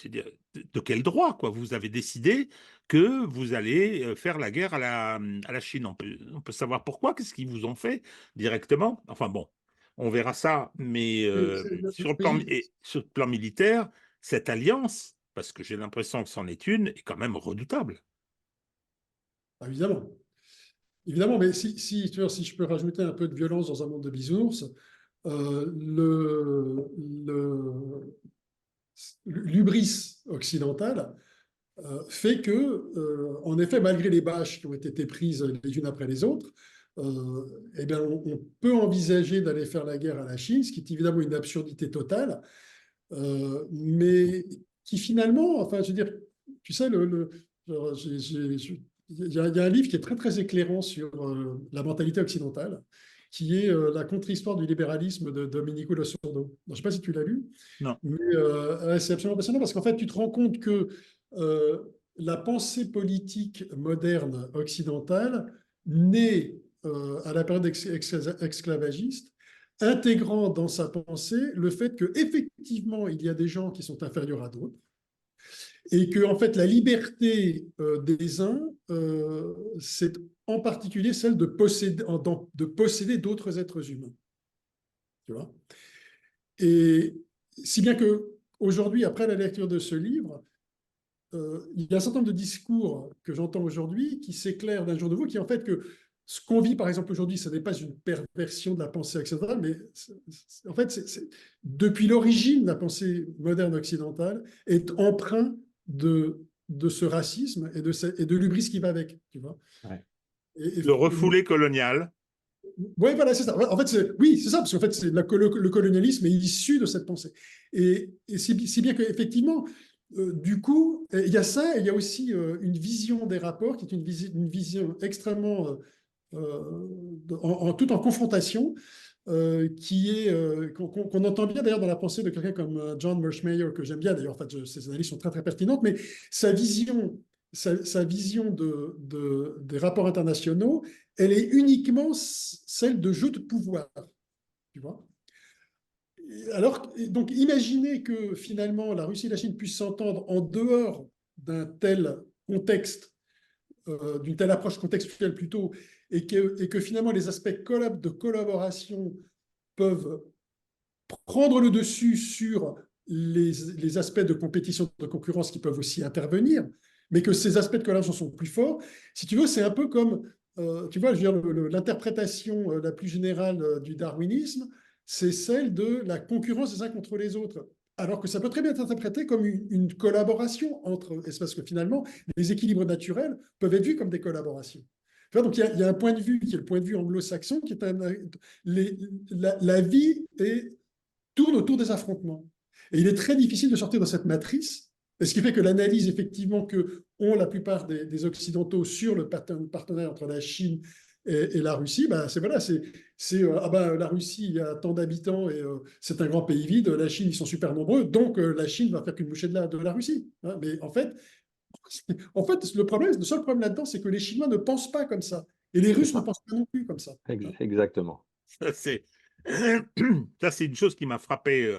de quel droit, quoi? Vous avez décidé que vous allez faire la guerre à la Chine. On peut savoir pourquoi, qu'est-ce qu'ils vous ont fait directement. Enfin bon, on verra ça, mais Oui, sur le plan militaire, cette alliance, parce que j'ai l'impression que c'en est une, est quand même redoutable. évidemment. Évidemment, mais tu vois, si je peux rajouter un peu de violence dans un monde de bisounours, l'hubris occidental fait que, en effet, malgré les bâches qui ont été prises les unes après les autres, eh bien, on peut envisager d'aller faire la guerre à la Chine, ce qui est évidemment une absurdité totale, mais qui finalement, enfin, je veux dire, tu sais, genre, il y a un livre qui est très très éclairant sur la mentalité occidentale, qui est La contre-histoire du libéralisme de Domenico Losurdo. Je ne sais pas si tu l'as lu, Non. mais ouais, c'est absolument passionnant parce qu'en fait, tu te rends compte que euh, la pensée politique moderne occidentale naît à la période esclavagiste, intégrant dans sa pensée le fait qu'effectivement, il y a des gens qui sont inférieurs à d'autres, et que en fait la liberté des uns, c'est en particulier celle de posséder d'autres êtres humains. Tu vois? Et si bien que aujourd'hui, après la lecture de ce livre, il y a un certain nombre de discours que j'entends aujourd'hui qui s'éclairent d'un jour de vous, qui en fait que ce qu'on vit par exemple aujourd'hui, ce n'est pas une perversion de la pensée occidentale, mais en fait, depuis l'origine, la pensée moderne occidentale est empreinte de ce racisme et de l'hubris qui va avec. Tu vois. Ouais. Le refoulé colonial. Oui, voilà, c'est ça. En fait, oui, c'est ça, parce qu'en fait, le colonialisme est issu de cette pensée. Et si bien qu'effectivement, du coup, il y a ça, et il y a aussi une vision des rapports qui est une vision extrêmement, tout en confrontation, qu'on entend bien d'ailleurs dans la pensée de quelqu'un comme John Mearsheimer, que j'aime bien d'ailleurs, en fait, ses analyses sont très très pertinentes, mais sa vision, sa vision des rapports internationaux, elle est uniquement celle de jeu de pouvoir, tu vois. Alors, donc, imaginez que finalement la Russie et la Chine puissent s'entendre en dehors d'un tel contexte, d'une telle approche contextuelle plutôt, et que finalement les aspects de collaboration peuvent prendre le dessus sur les aspects de compétition, de concurrence qui peuvent aussi intervenir, mais que ces aspects de collaboration sont plus forts. Si tu veux, c'est un peu comme, tu vois, je veux dire, l'interprétation la plus générale du darwinisme, c'est celle de la concurrence des uns contre les autres. Alors que ça peut très bien être interprété comme une collaboration entre espèces, que finalement, les équilibres naturels peuvent être vus comme des collaborations. Tu vois, donc il y a un point de vue qui est le point de vue anglo-saxon, qui est la vie tourne autour des affrontements. Et il est très difficile de sortir de cette matrice, et ce qui fait que l'analyse, effectivement, que ont la plupart des Occidentaux sur le partenariat entre la Chine et la Russie, ben, la Russie, il y a tant d'habitants et c'est un grand pays vide, la Chine, ils sont super nombreux, donc la Chine va faire qu'une bouchée de la Russie. Hein. Mais en fait, le seul problème là-dedans, c'est que les Chinois ne pensent pas comme ça. Et les Russes ne pensent pas non plus comme ça. Hein. Exactement. Ça, c'est une chose qui m'a frappé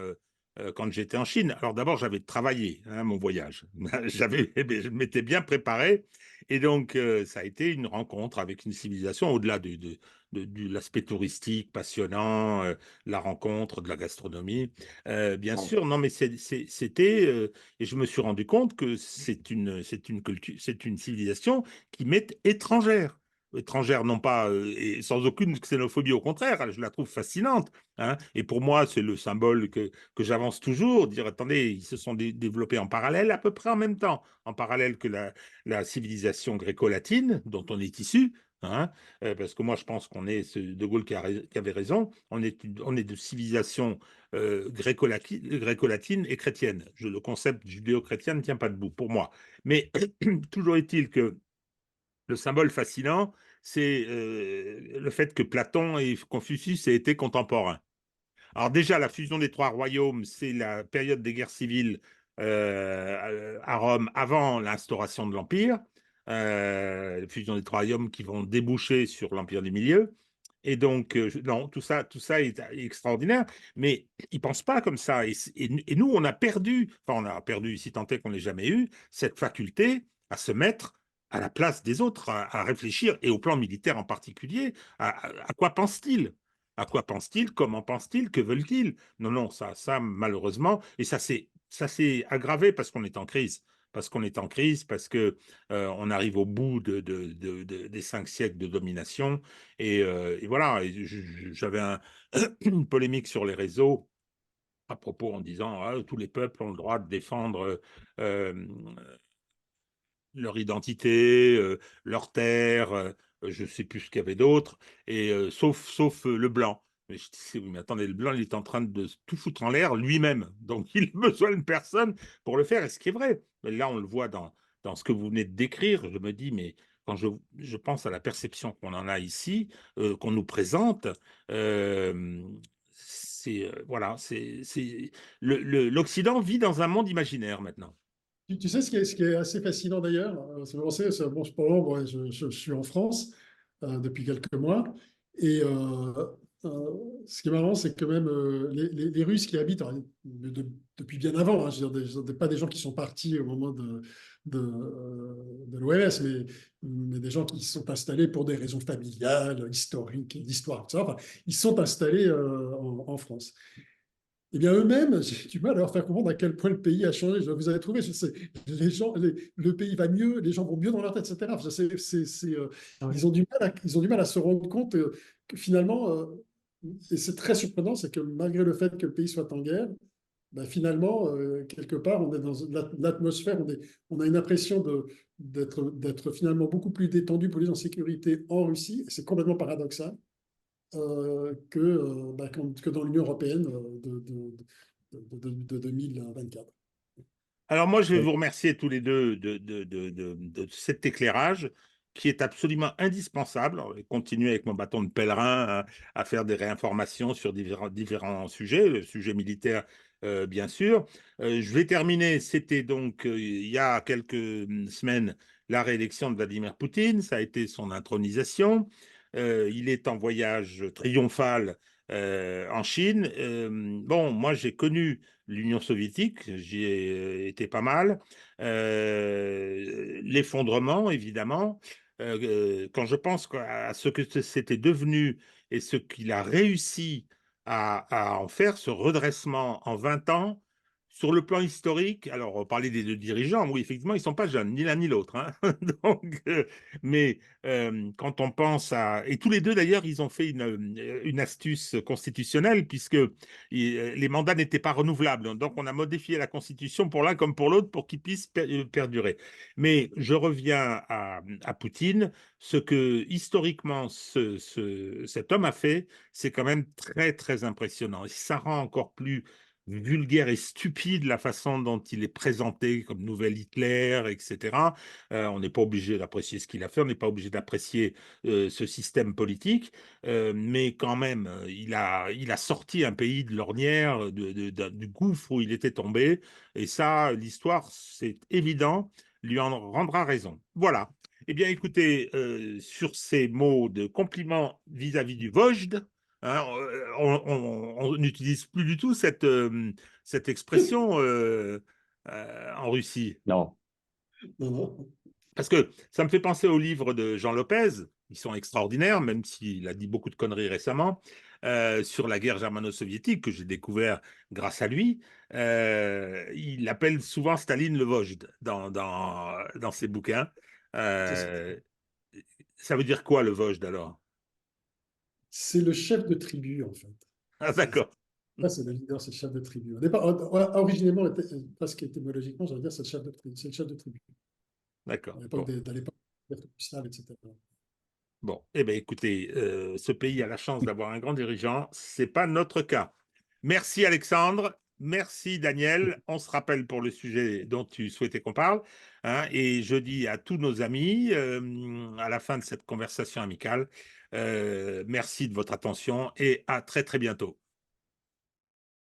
quand j'étais en Chine. Alors d'abord, j'avais travaillé mon voyage. Je m'étais bien préparé. Et donc, ça a été une rencontre avec une civilisation au-delà de l'aspect touristique passionnant, la rencontre, de la gastronomie. Bien sûr, non, mais c'était... et je me suis rendu compte que c'est une culture, c'est une civilisation qui m'est étrangère. Étrangère, non pas, et sans aucune xénophobie, au contraire, je la trouve fascinante. Hein. Et pour moi, c'est le symbole que j'avance toujours, dire, attendez, ils se sont développés en parallèle, à peu près en même temps, en parallèle que la civilisation gréco-latine, dont on est issu. Hein, parce que moi, je pense qu'on est, De Gaulle qui avait raison, on est de civilisation gréco-latine et chrétienne. Le concept judéo-chrétien ne tient pas debout, pour moi. Mais toujours est-il que le symbole fascinant, c'est le fait que Platon et Confucius aient été contemporains. Alors déjà, la fusion des trois royaumes, c'est la période des guerres civiles à Rome avant l'instauration de l'Empire. La fusion des trois royaumes qui vont déboucher sur l'Empire des Milieux. Et donc, non, tout ça est extraordinaire, mais ils ne pensent pas comme ça. Et nous, on a perdu, si tant est qu'on ne l'ait jamais eu, cette faculté à se mettre à la place des autres, à réfléchir, et au plan militaire en particulier, à quoi pense-t-il? À quoi pense-t-il? Comment pense-t-il? Que veulent-ils? Non, non, ça malheureusement, et ça s'est aggravé parce qu'on est en crise. Parce qu'on est en crise, parce que on arrive au bout des 5 siècles de domination. Et voilà, j'avais une polémique sur les réseaux à propos en disant tous les peuples ont le droit de défendre leur identité, leur terre, je ne sais plus ce qu'il y avait d'autre, et sauf le blanc. Mais je disais, oui, mais attendez, le blanc, il est en train de tout foutre en l'air lui-même. Donc, il a besoin de personne pour le faire. Et ce qui est vrai. Mais là, on le voit dans ce que vous venez de décrire. Je me dis, mais quand je pense à la perception qu'on en a ici, qu'on nous présente, voilà, l'Occident vit dans un monde imaginaire maintenant. Tu sais ce qui est assez fascinant d'ailleurs, bon, je suis en France depuis quelques mois, et ce qui est marrant, c'est que même les Russes qui habitent, alors, depuis bien avant, hein, je veux dire, pas des gens qui sont partis au moment de l'OMS, mais des gens qui sont installés pour des raisons familiales, historiques, d'histoire, tout ça. Enfin, ils sont installés en France. Eh bien, eux-mêmes, j'ai du mal à leur faire comprendre à quel point le pays a changé. Vous avez trouvé, les gens, le pays va mieux, les gens vont mieux dans leur tête, etc. Ils ont du mal à se rendre compte que finalement, et c'est très surprenant, c'est que malgré le fait que le pays soit en guerre, ben finalement, quelque part, on est dans l'atmosphère, on a une impression d'être finalement beaucoup plus détendu, plus en sécurité en Russie. C'est complètement paradoxal que dans l'Union européenne de 2024. Alors moi, je vais Oui. vous remercier tous les deux de cet éclairage qui est absolument indispensable. Je vais continuer avec mon bâton de pèlerin à faire des réinformations sur différents sujets, le sujet militaire, bien sûr. Je vais terminer, c'était donc il y a quelques semaines la réélection de Vladimir Poutine, ça a été son intronisation. Il est en voyage triomphal en Chine. Bon, moi j'ai connu l'Union soviétique, j'y ai été pas mal. L'effondrement, évidemment. Quand je pense à ce que c'était devenu et ce qu'il a réussi à en faire, ce redressement en 20 ans, sur le plan historique, alors on parlait des deux dirigeants, oui, effectivement, ils ne sont pas jeunes, ni l'un ni l'autre. Hein. Donc, mais quand on pense à... Et tous les deux, d'ailleurs, ils ont fait une astuce constitutionnelle, puisque les mandats n'étaient pas renouvelables. Donc, on a modifié la Constitution pour l'un comme pour l'autre pour qu'ils puissent perdurer. Mais je reviens à Poutine. Ce que, historiquement, cet homme a fait, c'est quand même très, très impressionnant. Et ça rend encore plus vulgaire et stupide la façon dont il est présenté comme nouvel Hitler, etc. On n'est pas obligé d'apprécier ce qu'il a fait, on n'est pas obligé d'apprécier ce système politique, mais quand même, il a sorti un pays de l'ornière, du gouffre où il était tombé, et ça, l'histoire, c'est évident, lui en rendra raison. Voilà. Eh bien, écoutez, sur ces mots de compliment vis-à-vis du Vojde, hein, on n'utilise plus du tout cette expression en Russie. Non. Non, non. Parce que ça me fait penser aux livres de Jean Lopez, ils sont extraordinaires, même s'il a dit beaucoup de conneries récemment, sur la guerre germano-soviétique, que j'ai découvert grâce à lui. Il appelle souvent Staline le Vojde dans ses bouquins. Euh, Ça veut dire quoi le Vojde alors? C'est le chef de tribu, en fait. Ah, d'accord. C'est le leader, c'est le chef de tribu. Au départ, originellement, presque étymologiquement, j'allais dire c'est le chef de tribu. C'est le chef de tribu. D'accord. À Bon. l'époque slave, etc. Bon, eh bien, écoutez, ce pays a la chance d'avoir un grand dirigeant. C'est pas notre cas. Merci Alexandre, merci Daniel. On se rappelle pour le sujet dont tu souhaitais qu'on parle. Hein, et je dis à tous nos amis, à la fin de cette conversation amicale, merci de votre attention et à très très bientôt.